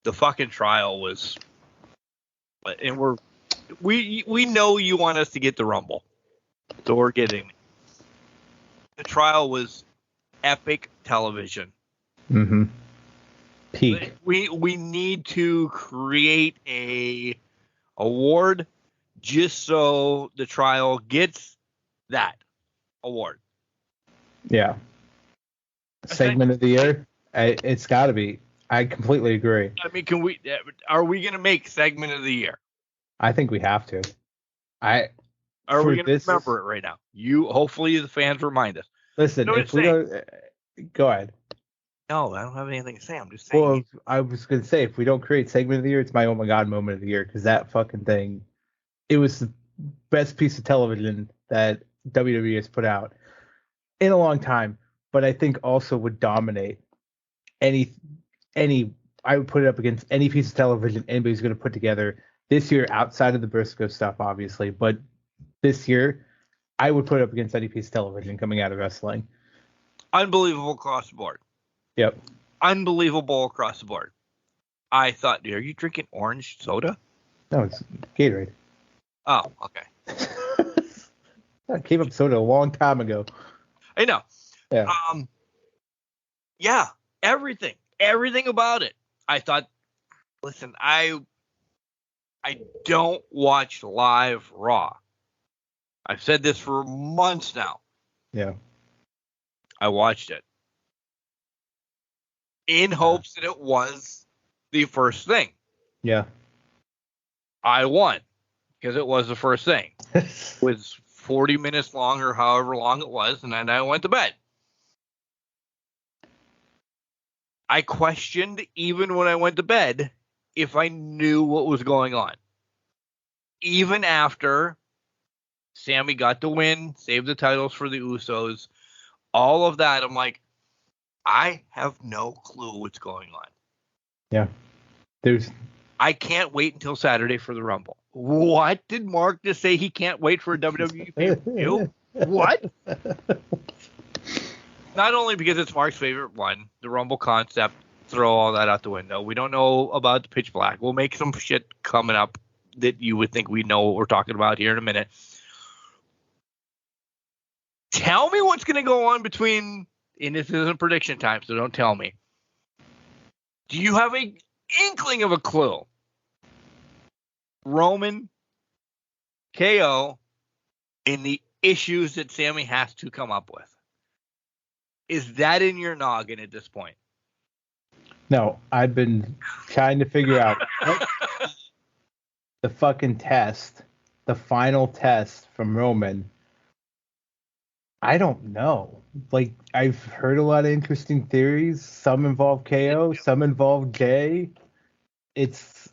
The fucking trial was, and we know you want us to get the Rumble, so we're getting it. The trial was epic television. Mm-hmm. Peak. We need to create a award just so the trial gets that award. Yeah. Segment of the year. It's got to be. I completely agree. I mean, are we going to make segment of the year? I think we have to. Are we going to remember it right now? Hopefully the fans remind us. Listen, if we don't, go ahead. No, I don't have anything to say. I'm just saying. Well, I was going to say, if we don't create segment of the year, it's my oh my god moment of the year, because that fucking thing, it was the best piece of television that WWE has put out in a long time, but I think also would dominate any. I would put it up against any piece of television anybody's going to put together this year, outside of the Briscoe stuff, obviously. But this year, I would put it up against any piece of television coming out of wrestling. Unbelievable across the board. Yep. Unbelievable across the board. I thought, are you drinking orange soda? No, it's Gatorade. Oh, okay. I gave up soda a long time ago. I know. Yeah. Yeah. Everything about it. I thought, listen, I don't watch live Raw. I've said this for months now. Yeah. I watched it in hopes that it was the first thing. Yeah. I won because it was the first thing. It was 40 minutes long or however long it was, and then I went to bed. I questioned, even when I went to bed, if I knew what was going on. Even after Sammy got the win, saved the titles for the Usos, all of that, I'm like, I have no clue what's going on. Yeah. I can't wait until Saturday for the Rumble. What did Mark just say? He can't wait for a WWE pay-per-view? What? Not only because it's Mark's favorite one, the Rumble concept, throw all that out the window. We don't know about the Pitch Black. We'll make some shit coming up that you would think we know what we're talking about here in a minute. Tell me what's going to go on between, and this isn't prediction time, so don't tell me. Do you have a inkling of a clue? Roman, KO, and the issues that Sammy has to come up with. Is that in your noggin at this point? No, I've been trying to figure out the fucking test, the final test from Roman I don't know. Like, I've heard a lot of interesting theories. Some involve KO, some involve Jay. There's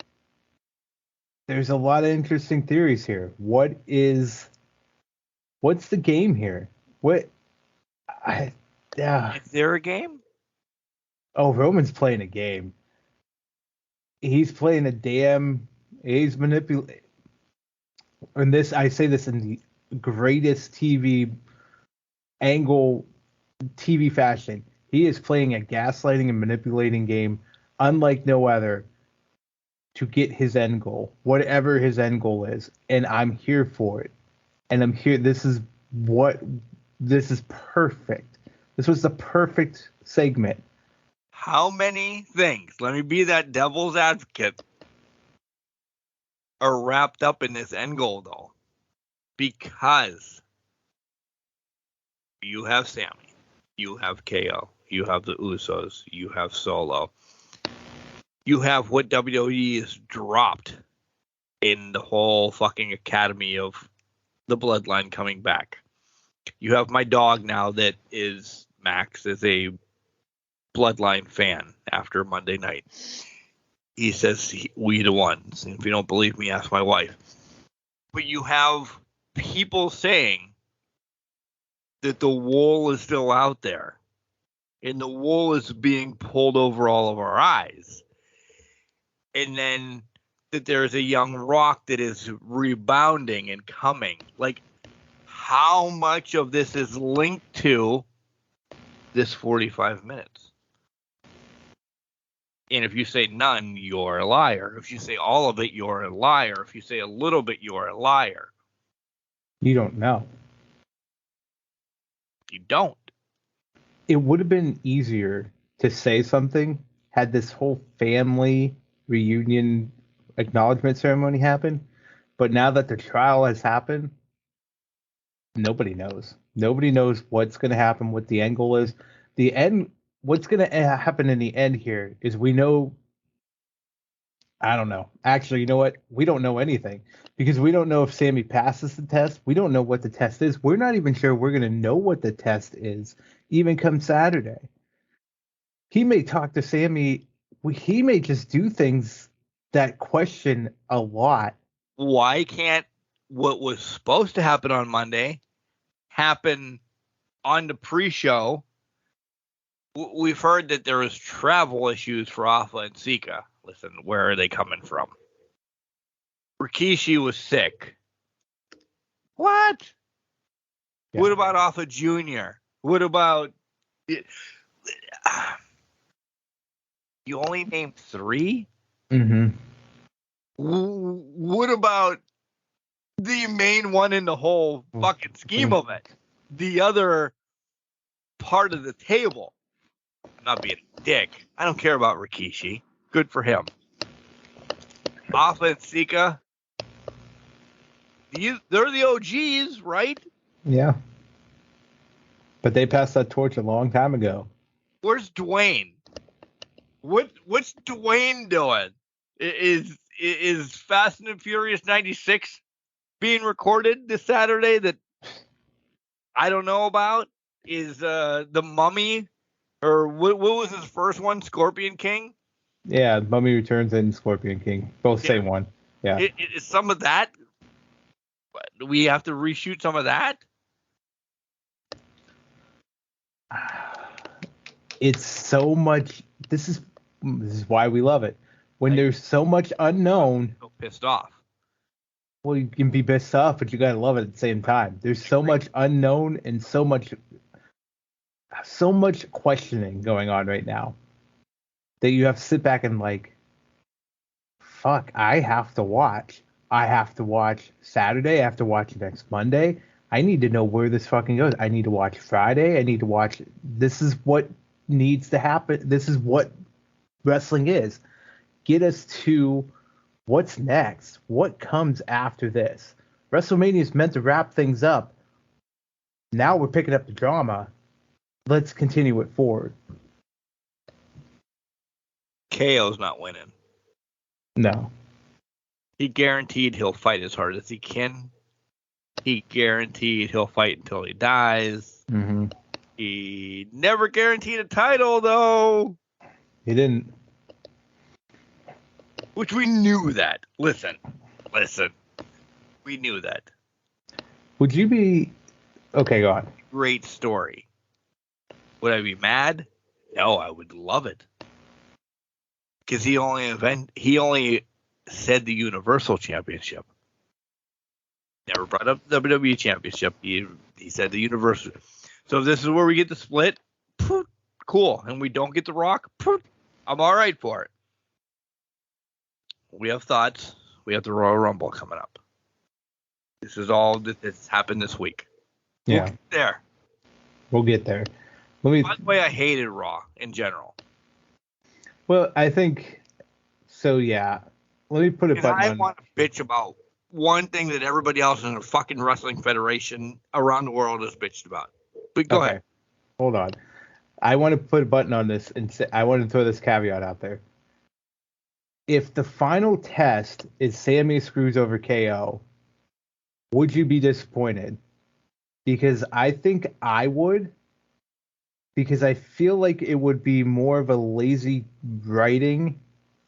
a lot of interesting theories here. What's the game here? Yeah. Is there a game? Oh, Roman's playing a game. He's playing a damn. He's manipulating. And this, I say this in the greatest TV fashion. He is playing a gaslighting and manipulating game unlike no other to get his end goal, whatever his end goal is. And I'm here for it. And I'm here. This is perfect. This was the perfect segment. How many things, let me be that devil's advocate, are wrapped up in this end goal, though? Because you have Sammy, you have KO, you have the Usos, you have Solo, you have what WWE has dropped in the whole fucking academy of the bloodline coming back. You have my dog now that is Max is a bloodline fan after Monday night. He says we the ones. And if you don't believe me, ask my wife. But you have people saying that the wool is still out there. And the wool is being pulled over all of our eyes. And then that there's a young Rock that is rebounding and coming. Like, how much of this is linked to this 45 minutes? And if you say none, you're a liar. If you say all of it, you're a liar. If you say a little bit, you're a liar. You don't know. You don't. It would have been easier to say something had this whole family reunion acknowledgement ceremony happen. But now that the trial has happened, nobody knows. Nobody knows what's going to happen, what the end goal is. What's going to happen in the end here is we know. I don't know. Actually, you know what? We don't know anything because we don't know if Sammy passes the test. We don't know what the test is. We're not even sure we're going to know what the test is even come Saturday. He may talk to Sammy. He may just do things that question a lot. Why can't what was supposed to happen on Monday happen on the pre-show? We've heard that there was travel issues for Alpha and Sika. Listen, where are they coming from? Rikishi was sick. What? Yeah. What about Alpha Jr.? What about... You only named 3? Mm-hmm. What about the main one in the whole fucking scheme of it? The other part of the table. I'm not being a dick. I don't care about Rikishi. Good for him. Alpha and Sika, they're the OGs, right? Yeah. But they passed that torch a long time ago. Where's Dwayne? What's Dwayne doing? Is Fast and Furious 96 being recorded this Saturday that I don't know about? Is the Mummy, or what was his first one, Scorpion King? Yeah, Mummy Returns and Scorpion King. Both same one. Yeah. Is some of that? Do we have to reshoot some of that? It's so much. This is why we love it. When there's so much unknown. So pissed off. Well, you can be pissed off, but you gotta love it at the same time. There's so much unknown and so much questioning going on right now that you have to sit back and like, fuck, I have to watch. I have to watch Saturday. I have to watch next Monday. I need to know where this fucking goes. I need to watch Friday. I need to watch. This is what needs to happen. This is what wrestling is. Get us to what's next. What comes after this? WrestleMania is meant to wrap things up. Now we're picking up the drama. Let's continue it forward. KO's not winning. No. He guaranteed he'll fight as hard as he can. He guaranteed he'll fight until he dies. Mm-hmm. He never guaranteed a title, though. He didn't. Which we knew that. Listen. We knew that. Would you be... Okay, go on. Great story. Would I be mad? No, I would love it. Because he only said the Universal Championship. Never brought up the WWE Championship. He said the Universal. So if this is where we get the split, cool. And we don't get the Rock, I'm all right for it. We have thoughts. We have the Royal Rumble coming up. This is all that's happened this week. Yeah. We'll get there. We'll get there. By the way, I hated Raw in general. Well, I think so. Yeah. Let me put a button I on. want to bitch about one thing that everybody else in the fucking wrestling federation around the world has bitched about. But go ahead. Hold on. I want to put a button on this and say, I want to throw this caveat out there. If the final test is Sammy screws over KO, would you be disappointed? Because I think I would. Because I feel like it would be more of a lazy writing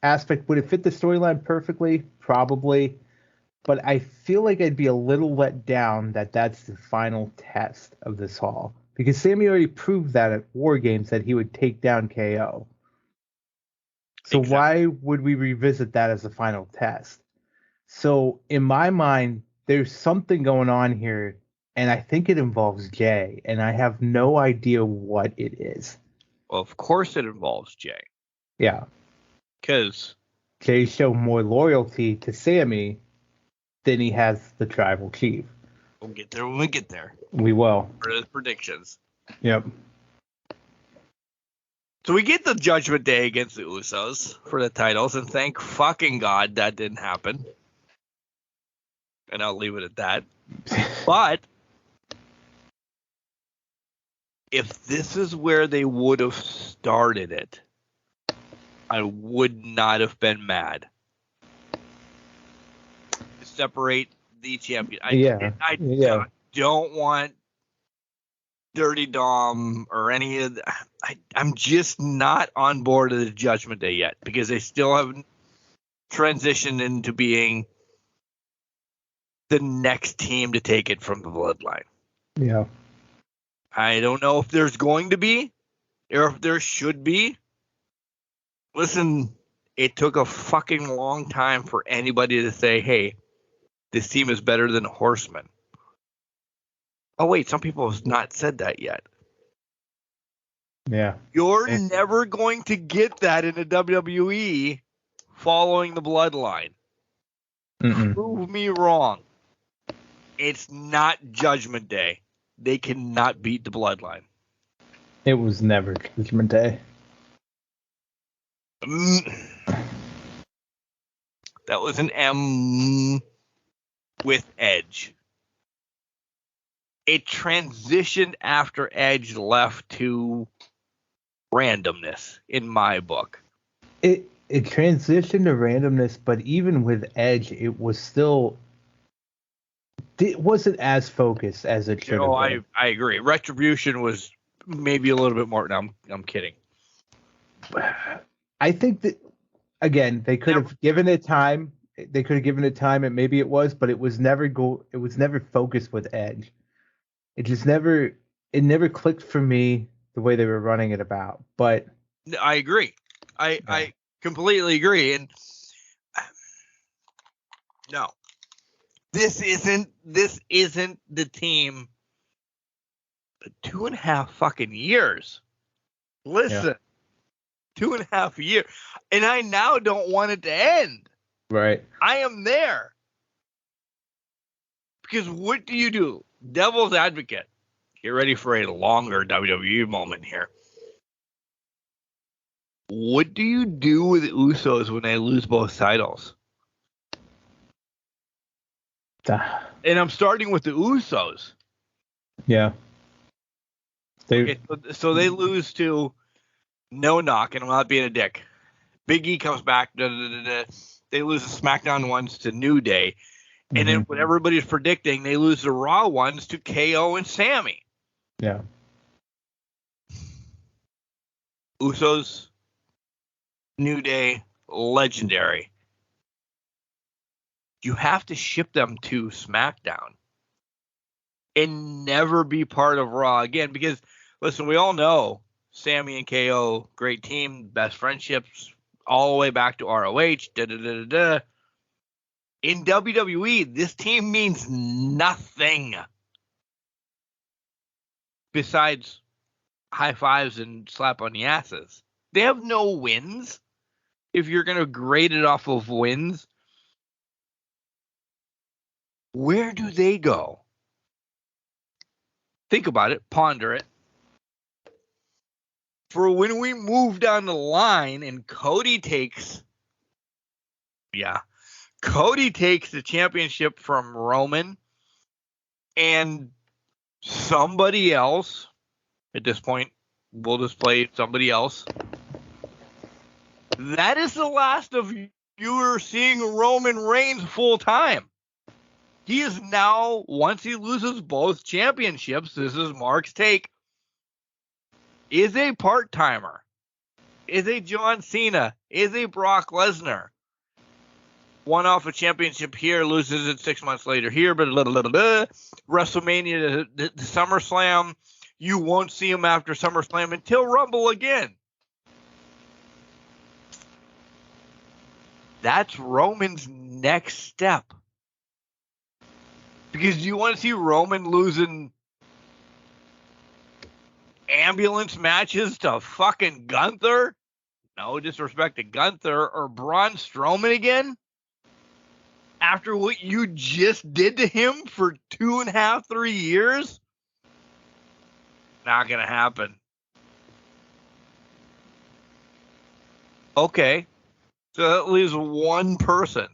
aspect. Would it fit the storyline perfectly? Probably. But I feel like I'd be a little let down that that's the final test of this haul. Because Sammy already proved that at War Games that he would take down KO. So why would we revisit that as the final test? So in my mind, there's something going on here, and I think it involves Jay, and I have no idea what it is. Well, of course it involves Jay. Yeah. Because Jay showed more loyalty to Sammy than he has the tribal chief. We'll get there when we get there. We will. For those predictions. Yep. So we get the Judgment Day against the Usos for the titles, and thank fucking God that didn't happen. And I'll leave it at that. But if this is where they would have started it, I would not have been mad. Separate the champion. I don't want Dirty Dom or any of the, I'm just not on board of the Judgment Day yet because they still haven't transitioned into being the next team to take it from the Bloodline. Yeah. I don't know if there's going to be or if there should be. Listen, it took a fucking long time for anybody to say, hey, this team is better than Horsemen. Oh, wait, some people have not said that yet. Yeah. You're never going to get that in the WWE following the Bloodline. Mm-mm. Prove me wrong. It's not Judgment Day. They cannot beat the Bloodline. It was never Judgment Day. That was an M with Edge. It transitioned after Edge left to randomness in my book. It transitioned to randomness, but even with Edge, it was still... It wasn't as focused as it should have been. I agree. Retribution was maybe a little bit more... No, I'm kidding. I think that, again, they could have given it time. They could have given it time, and maybe it was, but it was never focused with Edge. It just never clicked for me the way they were running it about. But I agree. I completely agree. And no, this isn't the team. 2.5 fucking years. Listen, 2.5 years, and I now don't want it to end. Right. I am there. Because what do you do? Devil's advocate. Get ready for a longer WWE moment here. What do you do with the Usos when they lose both titles? And I'm starting with the Usos. Yeah. So they lose to No Knock, and I'm not being a dick. Big E comes back. They lose the SmackDown ones to New Day. And then what everybody's predicting, they lose the Raw ones to KO and Sammy. Yeah. Usos, New Day, legendary. You have to ship them to SmackDown and never be part of Raw again. Because, listen, we all know Sammy and KO, great team, best friendships, all the way back to ROH. In WWE, this team means nothing besides high fives and slap on the asses. They have no wins. If you're going to grade it off of wins, where do they go? Think about it. Ponder it. For when we move down the line and Cody takes the championship from Roman and somebody else, at this point, we'll just play somebody else. That is the last of you are seeing Roman Reigns full time. He is now, once he loses both championships, this is Mark's take, is a part-timer, is a John Cena, is a Brock Lesnar. Won off a championship here, loses it 6 months later here, but WrestleMania, the SummerSlam, you won't see him after SummerSlam until Rumble again. That's Roman's next step. Because you want to see Roman losing ambulance matches to fucking Gunther? No disrespect to Gunther, or Braun Strowman again? After what you just did to him for 2.5, 3 years? Not gonna happen. Okay. So that leaves one person.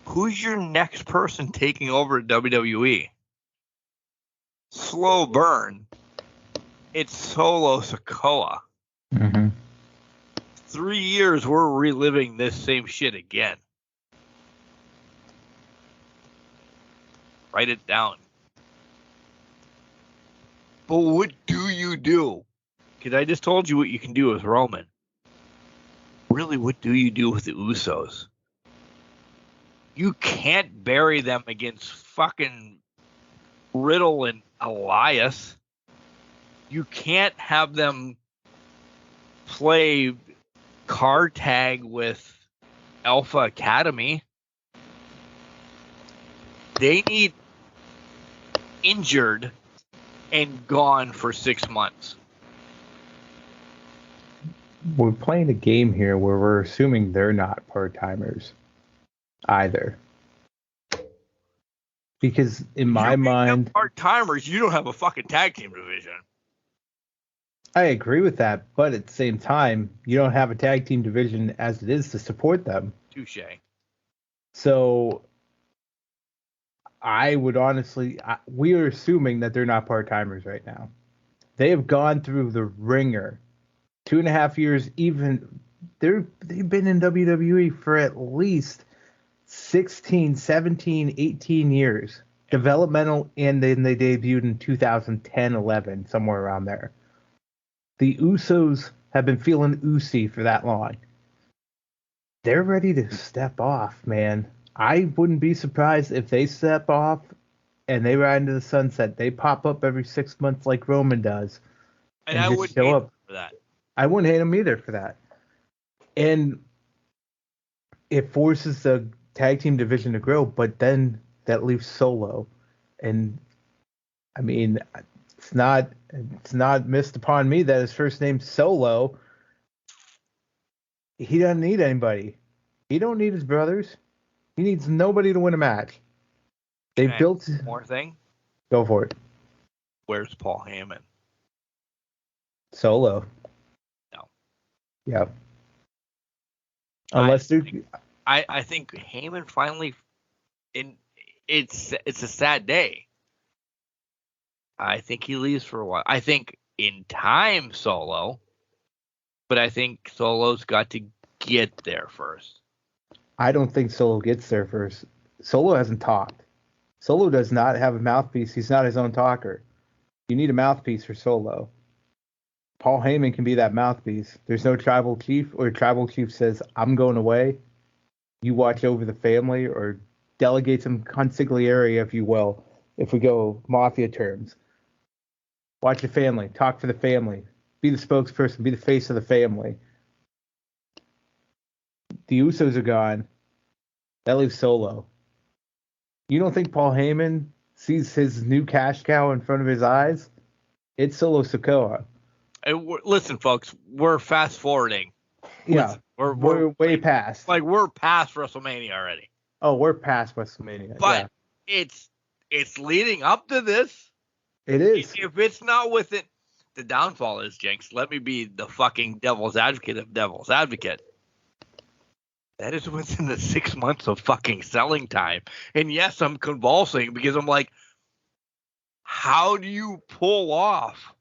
Who's your next person taking over at WWE? Slow burn. It's Solo Sikoa. 3 years, we're reliving this same shit again. Write it down. But what do you do? Because I just told you what you can do with Roman. Really, what do you do with the Usos? You can't bury them against fucking Riddle and Elias. You can't have them play card tag with Alpha Academy. They need injured and gone for 6 months. We're playing a game here where we're assuming they're not part-timers either. Because in my mind, part-timers, you don't have a fucking tag team division. I agree with that, but at the same time, you don't have a tag team division as it is to support them. Touche. So I would honestly, we are assuming that they're not part-timers right now. They have gone through the ringer. 2.5 years, even they've been in WWE for at least 16, 17, 18 years. Developmental, and then they debuted in 2010, 11, somewhere around there. The Usos have been feeling Usi for that long. They're ready to step off, man. I wouldn't be surprised if they step off and they ride into the sunset. They pop up every 6 months like Roman does. And I wouldn't hate them for that. I wouldn't hate them either for that. And it forces the tag team division to grow, but then that leaves Solo. And I mean, it's not missed upon me that his first name's Solo. He doesn't need anybody. He don't need his brothers. He needs nobody to win a match. They built more thing. Go for it. Where's Paul Heyman? Solo. No. Yep. Unless I think Heyman finally, it's a sad day. I think he leaves for a while. I think in time Solo, but I think Solo's got to get there first. I don't think Solo gets there first. Solo hasn't talked. Solo does not have a mouthpiece. He's not his own talker. You need a mouthpiece for Solo. Paul Heyman can be that mouthpiece. There's no tribal chief, or tribal chief says, I'm going away. You watch over the family, or delegate some consigliere, if you will, if we go mafia terms. Watch the family. Talk for the family. Be the spokesperson. Be the face of the family. The Usos are gone. That leaves Solo. You don't think Paul Heyman sees his new cash cow in front of his eyes? It's Solo Sikoa. Listen, folks, we're fast forwarding. Yeah, we're way past. Like, we're past WrestleMania already. Oh, we're past WrestleMania. But it's leading up to this. It is. If it's not with it, the downfall is, Jenks, let me be the fucking devil's advocate of devil's advocate. That is within the 6 months of fucking selling time. And yes, I'm convulsing because I'm like, how do you pull off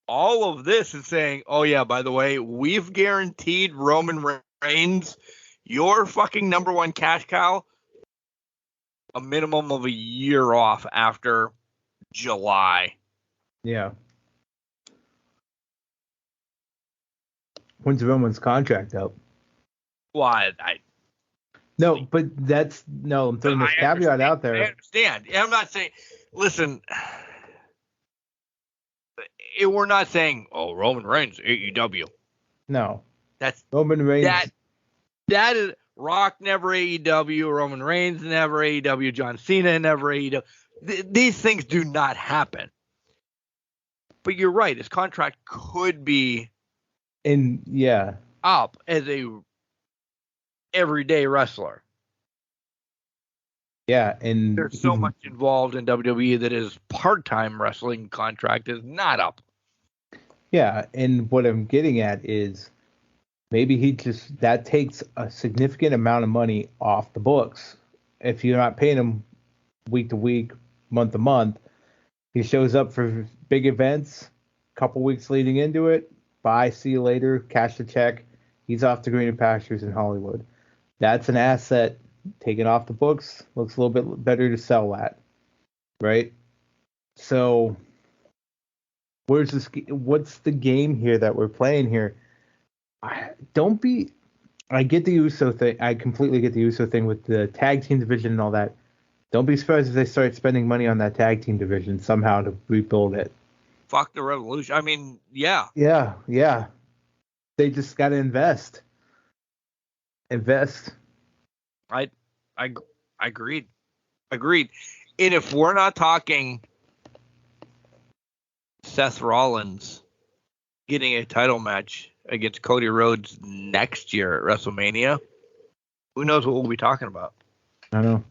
all of this and saying, oh yeah, by the way, we've guaranteed Roman Reigns, your fucking number one cash cow, a minimum of a year off after July. Yeah. When's Roman's contract up? Well, no, but I'm throwing this caveat out there. I understand. I'm not saying, listen, we're not saying, oh, Roman Reigns, AEW. No. That's Roman Reigns. That is, Rock never AEW, Roman Reigns never AEW, John Cena never AEW. These things do not happen. But you're right, his contract could be up as a everyday wrestler. Yeah, and there's so much involved in WWE that his part-time wrestling contract is not up. Yeah, and what I'm getting at is maybe that takes a significant amount of money off the books. If you're not paying him week to week, month to month, he shows up for big events, couple weeks leading into it, bye, see you later, cash the check, he's off to greener pastures in Hollywood. That's an asset taken off the books, looks a little bit better to sell that, right? So what's the game here that we're playing here? I get the Uso thing. I completely get the Uso thing with the tag team division and all that. Don't be surprised if they start spending money on that tag team division somehow to rebuild it. Fuck the Revolution. I mean, yeah. Yeah. They just got to invest. I agreed. And if we're not talking Seth Rollins getting a title match against Cody Rhodes next year at WrestleMania, who knows what we'll be talking about? I don't know.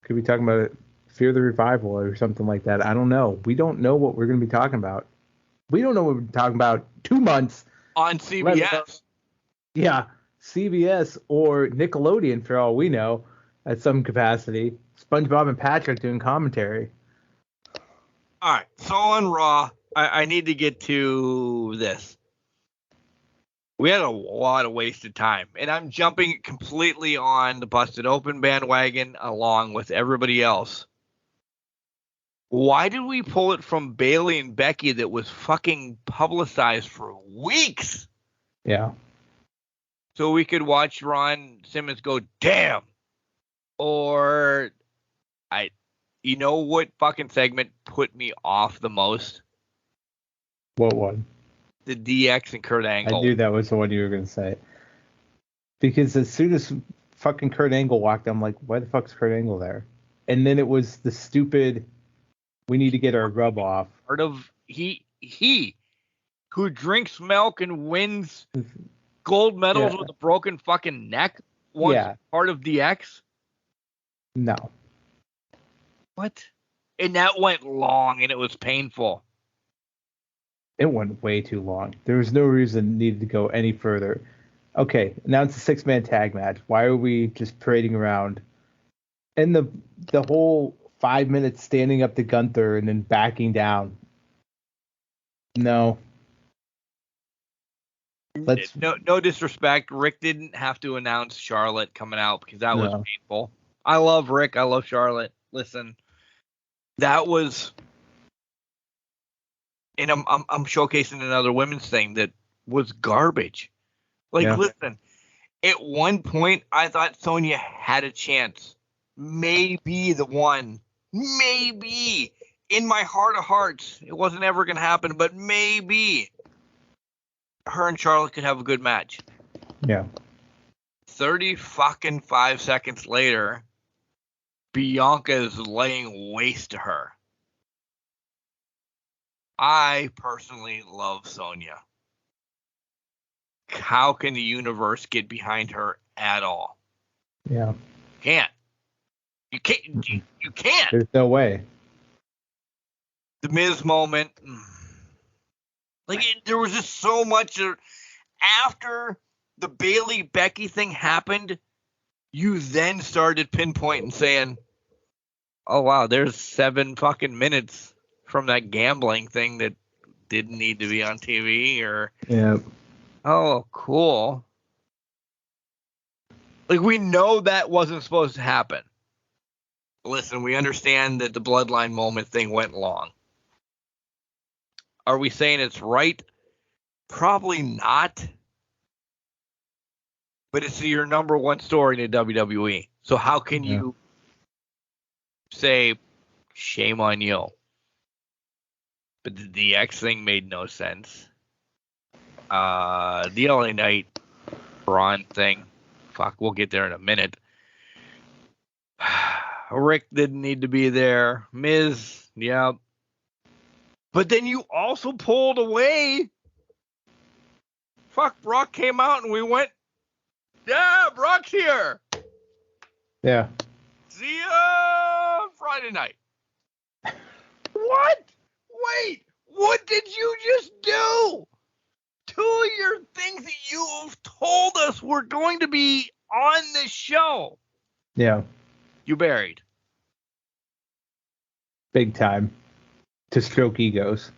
Could be talking about Fear the Revival or something like that. I don't know. We don't know what we're going to be talking about. We don't know what we're talking about 2 months. On CBS. Yeah, CBS or Nickelodeon for all we know at some capacity. SpongeBob and Patrick doing commentary. All right, so on Raw, I need to get to this. We had a lot of wasted time, and I'm jumping completely on the Busted Open bandwagon along with everybody else. Why did we pull it from Bayley and Becky that was fucking publicized for weeks? Yeah. So we could watch Ron Simmons go, damn. Or, you know what fucking segment put me off the most? What one? The DX and Kurt Angle. I knew that was the one you were going to say. Because as soon as fucking Kurt Angle walked, I'm like, why the fuck's Kurt Angle there? And then it was the stupid, we need to get our rub off. Part of he who drinks milk and wins gold medals with a broken fucking neck once part of DX? No. What? And that went long and it was painful. It went way too long. There was no reason it needed to go any further. Okay, now it's a 6-man tag match. Why are we just parading around? And the whole 5 minutes standing up to Gunther and then backing down. No. No disrespect. Rick didn't have to announce Charlotte coming out because that was No. painful. I love Rick. I love Charlotte. Listen, that was, and I'm showcasing another women's thing that was garbage. Like, Yeah. listen, at one point I thought Sonya had a chance, maybe the one, maybe in my heart of hearts, it wasn't ever gonna happen, but maybe her and Charlotte could have a good match. Yeah. 5 seconds later, Bianca is laying waste to her. I personally love Sonya. How can the universe get behind her at all? Yeah. Can't. You can't. You can't. There's no way. The Miz moment. Like, there was just so much. After the Bailey Becky thing happened, you then started pinpointing saying, oh, wow, there's 7 fucking minutes from that gambling thing that didn't need to be on TV, or, Yeah. oh, cool. Like, we know that wasn't supposed to happen. Listen, we understand that the Bloodline moment thing went long. Are we saying it's right? Probably not. But it's your number one story in the WWE. So how can you say, shame on you? But the DX thing made no sense. The LA Knight Braun thing, fuck, we'll get there in a minute. Rick didn't need to be there. Miz, yeah. But then you also pulled away. Fuck, Brock came out and we went, yeah, Brock's here. Yeah. See ya Friday night. What? Wait, what did you just do? 2 of your things that you've told us were going to be on this show. Yeah. You buried. Big time. To stroke egos.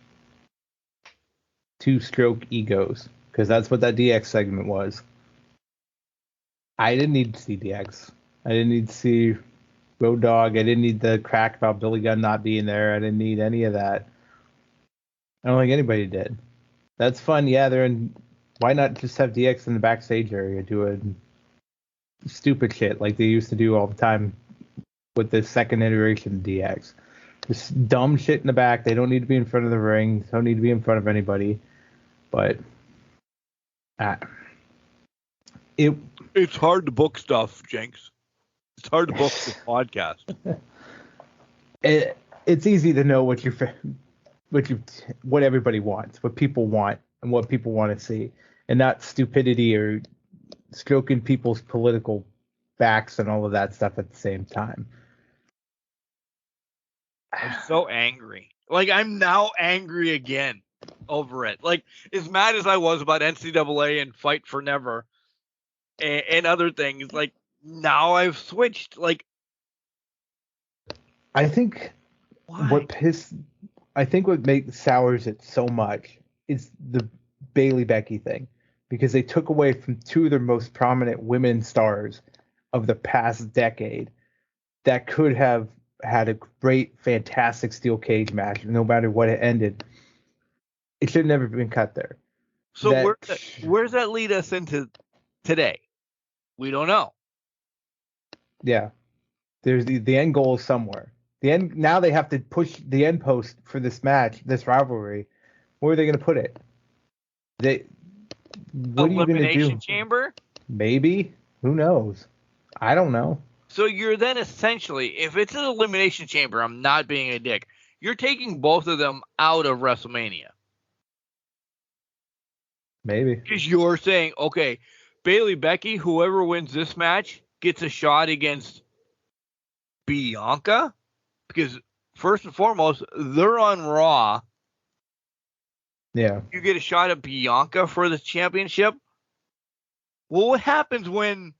To stroke egos. Because that's what that DX segment was. I didn't need to see DX. I didn't need to see Road Dogg. I didn't need the crack about Billy Gunn not being there. I didn't need any of that. I don't think anybody did. That's fun. Yeah, they're in. Why not just have DX in the backstage area doing stupid shit like they used to do all the time with the second iteration of DX? Just dumb shit in the back. They don't need to be in front of the ring. They don't need to be in front of anybody. But it's hard to book stuff, Jenks. It's hard to book the podcast. It's easy to know what everybody wants, what people want, and what people want to see, and not stupidity or stroking people's political backs and all of that stuff at the same time. I'm so angry. Like, I'm now angry again over it. Like, as mad as I was about NCAA and Fight for Never and other things, like, now I've switched. Like, I think what makes sours it so much is the Bailey Becky thing, because they took away from 2 of their most prominent women stars of the past decade that could have had a great, fantastic steel cage match, no matter what it ended. It should have never been cut there. So where does that lead us into today? We don't know. Yeah. There's the end goal is somewhere. The end, now they have to push the end post for this match, this rivalry. Where are they going to put it? What are you going to do? Elimination Chamber? Maybe. Who knows? I don't know. So you're then essentially, if it's an Elimination Chamber, I'm not being a dick, you're taking both of them out of WrestleMania. Maybe. Because you're saying, okay, Bailey Becky, whoever wins this match gets a shot against Bianca. Because first and foremost, they're on Raw. Yeah. You get a shot at Bianca for the championship. Well, what happens when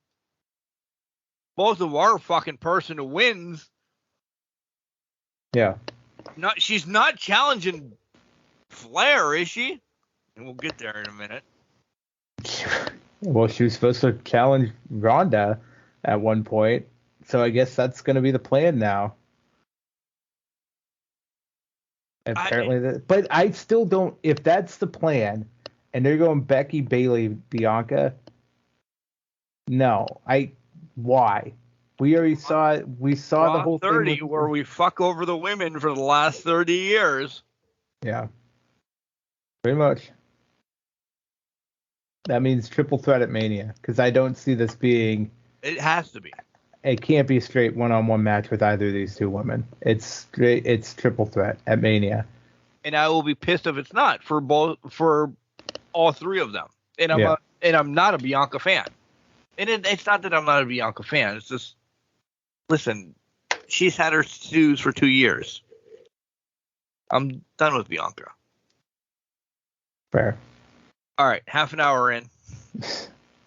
both of our fucking person who wins? Yeah. She's not challenging Flair, is she? And we'll get there in a minute. Well, she was supposed to challenge Ronda at one point, so I guess that's going to be the plan now. Apparently, but I still don't. If that's the plan, and they're going Becky, Bailey, Bianca, no, why? We already saw it. We saw the whole 30 thing where we fuck over the women for the last 30 years. Yeah, pretty much. That means triple threat at Mania, because I don't see this being. It has to be. It can't be a straight one-on-one match with either of these two women. It's triple threat at Mania. And I will be pissed if it's not for all three of them. And I'm not a Bianca fan. And it's not that I'm not a Bianca fan. It's just, listen, she's had her dues for 2 years. I'm done with Bianca. Fair. All right, half an hour in.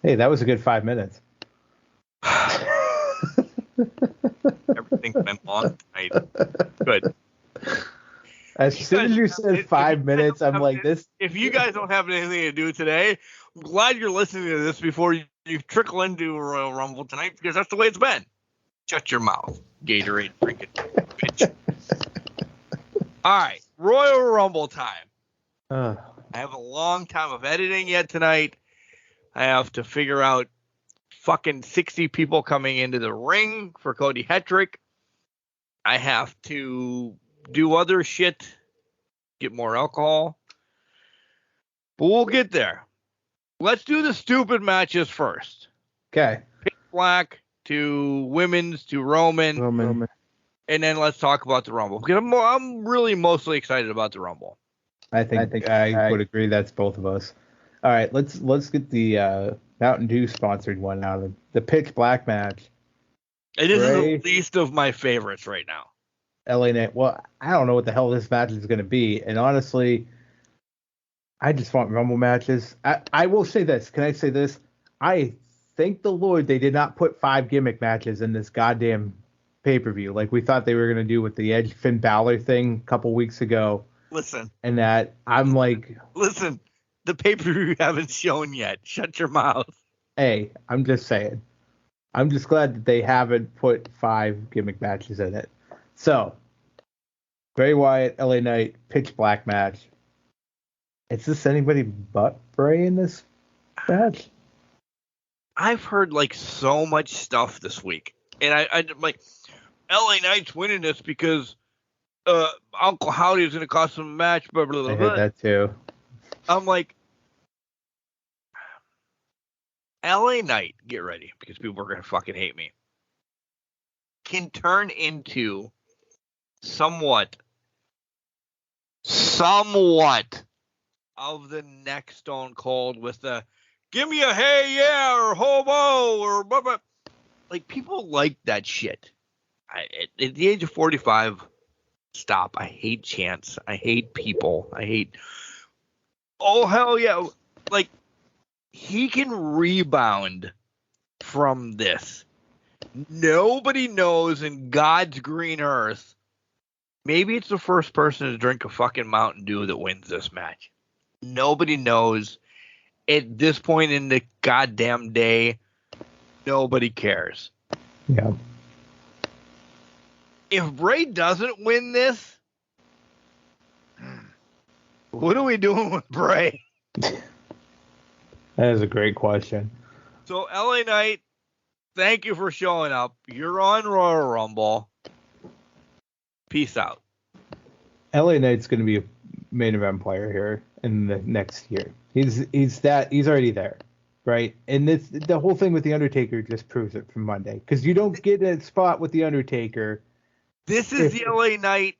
Hey, that was a good 5 minutes. Everything's been long tonight. Good. As soon as you said 5 minutes, I'm like, this. If you guys don't have anything to do today, I'm glad you're listening to this before you trickle into Royal Rumble tonight, because that's the way it's been. Shut your mouth, Gatorade drinking bitch. All right, Royal Rumble time. I have a long time of editing yet tonight. I have to figure out fucking 60 people coming into the ring for Cody Hetrick. I have to do other shit, get more alcohol. But we'll get there. Let's do the stupid matches first. Okay. Pitch Black to women's to Roman. And then let's talk about the Rumble. Because I'm really mostly excited about the Rumble. I think I would agree that's both of us. All right, let's get the Mountain Dew sponsored one out of the Pitch Black match. It is the least of my favorites right now. LA Knight. Well, I don't know what the hell this match is going to be, and honestly, I just want Rumble matches. I will say this. Can I say this? I thank the Lord they did not put 5 gimmick matches in this goddamn pay-per-view like we thought they were going to do with the Edge Finn Balor thing a couple weeks ago. Listen. And that I'm like, listen, the pay-per-view you haven't shown yet. Shut your mouth. Hey, I'm just saying. I'm just glad that they haven't put 5 gimmick matches in it. So, Bray Wyatt, LA Knight, Pitch Black match. Is this anybody but Bray in this match? I've heard like so much stuff this week, and I'm like, LA Knight's winning this because Uncle Howdy is going to cost him a match. Blah, blah, blah, I heard that too. I'm like, LA Knight, get ready, because people are going to fucking hate me, can turn into somewhat of the next Stone Cold with the give me a hey yeah or hobo or blah, blah. Like, people like that shit. At the age of 45, stop. I hate chants. I hate people. I hate. Oh hell yeah! Like, he can rebound from this. Nobody knows in God's green earth. Maybe it's the first person to drink a fucking Mountain Dew that wins this match. Nobody knows. At this point in the goddamn day, nobody cares. Yeah. If Bray doesn't win this, what are we doing with Bray? That is a great question. So, LA Knight, thank you for showing up. You're on Royal Rumble. Peace out. LA Knight's going to be a main event player here in the next year. He's already there, right? And the whole thing with the Undertaker just proves it from Monday, because you don't get a spot with the Undertaker. This is the LA Knight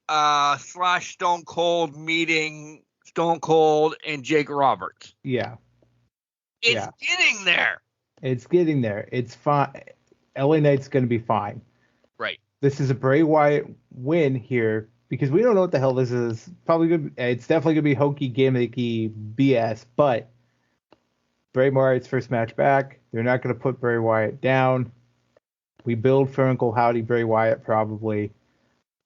/ Stone Cold meeting Stone Cold and Jake Roberts. Yeah. It's getting there. It's getting there. It's fine. LA Knight's going to be fine. Right. This is a Bray Wyatt win here, because we don't know what the hell this is. Probably good. It's definitely going to be hokey, gimmicky BS, but Bray Wyatt's first match back. They're not going to put Bray Wyatt down. We build for Uncle Howdy Bray Wyatt probably.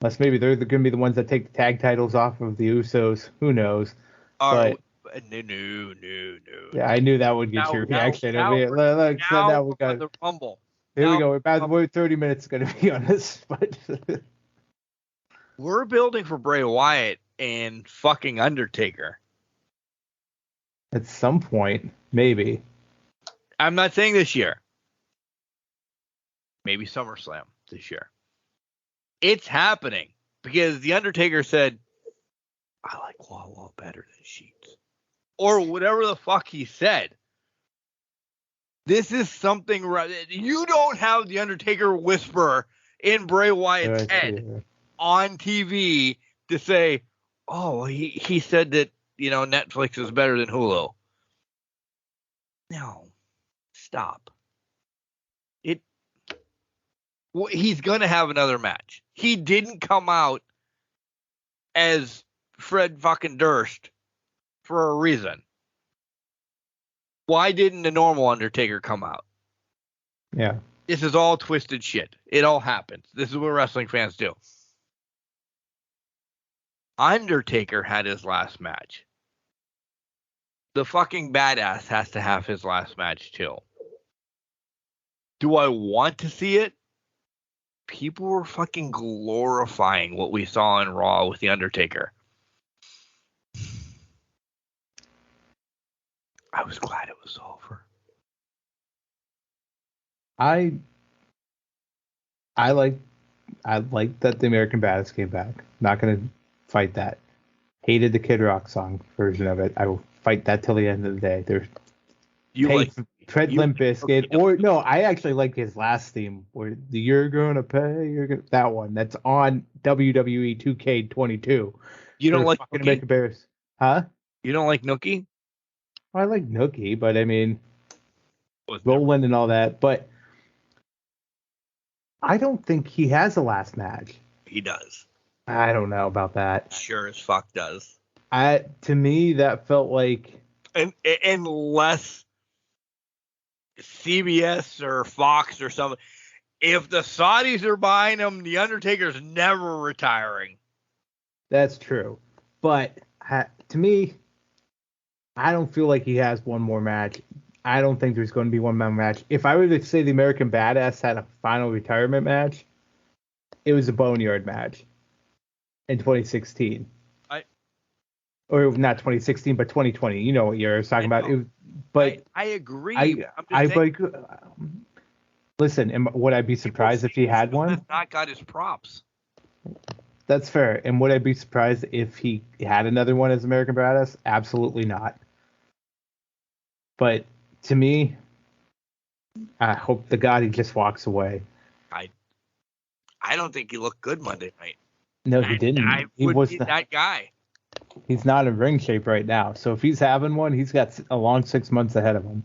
Unless maybe they're going to be the ones that take the tag titles off of the Usos. Who knows? Are No. Yeah, I knew that would get your reaction. Like I said, now we got the Rumble. Here we go. We're 30 minutes going to be on this, but we're building for Bray Wyatt and fucking Undertaker. At some point, maybe. I'm not saying this year. Maybe SummerSlam this year. It's happening because the Undertaker said, "I like Wawa better than Sheets," or whatever the fuck he said. This is something you don't have the Undertaker whisper in Bray Wyatt's head on TV to say, "Oh, he said that Netflix is better than Hulu." No, stop. He's gonna have another match. He didn't come out as Fred fucking Durst for a reason. Why didn't the normal Undertaker come out? Yeah. This is all twisted shit. It all happens. This is what wrestling fans do. Undertaker had his last match. The fucking badass has to have his last match too. Do I want to see it? People were fucking glorifying what we saw in Raw with the Undertaker. I was glad it was over. I like that the American Badass came back. Not gonna fight that. Hated the Kid Rock song version of it. I will fight that till the end of the day. There's Fred Limp Bizkit, or no, I actually like his last theme where you're gonna pay. That one. That's on WWE 2K22. You don't like Nookie? Bears, huh? You don't like Nookie? I like Nookie, but I mean, Roland and all that. But I don't think he has a last match. He does. I don't know about that. Sure as fuck does. To me, that felt like, unless CBS or Fox or something, if the Saudis are buying him, the Undertaker's never retiring. That's true, but to me, I don't feel like he has one more match. I don't think there's going to be one more match. If I were to say the American Badass had a final retirement match, it was a Boneyard match in 2016. Or not 2016, but 2020. You know what year I was talking about. I agree. Listen, would I be surprised if he had one? Has not got his props. That's fair. And would I be surprised if he had another one as American Badass? Absolutely not. But to me, I hope to God he just walks away. I don't think he looked good Monday night. No, he didn't. He was that guy. He's not in ring shape right now. So if he's having one, he's got a long 6 months ahead of him.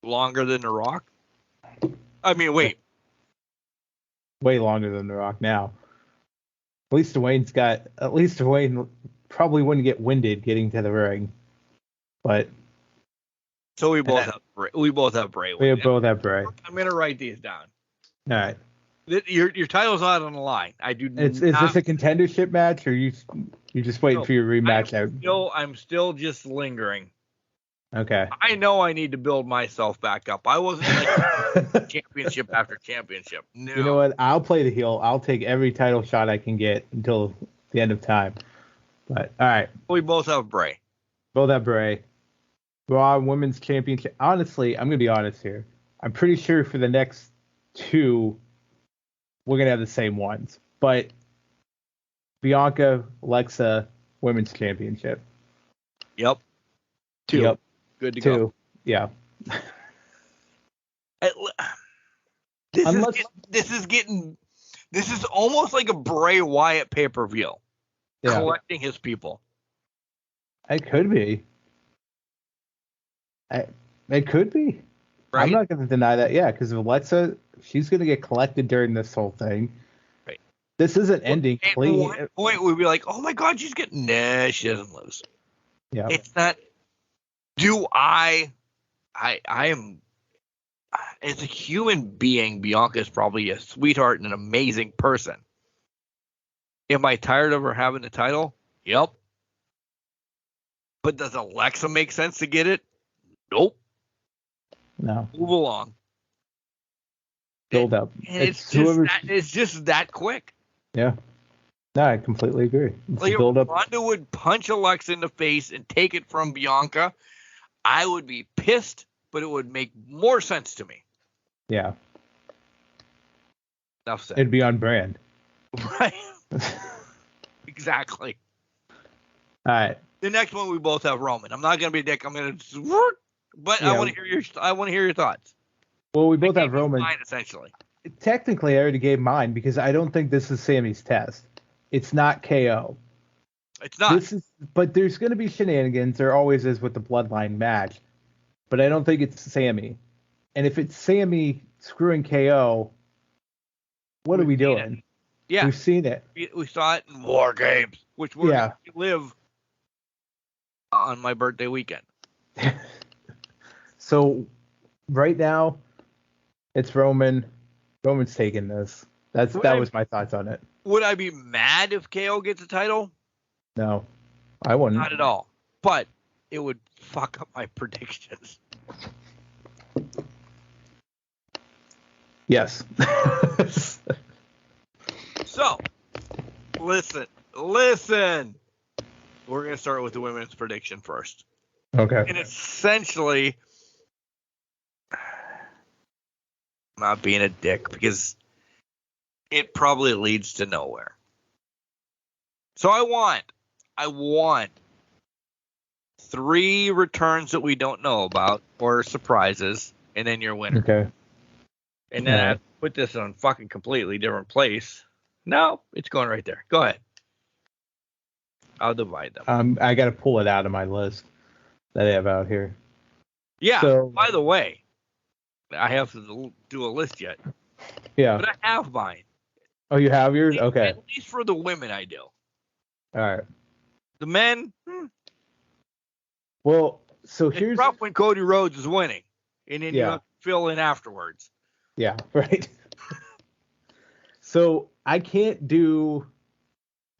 Longer than The Rock? I mean, wait. Way longer than The Rock now. At least Dwayne probably wouldn't get winded getting to the ring. But so we both have Bray. We both have Bray. Both have Bray. I'm gonna write these down. All right. Your title's not on the line. Is this a contendership match, or you're just waiting for your rematch out? I'm still just lingering. Okay. I know I need to build myself back up. I wasn't like championship after championship. No. You know what? I'll play the heel. I'll take every title shot I can get until the end of time. But all right. We both have Bray. Both have Bray. Raw Women's Championship. Honestly, I'm gonna be honest here. I'm pretty sure for the next two, we're going to have the same ones. But Bianca, Alexa, Women's Championship. Yep. 2. Yep. Good to go. Yeah. This is almost like a Bray Wyatt pay-per-view. Yeah. Collecting his people. It could be. It could be. Right? I'm not going to deny that. Yeah, because Alexa, she's going to get collected during this whole thing. Right. This isn't ending clean. At one point, we'd be like, "Oh my God, she's getting." Nah, she doesn't lose. Yeah. It's not. Do I am. As a human being, Bianca is probably a sweetheart and an amazing person. Am I tired of her having the title? Yep. But does Alexa make sense to get it? Nope. No. Move along. Build up. And it's just that quick. Yeah. No, I completely agree. It's Like a build if up. Ronda would punch Alexa in the face and take it from Bianca, I would be pissed, but it would make more sense to me. Yeah. Enough said. It'd be on brand. Right. Exactly. All right. The next one we both have Roman. I'm not gonna be a dick. I'm gonna just, but Yeah. I want to hear your thoughts. Well, we both I have gave you Roman. mine, essentially. Technically, I already gave mine because I don't think this is Sammy's test. It's not KO. It's not. But there's going to be shenanigans. There always is with the Bloodline match. But I don't think it's Sammy. And if it's Sammy screwing KO, what are we doing? Yeah, We've seen it. we saw it in War Games, which we're going to live on my birthday weekend. So right now, it's Roman. Roman's taking this. That was my thoughts on it. Would I be mad if KO gets a title? No, I wouldn't. Not at all. But it would fuck up my predictions. Yes. So, listen. We're going to start with the women's prediction first. Okay. And essentially, I'm not being a dick because it probably leads to nowhere. So I want 3 returns that we don't know about or surprises, and then your winner. Okay. And then I put this on fucking completely different place. No, it's going right there. Go ahead. I'll divide them. I got to pull it out of my list that I have out here. Yeah. So, by the way, I have to do a list yet. Yeah. But I have mine. Oh, you have yours? Okay. At least for the women, I do. All right. The men. Well, so It's here's rough when Cody Rhodes is winning, and then you Yeah. have to fill in afterwards. Yeah, right. So I can't do.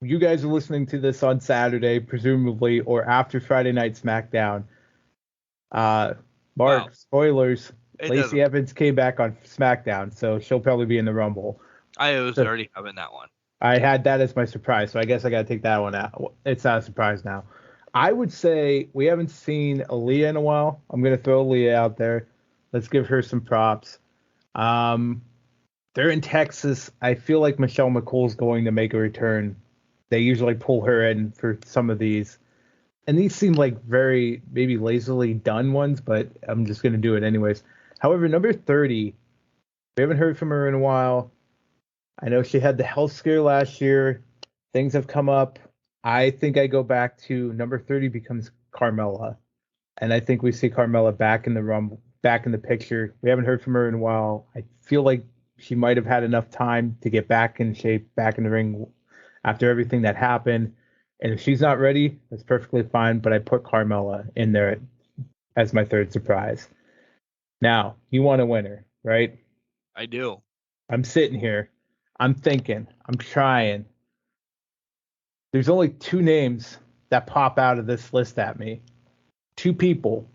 You guys are listening to this on Saturday, presumably, or after Friday Night SmackDown. Mark, spoilers. Lacey Evans came back on SmackDown, so she'll probably be in the Rumble. I was already having that one. I had that as my surprise, so I guess I got to take that one out. It's not a surprise now. I would say we haven't seen Aaliyah in a while. I'm going to throw Aaliyah out there. Let's give her some props. They're in Texas. I feel like Michelle McCool's going to make a return. They usually pull her in for some of these. And these seem like very maybe lazily done ones, but I'm just going to do it anyways. However, number 30, we haven't heard from her in a while. I know she had the health scare last year. Things have come up. I think I go back to number 30 becomes Carmella. And I think we see Carmella back in the Rumble, back in the picture. We haven't heard from her in a while. I feel like she might have had enough time to get back in shape, back in the ring after everything that happened. And if she's not ready, that's perfectly fine. But I put Carmella in there as my third surprise. Now, you want a winner, right? I do. I'm sitting here. I'm thinking. I'm trying. There's only 2 names that pop out of this list at me. 2 people.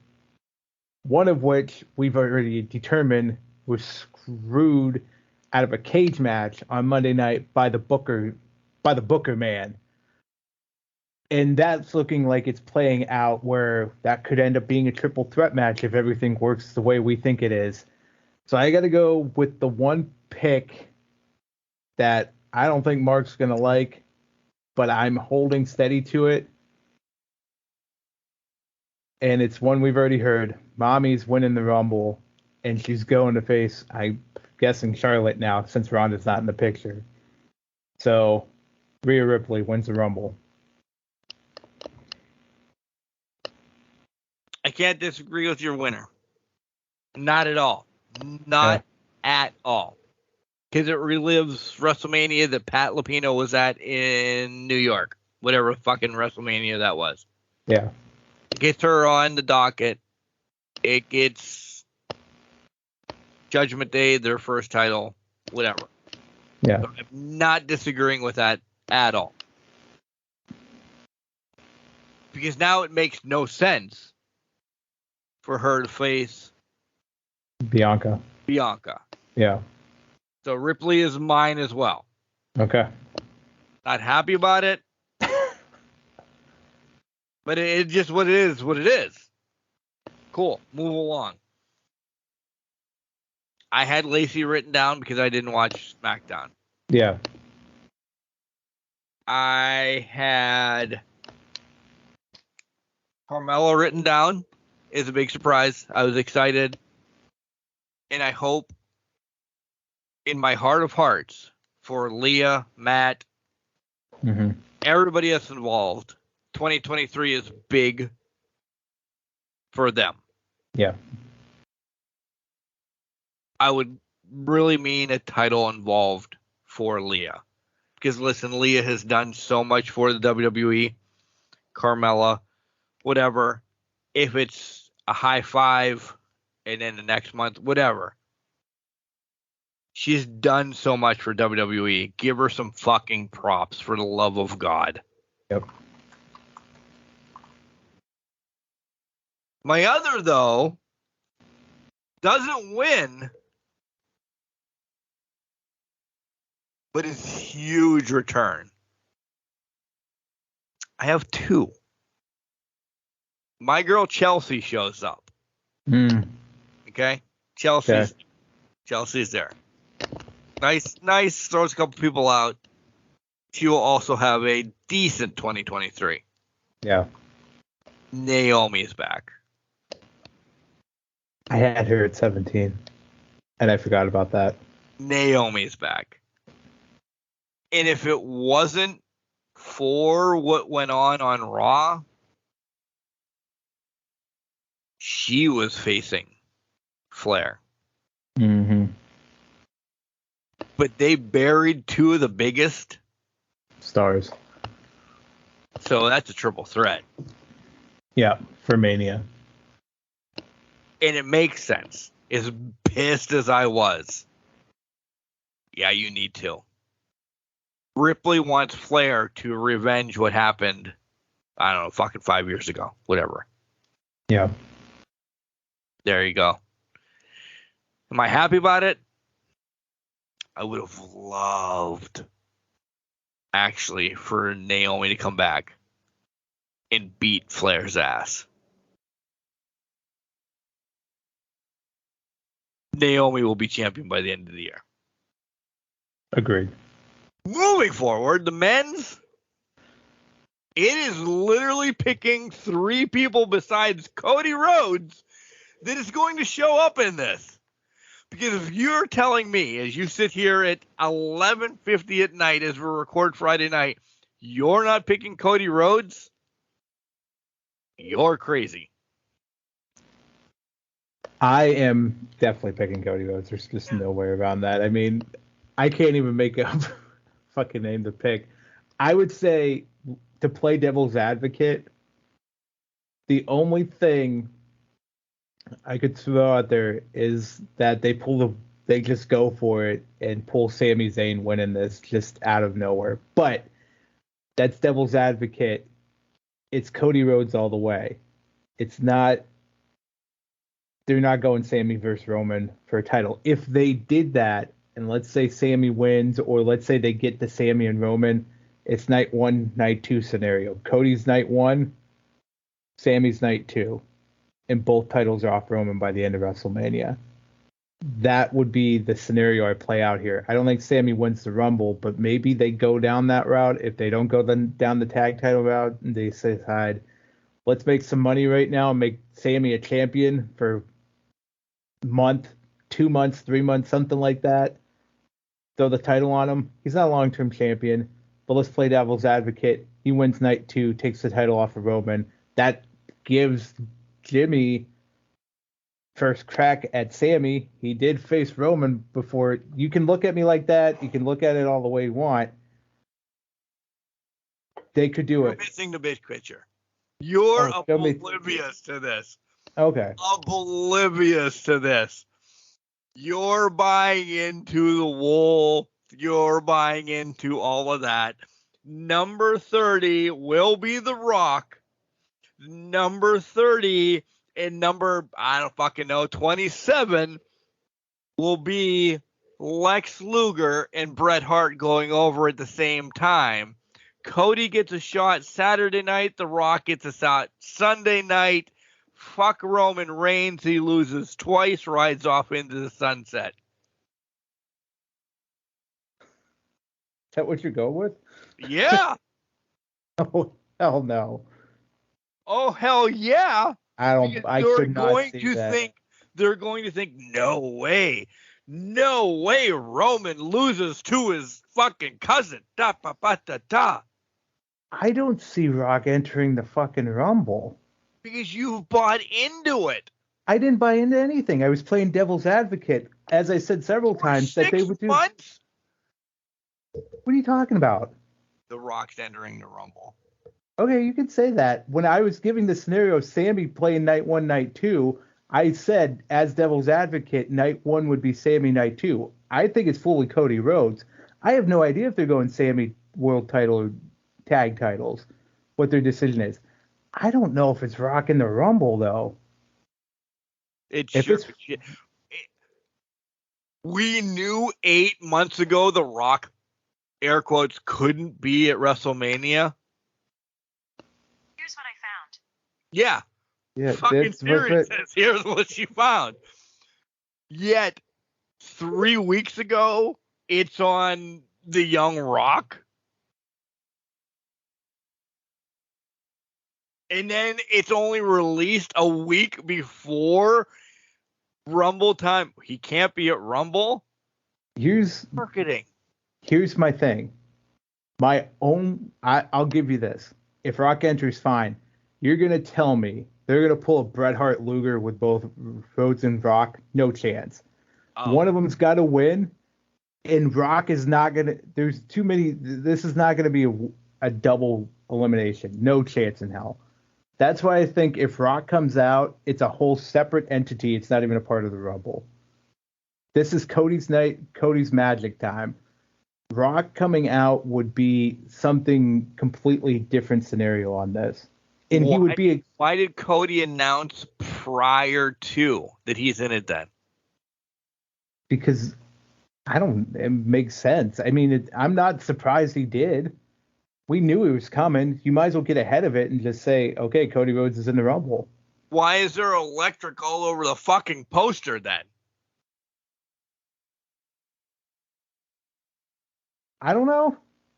One of which we've already determined was screwed out of a cage match on Monday night by the Booker man. And that's looking like it's playing out where that could end up being a triple threat match if everything works the way we think it is. So I got to go with the one pick that I don't think Mark's going to like, but I'm holding steady to it. And it's one we've already heard. Mommy's winning the Rumble, and she's going to face, I'm guessing, Charlotte now, since Ronda's not in the picture. So Rhea Ripley wins the Rumble. I can't disagree with your winner. Not at all. Not at all. Because it relives WrestleMania that Pat Lapino was at in New York. Whatever fucking WrestleMania that was. Yeah. It gets her on the docket. It gets Judgment Day, their first title, whatever. Yeah. So I'm not disagreeing with that at all. Because now it makes no sense for her to face Bianca. Yeah. So Ripley is mine as well. Okay. Not happy about it. But it's just what it is. Cool. Move along. I had Lacey written down because I didn't watch SmackDown. Yeah. I had Carmella written down. It's a big surprise. I was excited. And I hope in my heart of hearts for Leah, Matt, everybody that's involved, 2023 is big for them. Yeah. I would really mean a title involved for Leah. Because listen, Leah has done so much for the WWE, Carmella, whatever. If it's a high five and then the next month, whatever. She's done so much for WWE. Give her some fucking props for the love of God. Yep. My other, though, doesn't win, but is huge return. I have two. My girl Chelsea shows up. Okay? Chelsea's there. Nice. Throws a couple people out. She will also have a decent 2023. Yeah. Naomi is back. I had her at 17, and I forgot about that. Naomi's back. And if it wasn't for what went on Raw, she was facing Flair. But they buried two of the biggest stars. So that's a triple threat. Yeah, for Mania. And it makes sense. As pissed as I was. Yeah, you need to. Ripley wants Flair to revenge what happened, I don't know, fucking 5 years ago. Whatever. Yeah. There you go. Am I happy about it? I would have loved, actually, for Naomi to come back and beat Flair's ass. Naomi will be champion by the end of the year. Agreed. Moving forward, the men's, it is literally picking three people besides Cody Rhodes that is going to show up in this. Because if you're telling me, as you sit here at 11:50 at night as we record Friday night, you're not picking Cody Rhodes, you're crazy. I am definitely picking Cody Rhodes. There's just no way around that. I mean, I can't even make up a fucking name to pick. I would say, to play devil's advocate, the only thing I could throw out there is that they just go for it and pull Sami Zayn winning this just out of nowhere. But that's devil's advocate. It's Cody Rhodes all the way. It's not. They're not going Sami versus Roman for a title. If they did that, and let's say Sami wins, or let's say they get to Sami and Roman, it's night 1, night 2 scenario. Cody's night 1, Sami's night 2. And both titles are off Roman by the end of WrestleMania. That would be the scenario I play out here. I don't think Sami wins the Rumble, but maybe they go down that route. If they don't go down the tag title route, and they decide, let's make some money right now and make Sami a champion for a month, 2 months, 3 months, something like that. Throw the title on him. He's not a long-term champion, but let's play devil's advocate. He wins night 2, takes the title off of Roman. That gives Jimmy first crack at Sami. He did face Roman before. You can look at me like that. You can look at it all the way you want. They could do it. You're missing the big picture. You're oblivious to this. Okay. Oblivious to this. You're buying into the wool. You're buying into all of that. Number 30 will be The Rock. number 30 and number, I don't fucking know, 27 will be Lex Luger and Bret Hart going over at the same time. Cody gets a shot Saturday night. The Rock gets a shot Sunday night. Fuck Roman Reigns. He loses twice, rides off into the sunset. Is that what you're going with? Yeah. Oh, hell no. Oh, hell yeah. I could not see that. They're going to think, no way Roman loses to his fucking cousin. Da, ba, ba, da, da. I don't see Rock entering the fucking Rumble. Because you've bought into it. I didn't buy into anything. I was playing devil's advocate, as I said several times, that they would do. 6 months? What are you talking about? The Rock's entering the Rumble. Okay, you could say that. When I was giving the scenario of Sammy playing night 1, night 2, I said, as devil's advocate, night 1 would be Sammy, night 2. I think it's fully Cody Rhodes. I have no idea if they're going Sammy world title or tag titles, what their decision is. I don't know if it's Rock in the Rumble, though. We knew 8 months ago The Rock, air quotes, couldn't be at WrestleMania. Here's what I found. Yeah. Yeah, fucking serious says, here's what she found. Yet 3 weeks ago, it's on the Young Rock. And then it's only released a week before Rumble time. He can't be at Rumble. Here's marketing. Here's my thing. I'll give you this. If Rock enters, fine. You're going to tell me they're going to pull a Bret Hart Luger with both Rhodes and Rock? No chance. One of them's got to win, and Rock is not going to. There's too many. This is not going to be a double elimination. No chance in hell. That's why I think if Rock comes out, it's a whole separate entity. It's not even a part of the Rumble. This is Cody's night, Cody's magic time. Rock coming out would be something completely different scenario on this. And he would be. Why did Cody announce prior to that he's in it then? Because it makes sense. I mean, I'm not surprised he did. We knew he was coming. You might as well get ahead of it and just say, okay, Cody Rhodes is in the Rumble. Why is there electric all over the fucking poster then? I don't know.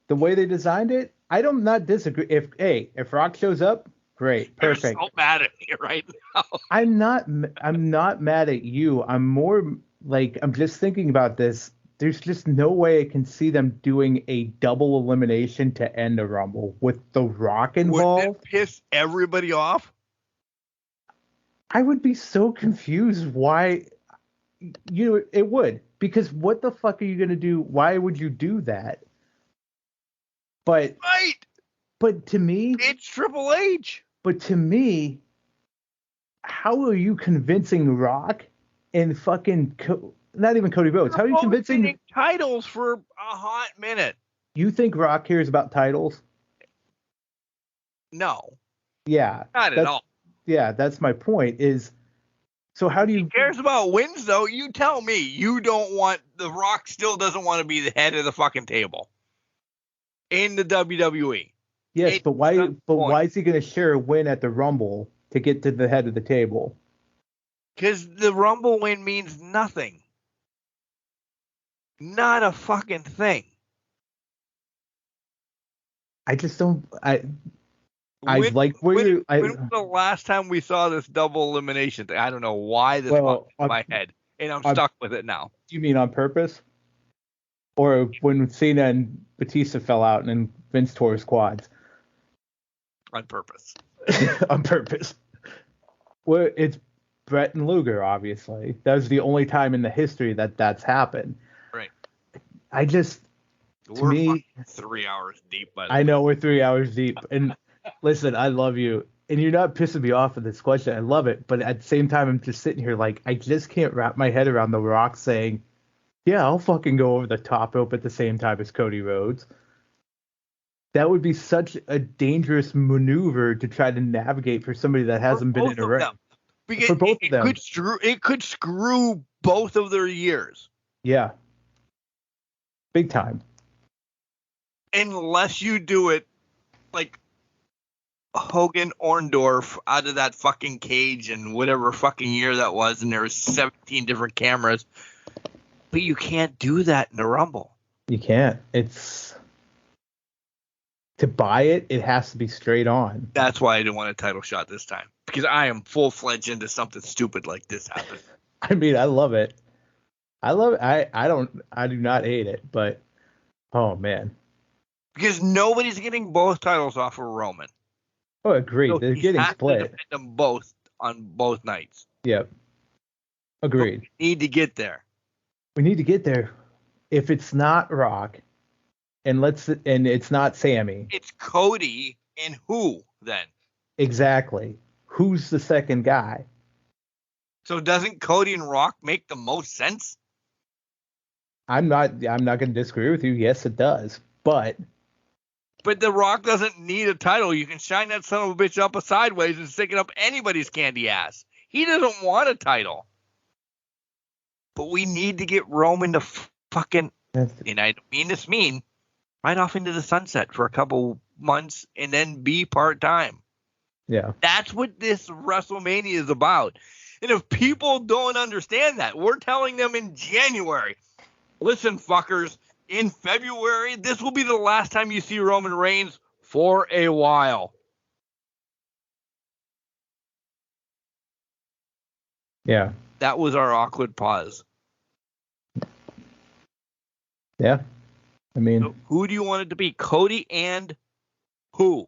The way they designed it, I don't not disagree. If Rock shows up, great, perfect. You're so mad at me right now. I'm not mad at you. I'm more like, I'm just thinking about this. There's just no way I can see them doing a double elimination to end a Rumble with The Rock involved. Wouldn't it piss everybody off? I would be so confused why. It would. Because what the fuck are you going to do? Why would you do that? But to me, it's Triple H. But to me, how are you convincing Rock and fucking not even Cody Rhodes? How are you convincing titles for a hot minute? You think Rock cares about titles? No. Yeah. Not at all. Yeah, that's my point. So how do you? He cares about wins, though. You tell me. You don't want The Rock. Still doesn't want to be the head of the fucking table in the WWE. Yes, but why? But why is he going to share a win at the Rumble to get to the head of the table? Because the Rumble win means nothing. Not a fucking thing. I just don't. When was the last time we saw this double elimination thing? I don't know why this popped in my head, and I'm stuck with it now. You mean on purpose? Or when Cena and Batista fell out and then Vince tore his quads? On purpose. On purpose. Well, it's Bret and Luger, obviously. That was the only time in the history that's happened. Right. We're 3 hours deep, by the way. I know, we're 3 hours deep. And listen, I love you. And you're not pissing me off with this question. I love it. But at the same time, I'm just sitting here like, I just can't wrap my head around The Rock saying, yeah, I'll fucking go over the top rope at the same time as Cody Rhodes. that would be such a dangerous maneuver to try to navigate for somebody that hasn't been in a ring. Because For both of them. It could screw both of their years. Yeah. Big time. Unless you do it like Hogan Orndorff out of that fucking cage in whatever fucking year that was, and there was 17 different cameras. But you can't do that in a Rumble. You can't. It's to buy it, it has to be straight on. That's why I didn't want a title shot this time. Because I am full-fledged into something stupid like this happen. I mean, I love it. I love it. I do not hate it, but oh man. Because nobody's getting both titles off of Roman. Oh, agreed. So They're he getting has to split. defend them both on both nights. Yep. Agreed. But we need to get there. We need to get there. If it's not Rock, and it's not Sammy. It's Cody and who then? Exactly. Who's the second guy? So doesn't Cody and Rock make the most sense? I'm not going to disagree with you. Yes, it does. But The Rock doesn't need a title. You can shine that son of a bitch up a sideways and stick it up anybody's candy ass. He doesn't want a title. But we need to get Roman to fucking, and I don't mean this mean, right off into the sunset for a couple months and then be part-time. yeah. That's what this WrestleMania is about. And if people don't understand that, we're telling them in January, listen, fuckers, in February, this will be the last time you see Roman Reigns for a while. Yeah. That was our awkward pause. Yeah. I mean, So who do you want it to be? Cody and who?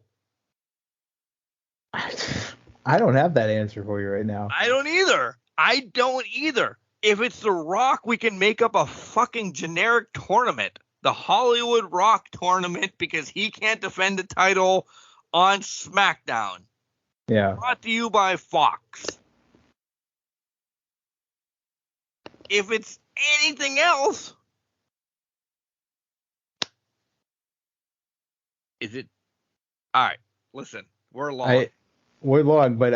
I don't have that answer for you right now. I don't either. If it's The Rock, we can make up a fucking generic tournament. The Hollywood Rock tournament, because he can't defend the title on SmackDown. Yeah. Brought to you by Fox. If it's anything else, is it? All right, listen, we're long. We're long, but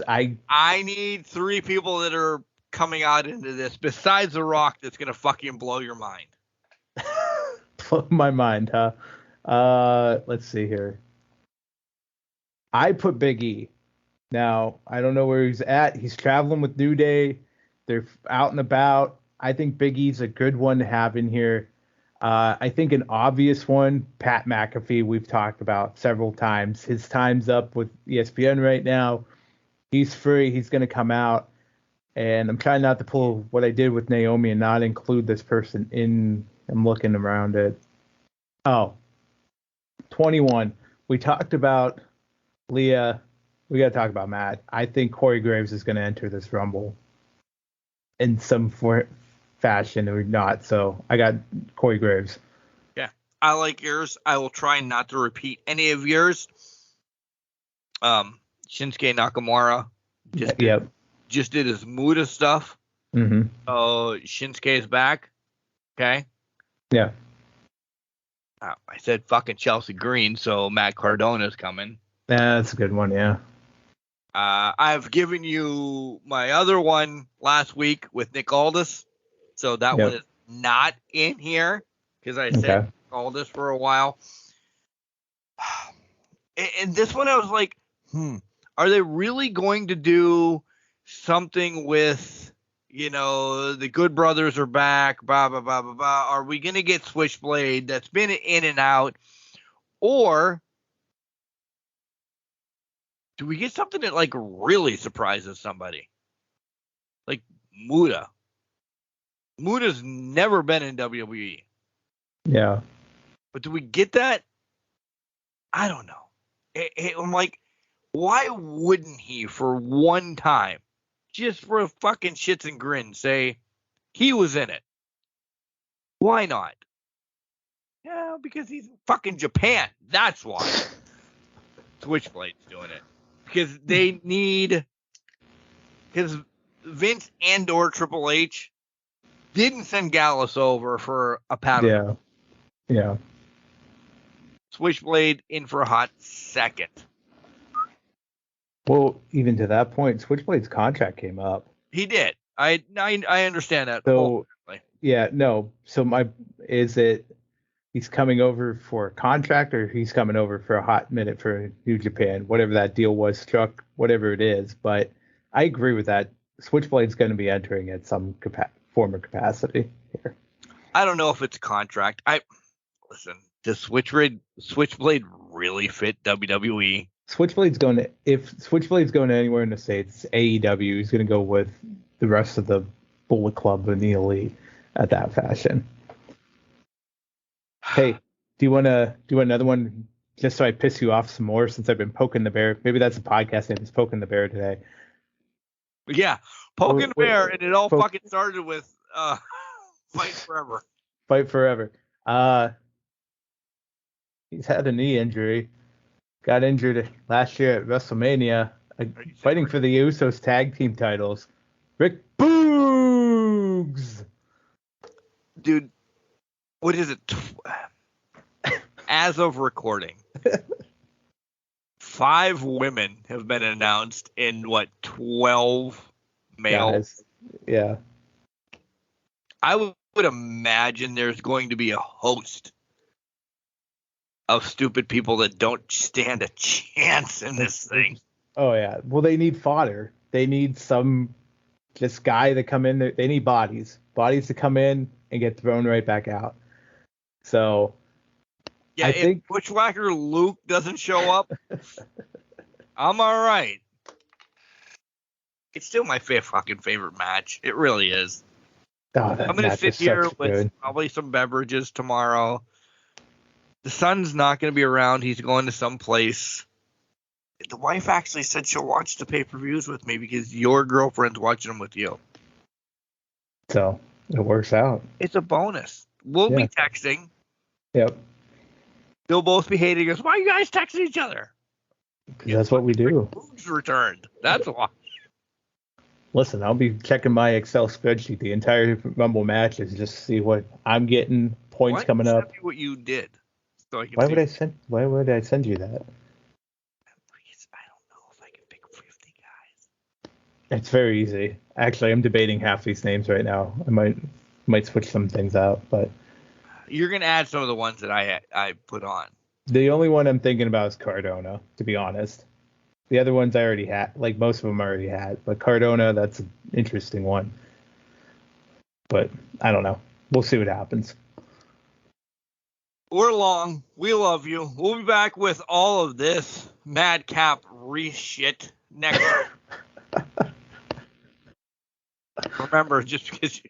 I need 3 people that are coming out into this besides The Rock that's gonna fucking blow your mind. blow my mind, huh? Let's see here. I put Big E. Now, I don't know where he's at. He's traveling with New Day. They're out and about. I think Big E's a good one to have in here. I think an obvious one, Pat McAfee, we've talked about several times. His time's up with ESPN right now. He's free. He's going to come out. And I'm trying not to pull what I did with Naomi and not include this person in. I'm looking around it. Oh, 21. We talked about Leah. We got to talk about Matt. I think Corey Graves is going to enter this Rumble in some fashion or not. So I got Corey Graves. Yeah, I like yours. I will try not to repeat any of yours. Shinsuke Nakamura just did his Muda stuff. Mm-hmm. So Shinsuke is back. Okay. Yeah. I said fucking Chelsea Green, so Matt Cardona is coming. That's a good one, yeah. I've given you my other one last week with Nick Aldis, so that one is not in here because I said Nick Aldis for a while. And this one I was like, are they really going to do something with, the Good Brothers are back, blah, blah, blah, blah, blah. Are we going to get Switchblade that's been in and out? Or do we get something that, like, really surprises somebody? Like Muda. Muda's never been in WWE. Yeah. But do we get that? I don't know. I'm like, why wouldn't he for one time, just for a fucking shits and grins, say he was in it? Why not? Yeah, because he's in fucking Japan. That's why. Switchblade's doing it. Because they need... Because Vince and/or Triple H didn't send Gallus over for a pattern. Yeah. Switchblade in for a hot second. Well, even to that point, Switchblade's contract came up. He did. I understand that. So yeah, no. So he's coming over for a contract, or he's coming over for a hot minute for New Japan, whatever that deal was struck, whatever it is. But I agree with that. Switchblade's going to be entering at some form of capacity here. I don't know if it's a contract. Listen, does Switchblade really fit WWE? If Switchblade's going anywhere in the States, AEW, he's going to go with the rest of the Bullet Club and the Elite at that fashion. Hey, do you want to do another one just so I piss you off some more since I've been poking the bear? Maybe that's a podcast name. It's Poking the Bear today. Yeah, Poking the Bear, and it all fucking started with Fight Forever. Fight Forever. He's had a knee injury. Got injured last year at WrestleMania, fighting for the Usos tag team titles. Rick Boogs! Dude, what is it? As of recording, 5 women have been announced in 12 males? Yeah. I would imagine there's going to be a host of stupid people that don't stand a chance in this thing. Oh, yeah. Well, they need fodder. They need this guy to come in there. They need bodies to come in and get thrown right back out. So, yeah, if Bushwhacker Luke doesn't show up, I'm all right. It's still my favorite match. It really is. Oh, I'm going to sit here with probably some beverages tomorrow. The son's not going to be around. He's going to some place. The wife actually said she'll watch the pay-per-views with me because your girlfriend's watching them with you. So it works out. It's a bonus. We'll be texting. Yep. They'll both be hating us. Why are you guys texting each other? Because that's what we do. Moves returned. That's why. Listen, I'll be checking my Excel spreadsheet the entire Rumble matches just to see what I'm getting, points coming up. Send me what you did. So I can Why would I send you that? Because I don't know if I can pick 50 guys. It's very easy. Actually, I'm debating half these names right now. I might switch some things out, but you're gonna add some of the ones that I put on. The only one I'm thinking about is Cardona, to be honest. The other ones I already had, like most of them I already had, but Cardona, that's an interesting one. But I don't know. We'll see what happens. We're long. We love you. We'll be back with all of this madcap re-shit next week. Remember, just because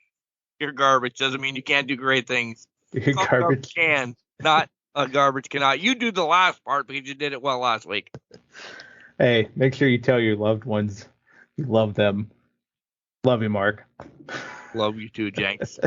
you're garbage doesn't mean you can't do great things. You're garbage. Can, not a garbage cannot. You do the last part because you did it well last week. Hey, make sure you tell your loved ones you love them. Love you, Mark. Love you too, Jenks.